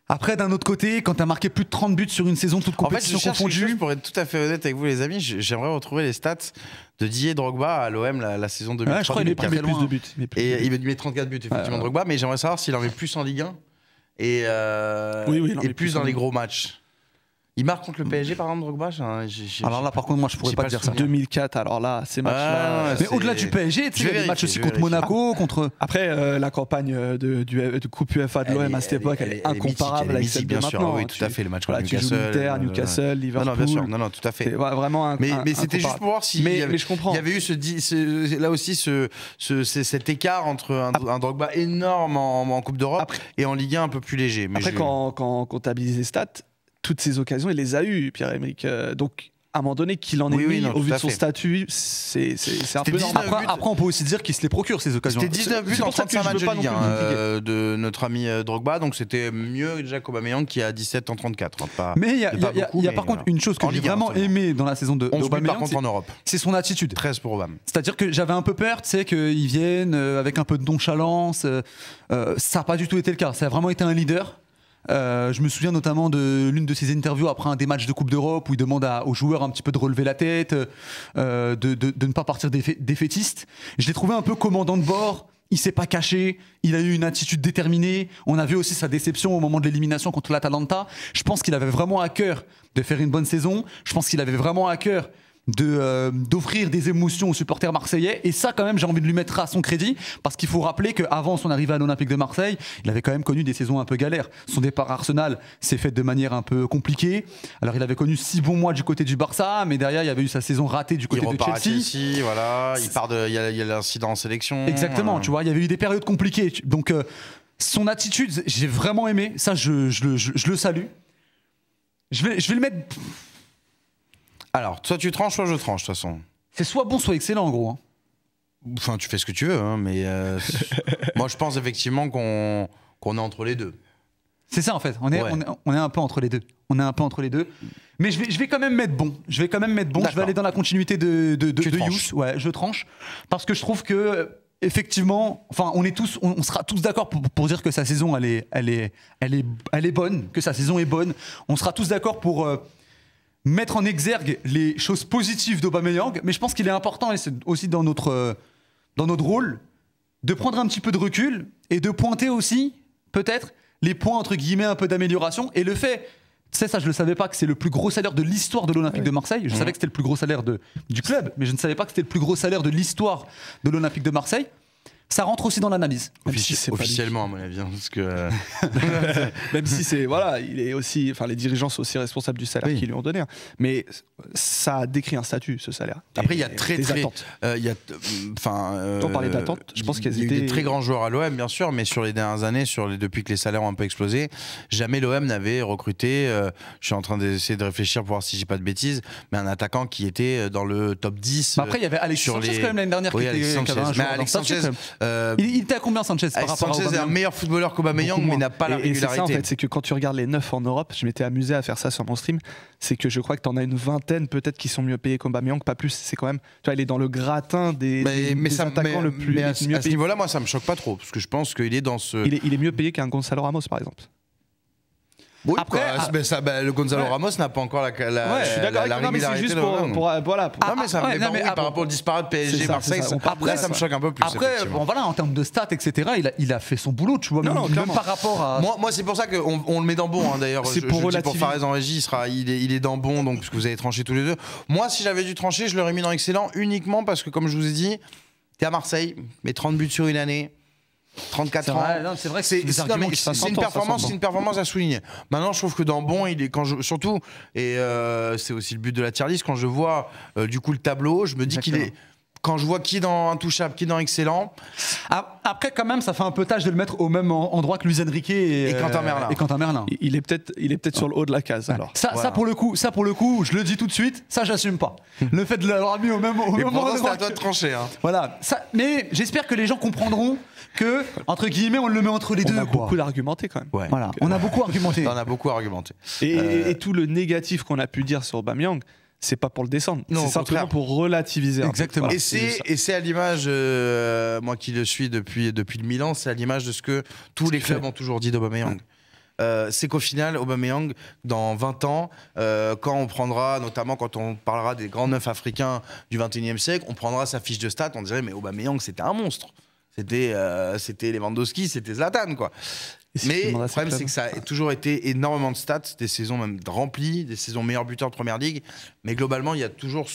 Après, d'un autre côté, quand tu as marqué plus de 30 buts sur une saison, toute compétition confondue... Pour être tout à fait honnête avec vous, les amis, j'aimerais retrouver les stats de Didier Drogba à l'OM la saison 2003. Ouais, je crois qu'il met plus de buts. Et il met 34 buts, effectivement, Drogba, mais j'aimerais savoir s'il en met plus en Ligue 1 et plus dans les gros matchs. Il marque contre le PSG par exemple, Drogba. Alors là, par contre, moi, je pourrais pas dire ça. 2004, alors là, ces matchs-là. Mais au-delà du PSG, tu sais, il y a des matchs aussi contre Monaco, contre. Après, la campagne de Coupe UEFA de l'OM à cette époque, elle est incomparable avec celle de maintenant. Oui, tout à fait, le match contre Newcastle, Liverpool. Non, bien sûr, non, tout à fait. C'est vraiment mais c'était juste pour voir si. Mais je comprends. Il y avait eu là aussi cet écart entre un Drogba énorme en Coupe d'Europe et en Ligue 1 un peu plus léger. Après, quand on comptabilise les stats, toutes ces occasions, il les a eues, Pierre-Emerick. Donc, à un moment donné, qu'il en ait mis, au vu de son statut, c'est un peu normal. Après, on peut aussi dire qu'il se les procure, ces occasions. C'était 19 buts en 35 matchs de Ligue 1 de notre ami Drogba, donc c'était mieux déjà qu'Aubameyang qui a 17 en 34. Mais il y a par contre une chose que j'ai vraiment aimé dans la saison de Aubameyang, par contre en Europe. C'est son attitude. 13 pour Aubameyang. C'est-à-dire que j'avais un peu peur, tu sais, qu'ils viennent avec un peu de nonchalance. Ça n'a pas du tout été le cas. Ça a vraiment été un leader. Je me souviens notamment de l'une de ses interviews après un des matchs de Coupe d'Europe où il demande aux joueurs un petit peu de relever la tête, de ne pas partir défaitiste. Je l'ai trouvé un peu commandant de bord. Il s'est pas caché, il a eu une attitude déterminée. On a vu aussi sa déception au moment de l'élimination contre l'Atalanta. Je pense qu'il avait vraiment à cœur de faire une bonne saison. Je pense qu'il avait vraiment à cœur d'offrir des émotions aux supporters marseillais, et ça quand même j'ai envie de lui mettre à son crédit, parce qu'il faut rappeler qu'avant son arrivée à l'Olympique de Marseille, il avait quand même connu des saisons un peu galères. Son départ à Arsenal s'est fait de manière un peu compliquée. Alors il avait connu 6 bons mois du côté du Barça, mais derrière il y avait eu sa saison ratée du côté il de repart Chelsea. à Chelsea, voilà, il y a l'incident en sélection. Exactement, tu vois, il y avait eu des périodes compliquées. Donc son attitude, j'ai vraiment aimé, ça je le salue. Je vais le mettre... Alors, soit tu tranches, soit je tranche, de toute façon. C'est soit bon, soit excellent, en gros. Hein. Enfin, tu fais ce que tu veux, hein, mais moi, je pense effectivement qu'on est entre les deux. C'est ça, en fait. On est un peu entre les deux. On est un peu entre les deux. Mais je vais quand même mettre bon. Je vais aller dans la continuité de Youss. Ouais, je tranche. Parce que je trouve que, effectivement, enfin, on sera tous d'accord pour dire que sa saison, elle est bonne, que sa saison est bonne. On sera tous d'accord pour... mettre en exergue les choses positives d'Aubameyang, mais je pense qu'il est important, et c'est aussi dans notre rôle, de prendre un petit peu de recul et de pointer aussi, peut-être, les points entre guillemets un peu d'amélioration. Et le fait, tu sais, ça je le savais pas, que c'est le plus gros salaire de l'histoire de l'Olympique de Marseille. Je savais que c'était le plus gros salaire du club, mais je ne savais pas que c'était le plus gros salaire de l'histoire de l'Olympique de Marseille. Ça rentre aussi dans l'analyse. Officiellement, à mon avis, parce que même si c'est voilà, il est aussi, enfin les dirigeants sont aussi responsables du salaire qu'ils lui ont donné, hein. Mais ça décrit un statut, ce salaire. Après, il y a des attentes. On parlait d'attentes. Je pense qu'elles étaient. Il y a eu des très grands joueurs à l'OM, bien sûr, mais sur les dernières années, depuis que les salaires ont un peu explosé, jamais l'OM n'avait recruté. Je suis en train d'essayer de réfléchir pour voir si j'ai pas de bêtises, mais un attaquant qui était dans le top 10. Après, il y avait Alexis Sanchez quand même l'année dernière qui avait un joueur dans Sanchez. Il était à combien, Sanchez par rapport à Sanchez est un meilleur footballeur qu'Aubameyang, mais n'a pas la régularité. C'est ça, en fait, c'est que quand tu regardes les 9 en Europe, je m'étais amusé à faire ça sur mon stream, c'est que je crois que tu en as une vingtaine peut-être qui sont mieux payés qu'Aubameyang, pas plus. C'est quand même, tu vois, il est dans le gratin des attaquants le plus à mieux ce payé. niveau-là, moi, ça me choque pas trop, parce que je pense qu'il est dans ce... Il est mieux payé qu'un Gonzalo Ramos, par exemple. Oui, après, le Gonzalo Ramos n'a pas encore la je suis d'accord avec toi, mais c'est juste voilà. Non, mais ça me fait par rapport au disparate PSG Marseille. Après, ça me choque un peu plus. Après, en termes de stats, etc., il a fait son boulot, tu vois. Même par rapport à. Moi, c'est pour ça qu'on le met dans bon. D'ailleurs, c'est pour Fares en régie, il est dans bon, donc parce que vous avez tranché tous les deux. Moi, si j'avais dû trancher, je l'aurais mis dans excellent uniquement parce que, comme je vous ai dit, t'es à Marseille, mais 30 buts sur une année. 34 ans. C'est vrai que c'est une performance à souligner. Maintenant, je trouve que dans bon, il est surtout, et c'est aussi le but de la tier list, quand je vois du coup le tableau, je me dis qu'il est. Quand je vois qui est dans Intouchable, qui est dans Excellent. Après, quand même, ça fait un peu tâche de le mettre au même endroit que Luis Enrique et Quentin Merlin. Il est peut-être sur le haut de la case. Alors. Ça, pour le coup, je le dis tout de suite, ça, j'assume pas. Le fait de l'avoir mis au même endroit. C'est à toi de trancher. Hein. Voilà. Mais j'espère que les gens comprendront que, entre guillemets, on le met entre les deux. On a beaucoup d'argumenté quand même. Ouais. Voilà. On a beaucoup argumenté. On a beaucoup argumenté. Et tout le négatif qu'on a pu dire sur Aubameyang, c'est pas pour le descendre, c'est simplement pour relativiser. Exactement. Et c'est à l'image, moi qui le suis depuis le Milan, c'est à l'image de ce que tous les clubs ont toujours dit d'Aubameyang. C'est qu'au final, Aubameyang, dans 20 ans, quand on prendra, notamment quand on parlera des grands neufs africains du 21e siècle, on prendra sa fiche de stats, on dirait mais Aubameyang c'était un monstre. C'était Lewandowski, c'était Zlatan, quoi. Mais le problème, c'est que ça a toujours été énormément de stats, des saisons même remplies, des saisons meilleurs buteurs de Première Ligue. Mais globalement, il y a toujours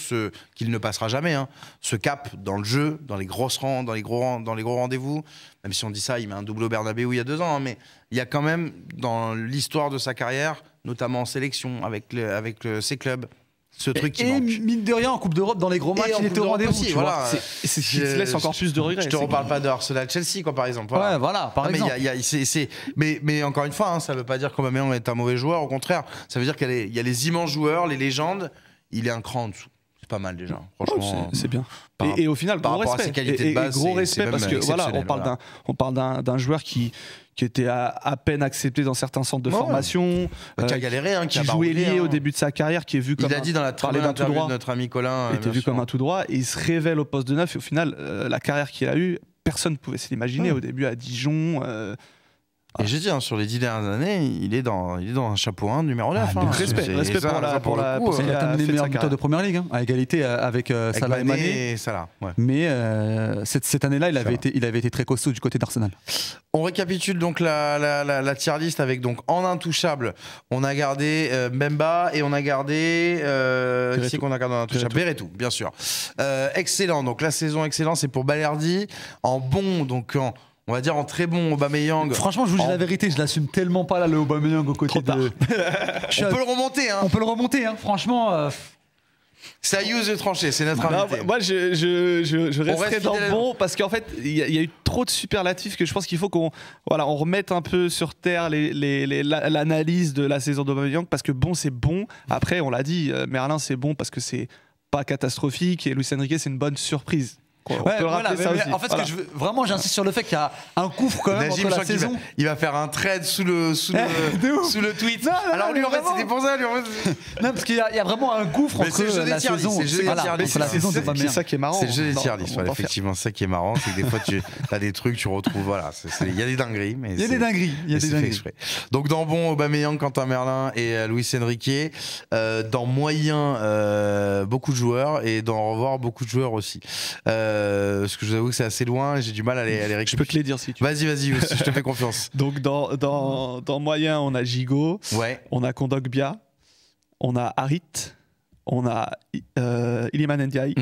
qu'il ne passera jamais, hein, ce cap dans le jeu, dans les gros rendez-vous. Même si on dit ça, il met un double au Bernabéu il y a 2 ans. Hein, mais il y a quand même, dans l'histoire de sa carrière, notamment en sélection, avec ses clubs, ce truc qui manque. Mine de rien, en Coupe d'Europe, dans les gros matchs, il était au rendez-vous. Voilà. C'est ce qui te laisse encore plus de regrets. Je te reparle pas de Arsenal-Chelsea, quoi, par exemple. Voilà. Ouais, voilà, par exemple. Mais encore une fois, hein, ça veut pas dire qu'Aubameyang est un mauvais joueur. Au contraire, ça veut dire qu'il y a les immenses joueurs, les légendes. Il est un cran en dessous. C'est pas mal déjà. Franchement, c'est bien. Et au final, par rapport à ses qualités de base, gros respect parce que voilà, on parle d'un joueur qui était à peine accepté dans certains centres de formation, qui a galéré, hein, qui jouait lié au début de sa carrière, qui est vu comme il a dit dans la très bonne interview de notre ami Colin, était vu comme un tout droit, et il se révèle au poste de neuf. Et au final, la carrière qu'il a eue, personne ne pouvait se l'imaginer au début à Dijon. Et j'ai dit, sur les 10 dernières années, il est dans un chapeau 1 numéro 9. Respect pour la il a terminé meilleur buteur de première ligue, à égalité avec Salah et Mané. Et Salah, ouais. Mais cette année-là, il avait été très costaud du côté d'Arsenal. On récapitule donc la tier list avec donc en intouchable, on a gardé Mbemba et on a gardé qui c'est qu'on a gardé en intouchable, Verretou, bien sûr. Excellent, donc la saison excellente c'est pour Balerdi. En bon, donc on va dire en très bon Aubameyang. Franchement, je vous dis la vérité, je l'assume tellement pas là le Aubameyang au côté de. On peut le remonter, hein. On peut le remonter, hein. Franchement. C'est à use de trancher, c'est notre invité. Moi, je resterai dans le bon parce qu'en fait, il y a eu trop de superlatifs que je pense qu'il faut qu'on remette un peu sur terre l'analyse de la saison d'Aubameyang parce que bon, c'est bon. Après, on l'a dit, Merlin, c'est bon parce que c'est pas catastrophique et Luis Enrique, c'est une bonne surprise. On peut le rappeler ça aussi. En fait, vraiment, j'insiste sur le fait qu'il y a un gouffre quand même Najim, entre la saison. Il va faire un trade sous le tweet. Non, alors lui, en fait, c'était pour ça. Non, parce qu'il y a vraiment un gouffre entre la saison. C'est ça qui est marrant. C'est le jeu des tier lists. Effectivement, c'est ça qui est marrant, c'est que des fois, tu as des trucs, tu retrouves. Voilà, il y a des dingueries. Il y a des dingueries. Donc dans bon, Aubameyang, Quentin Merlin et Luis Enrique. Dans moyen, beaucoup de joueurs et dans au revoir, beaucoup de joueurs aussi. Parce que je vous avoue que c'est assez loin et j'ai du mal à les récupérer. Je peux te les dire si tu veux. Vas-y, je te fais confiance. Donc dans moyen, on a Gigot, on a Kondogbia, on a Harit, on a Iliman Ndiaye,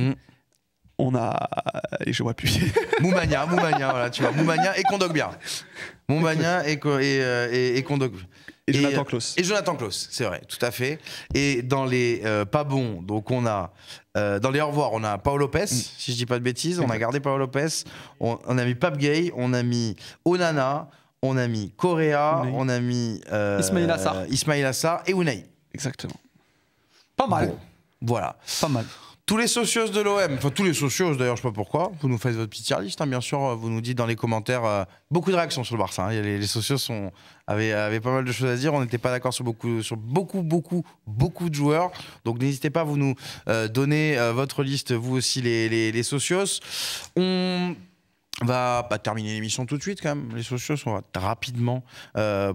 on a... et je vois plus. Moumania, voilà, tu vois, Moumania et Kondogbia. Moumania et Kondogbia. Et Jonathan Klaus. Et Jonathan Klaus, c'est vrai, tout à fait. Et dans les pas bons, donc on a dans les au revoir, on a Paolo Lopez, si je dis pas de bêtises, on a gardé Paolo Lopez, on a mis Pape Gueye, on a mis Onana, on a mis Correa, on a mis Ismail Assar et Unai. Exactement. Pas mal. Bon, voilà. Pas mal. Tous les socios de l'OM, enfin tous les socios d'ailleurs, je sais pas pourquoi, vous nous faites votre petite tier list, hein, bien sûr, vous nous dites dans les commentaires, beaucoup de réactions sur le Barça, hein, les socios avaient pas mal de choses à dire, on n'était pas d'accord sur beaucoup de joueurs, donc n'hésitez pas à vous nous donner votre liste, vous aussi les socios. On va pas terminer l'émission tout de suite quand même, les socios, on va rapidement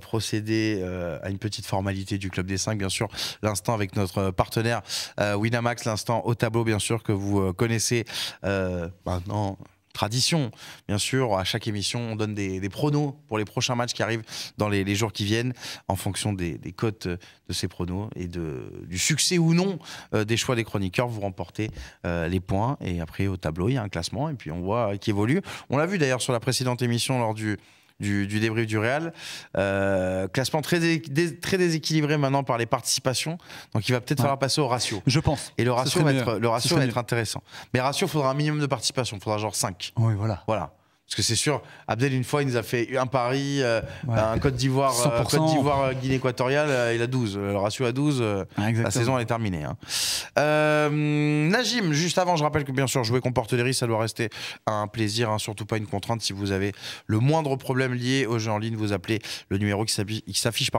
procéder à une petite formalité du Club des 5, bien sûr, l'instant avec notre partenaire Winamax, l'instant au tableau bien sûr que vous connaissez maintenant. Tradition, bien sûr, à chaque émission, on donne des pronos pour les prochains matchs qui arrivent dans les jours qui viennent, en fonction des cotes de ces pronos et du succès ou non des choix des chroniqueurs. Vous remportez les points et après au tableau, il y a un classement et puis on voit qui évolue. On l'a vu d'ailleurs sur la précédente émission lors du débrief du Real. Classement très déséquilibré maintenant par les participations. Donc il va peut-être falloir passer au ratio. Je pense. Et le ratio va être intéressant. Mais ratio, il faudra un minimum de participation. Il faudra genre 5. Oui, voilà. Parce que c'est sûr, Abdel, une fois, il nous a fait un pari, un Côte d'Ivoire, Guinée équatoriale, il a 12. Le ratio à 12, la saison elle est terminée. Hein. Najim, juste avant, je rappelle que bien sûr, jouer comporte des risques, ça doit rester un plaisir, hein, surtout pas une contrainte. Si vous avez le moindre problème lié au jeu en ligne, vous appelez le numéro qui s'affiche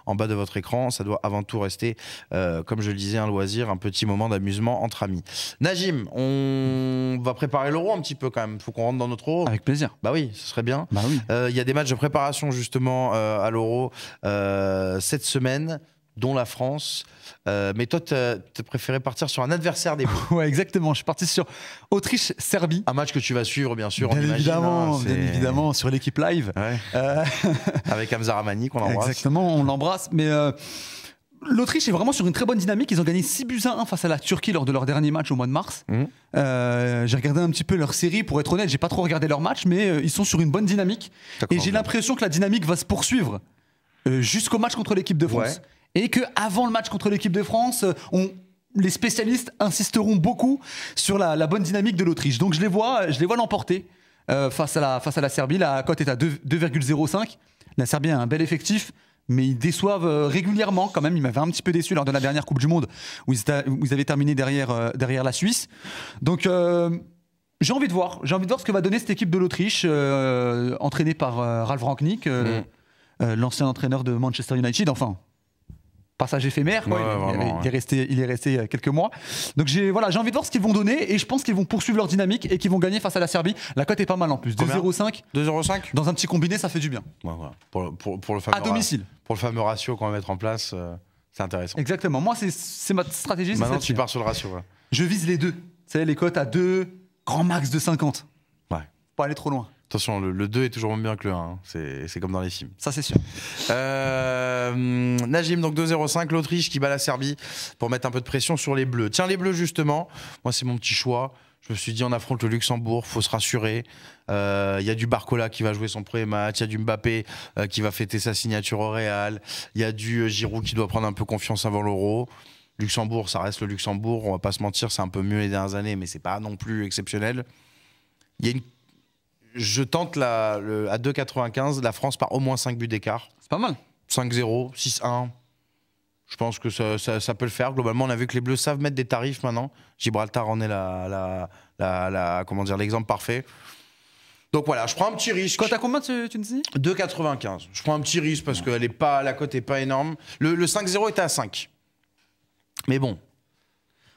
en bas de votre écran. Ça doit avant tout rester, comme je le disais, un loisir, un petit moment d'amusement entre amis. Najim, on va préparer l'Euro un petit peu quand même. Il faut qu'on rentre dans notre Euro. Avec plaisir. Bah oui, ce serait bien. Bah oui. Y a des matchs de préparation justement à l'Euro cette semaine, dont la France. Mais toi, tu préféré partir sur un adversaire des poules. Ouais, exactement. Je suis parti sur Autriche-Serbie. Un match que tu vas suivre, bien sûr. Bien évidemment, sur l'équipe live. Ouais. Avec Hamza Ramani, qu'on embrasse. Exactement, on l'embrasse. Mais l'Autriche est vraiment sur une très bonne dynamique. Ils ont gagné 6-1 face à la Turquie lors de leur dernier match au mois de mars. J'ai regardé un petit peu leur série. Pour être honnête, j'ai pas trop regardé leur match, mais ils sont sur une bonne dynamique. Et j'ai l'impression que la dynamique va se poursuivre jusqu'au match contre l'équipe de France. Ouais. Et qu'avant le match contre l'équipe de France, les spécialistes insisteront beaucoup sur la bonne dynamique de l'Autriche. Donc je les vois l'emporter face à la Serbie. La cote est à 2,05. La Serbie a un bel effectif, mais ils déçoivent régulièrement quand même. Ils m'avaient un petit peu déçu lors de la dernière Coupe du Monde où ils avaient terminé derrière la Suisse. Donc j'ai envie de voir ce que va donner cette équipe de l'Autriche entraînée par Ralf Rangnick, l'ancien entraîneur de Manchester United. Enfin, passage éphémère. Quoi. Ouais, vraiment, Il est resté quelques mois. Donc j'ai envie de voir ce qu'ils vont donner et je pense qu'ils vont poursuivre leur dynamique et qu'ils vont gagner face à la Serbie. La cote est pas mal en plus. 2,05. 2,05 Dans un petit combiné, ça fait du bien. Ouais, voilà. Pour le fameux À domicile. Pour le fameux ratio qu'on va mettre en place, c'est intéressant. Exactement. Moi, c'est ma stratégie. Maintenant, tu pars sur le ratio. Ouais. Je vise les deux. Vous savez, les cotes à 2, grand max de 50. Ouais. Pas aller trop loin. Attention, le 2 est toujours moins bien que le 1. Hein. C'est comme dans les films. Ça, c'est sûr. Najim, donc 2-0-5, l'Autriche qui bat la Serbie pour mettre un peu de pression sur les Bleus. Tiens, les Bleus, justement, moi, c'est mon petit choix. Je me suis dit, on affronte le Luxembourg, faut se rassurer. Il y a du Barcola qui va jouer son premier match. Il y a du Mbappé qui va fêter sa signature au Real. Il y a du Giroud qui doit prendre un peu confiance avant l'Euro. Luxembourg, ça reste le Luxembourg. On va pas se mentir, c'est un peu mieux les dernières années, mais c'est pas non plus exceptionnel. Il y a une Je tente à 2,95, la France par au moins 5 buts d'écart. C'est pas mal. 5-0, 6-1. Je pense que ça peut le faire. Globalement, on a vu que les Bleus savent mettre des tarifs maintenant. Gibraltar en est l'exemple parfait. Donc voilà, je prends un petit risque. Quand t'as combien, tu me dis 2,95. Je prends un petit risque parce que la cote n'est pas énorme. Le 5-0 était à 5. Mais bon.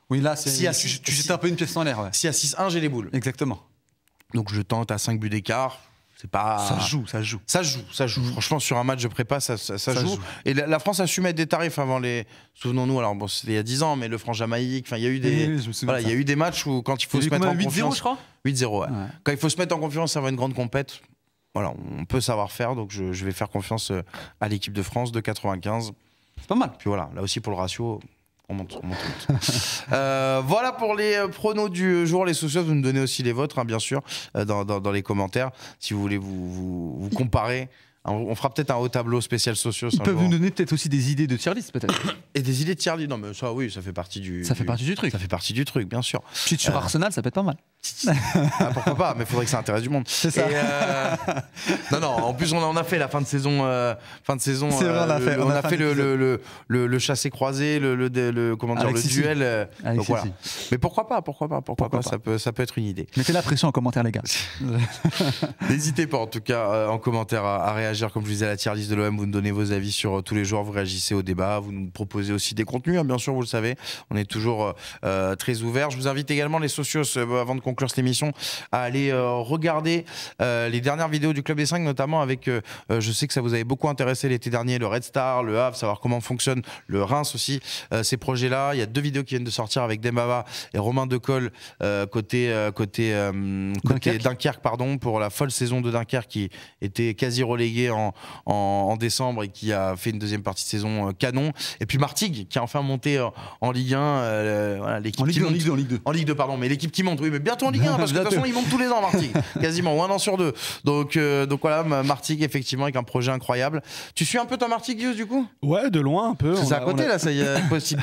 Oui, là, tu jettes un peu une pièce en l'air. Ouais. Si à 6-1, j'ai les boules. Exactement. Donc je tente à 5 buts d'écart. C'est pas... Ça joue. Franchement, sur un match de prépa, ça joue. Et la France a su mettre des tarifs avant les... Souvenons-nous, alors bon, c'était il y a 10 ans, mais le franc-Jamaïque, il y a eu des matchs où quand il faut se mettre en confiance... 8-0, je crois 8-0, ouais. Quand il faut se mettre en confiance, ça va une grande compète. Voilà, on peut savoir faire, donc je vais faire confiance à l'équipe de France de 95. C'est pas mal. Puis voilà, là aussi pour le ratio... On monte. Voilà pour les pronos du jour, les socios. Vous nous donnez aussi les vôtres, hein, bien sûr, dans les commentaires. Si vous voulez vous comparer, on fera peut-être un haut tableau spécial socios. Ils peuvent nous donner peut-être aussi des idées de tier list, peut-être. Et des idées de tier list. Non, mais ça, oui, ça fait partie du. Ça fait partie du truc. Ça fait partie du truc, bien sûr. Petite sur Arsenal, ça peut être pas mal. Pourquoi pas, mais il faudrait que ça intéresse du monde. C'est ça. Non, en plus on a fait la fin de saison. C'est vrai, on a fait le chassé croisé, le duel. Donc voilà. Mais pourquoi pas, ça peut être une idée. Mettez la pression en commentaire, les gars. N'hésitez pas en tout cas en commentaire à réagir. Comme je vous disais, à la tier list de l'OM, vous nous donnez vos avis sur tous les joueurs, vous réagissez au débat, vous nous proposez aussi des contenus, hein, bien sûr, vous le savez. On est toujours très ouverts. Je vous invite également, les socios, avant de conclure cette émission, à aller regarder les dernières vidéos du Club des 5, notamment avec, je sais que ça vous avait beaucoup intéressé l'été dernier, le Red Star, le Havre, savoir comment fonctionne le Reims aussi, ces projets-là. Il y a 2 vidéos qui viennent de sortir avec Dembaba et Romain Decolle côté Dunkerque, pour la folle saison de Dunkerque qui était quasi relégué en décembre et qui a fait une deuxième partie de saison canon. Et puis Martigues qui a enfin monté en Ligue 1. Voilà, l'équipe en Ligue 2, pardon, mais l'équipe qui monte, oui, mais bientôt en Ligue 1 parce que de toute façon ils montent tous les ans, Martigues, quasiment, ou un an sur 2. Donc voilà, Martigues effectivement avec un projet incroyable. Tu suis un peu toi Martigues du coup? Ouais, de loin un peu. C'est à côté là, ça y est, possible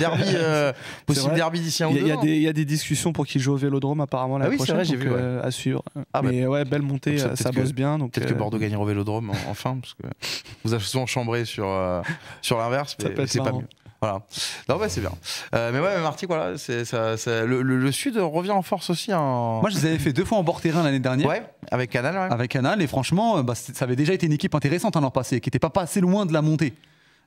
derby d'ici un ou 2 ans. Il y a des discussions pour qu'il joue au Vélodrome apparemment la prochaine, vrai, j'ai vu, à suivre. Mais ouais, belle montée, ça bosse bien. Peut-être que Bordeaux gagnera au Vélodrome enfin, parce que vous avez souvent chambré sur l'inverse, mais c'est pas mieux. Voilà. Non, ouais, c'est bien. Mais ouais, Martigues, voilà, le Sud revient en force aussi. Moi, je les avais fait 2 fois en bord terrain l'année dernière. Ouais, avec Canal. Ouais. Avec Canal, et franchement, ça avait déjà été une équipe intéressante l'an passé, qui n'était pas assez loin de la montée.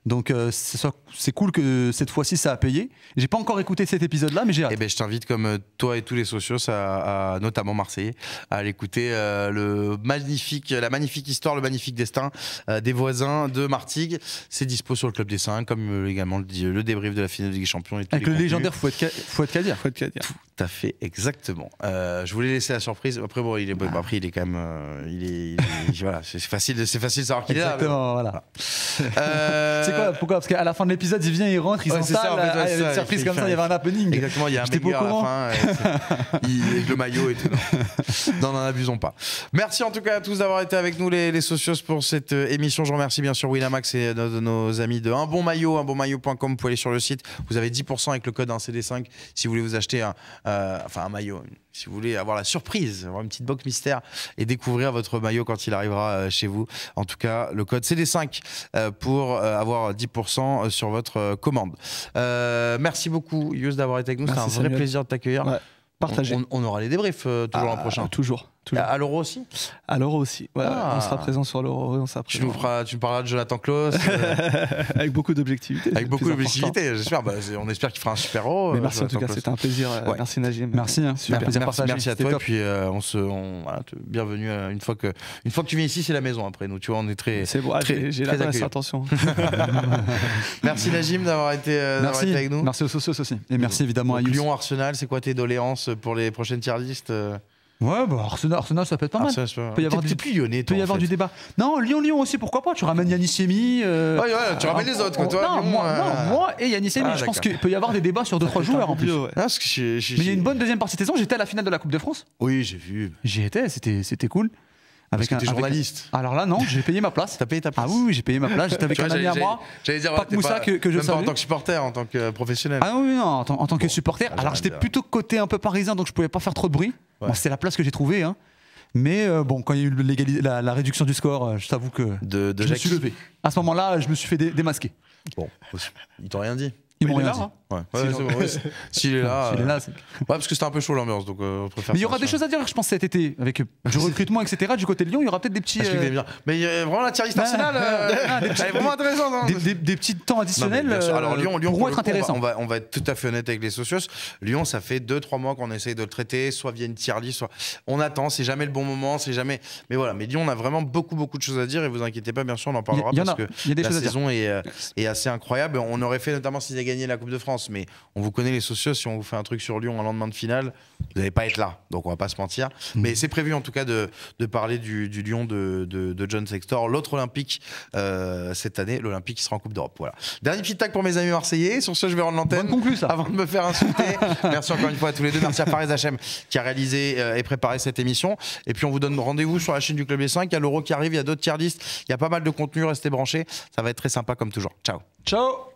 Donc c'est cool que cette fois-ci ça a payé. J'ai pas encore écouté cet épisode-là, mais j'ai hâte. Eh ben, je t'invite comme toi et tous les socios, notamment Marseillais, à aller écouter la magnifique histoire, le magnifique destin des voisins de Martigues. C'est dispo sur le Club des 5, comme également le débrief de la finale de Ligue des Champions. Et avec le légendaire Fouad Kadir. Tout à fait, exactement. Je voulais laisser la surprise. Après, bon, il est quand même, voilà, c'est facile de savoir qu'il est là. Exactement, voilà. C'est quoi? Pourquoi? Parce qu'à la fin de l'épisode, il vient, il rentre, il s'installe. Il y avait une surprise comme ça, il y avait un happening. Exactement, il y a un banger à la fin. Avec le maillot et tout. Non, n'en abusons pas. Merci en tout cas à tous d'avoir été avec nous, les socios, pour cette émission. Je remercie bien sûr Winamax et nos amis de Un Bon Maillot, unbonmaillot.com. Vous pouvez aller sur le site. Vous avez 10% avec le code CD5 si vous voulez vous acheter un maillot. Si vous voulez avoir la surprise, avoir une petite box mystère et découvrir votre maillot quand il arrivera chez vous. En tout cas, le code CD5 pour avoir 10% sur votre commande. Merci beaucoup, Yous, d'avoir été avec nous. C'était un vrai plaisir de t'accueillir. Ouais, partagez. On aura les débriefs toujours l'an prochain. Toujours. toujours. À l'Euro aussi. À l'Euro aussi. Voilà, Ah. on sera présent sur l'Euro. On sera Tu présent. nous parleras de Jonathan Klaus. Avec beaucoup d'objectivité. Avec c'est beaucoup le plus important. d'objectivité, j'espère. On espère qu'il fera un super héros. Mais merci en tout cas, Klaus. c'était un plaisir. Ouais. Merci Najim. Merci, hein. Super. Plaisir partagé. Merci à C'était toi. Et top. puis, voilà, bienvenue. Une fois que tu viens ici, c'est la maison après nous. Tu vois, on est très. C'est bon, j'ai la très classe, accueillant. attention. Merci Najim d'avoir été avec nous. Merci aux socios aussi. Et merci évidemment à Donc, Youss. Lyon Arsenal, c'est quoi tes doléances pour les prochaines tier listes? Ouais, bah Arsenal, ça peut être pas mal. Arsenal, c'est pas- Peut y avoir T'es du- plus lyonnais, Il peut toi, y en avoir fait. du débat. Non, Lyon aussi, pourquoi pas. Tu ramènes Yanis Semi. Ouais, tu ramènes les autres, quoi. Toi, non, Lyon, moi et Yanis Semi. Ah, Je pense d'accord. qu'il peut y avoir des débats sur 2-3 joueurs en plus. Ouais. Ah, parce que Mais il y a une bonne deuxième partie de saison. J'étais à la finale de la Coupe de France. Oui, j'ai vu. J'y étais, c'était cool. Parce que t'es avec- journaliste. Alors là, non, j'ai payé ma place. T'as payé ta place. Ah oui, j'ai payé ma place. J'étais avec Tu vois, un ami à moi. J'allais dire, Pape t'es Moussa, pas- que je même pas en salue. tant que supporter, en tant que professionnel. Ah oui, non, en tant que supporter. Alors j'arrête j'étais de- plutôt côté un peu parisien, donc je pouvais pas faire trop de bruit. Ouais. Bon, c'était la place que j'ai trouvée. Hein. Mais bon, quand il y a eu la réduction du score, je t'avoue que De je me Jackie. suis levé. À ce moment-là, je me suis fait démasquer. Bon, ils t'ont rien dit. Ils Mais m'ont il est rien là, dit. hein. Ouais, c'est bon, ouais, s'il est là. S'il est là, c'est- Ouais, parce que c'était un peu chaud l'ambiance, donc on préfère. Mais il y aura des choses à dire, je pense, cet été, avec du recrutement, etc. Du côté de Lyon, il y aura peut-être des petits, Parce qu'il aime bien. Mais vraiment la tier list Arsenal, elle est vraiment intéressante. Hein. des petits temps additionnels Non, mais bien sûr. Alors Lyon pourront pour être le coup, intéressants. on va être tout à fait honnête avec les socios. Lyon, ça fait 2-3 mois qu'on essaye de le traiter, soit via une tier list, soit on attend. C'est jamais le bon moment, c'est jamais. Mais voilà. Mais Lyon, on a vraiment beaucoup de choses à dire et vous inquiétez pas, bien sûr, on en parlera Il y en parce a. que Il y a des la choses à dire. saison est assez incroyable. On aurait fait notamment s'ils avaient gagné la Coupe de France, mais on vous connaît les socios. Si on vous fait un truc sur Lyon un lendemain de finale, vous n'allez pas être là. Donc on va pas se mentir. Mais c'est prévu en tout cas de parler du Lyon de John Sextor, l'autre Olympique cette année, l'Olympique qui sera en Coupe d'Europe. Voilà. Dernier petit tag pour mes amis marseillais. Sur ce, je vais rendre l'antenne. Bonne conclue, ça. Avant de me faire insulter. Merci encore une fois à tous les deux. Merci à Fares Hachem qui a réalisé et préparé cette émission. Et puis on vous donne rendez-vous sur la chaîne du Club des 5. Il y a l'Euro qui arrive, il y a d'autres tier lists. Il y a pas mal de contenu. Restez branchés. Ça va être très sympa comme toujours. Ciao. Ciao.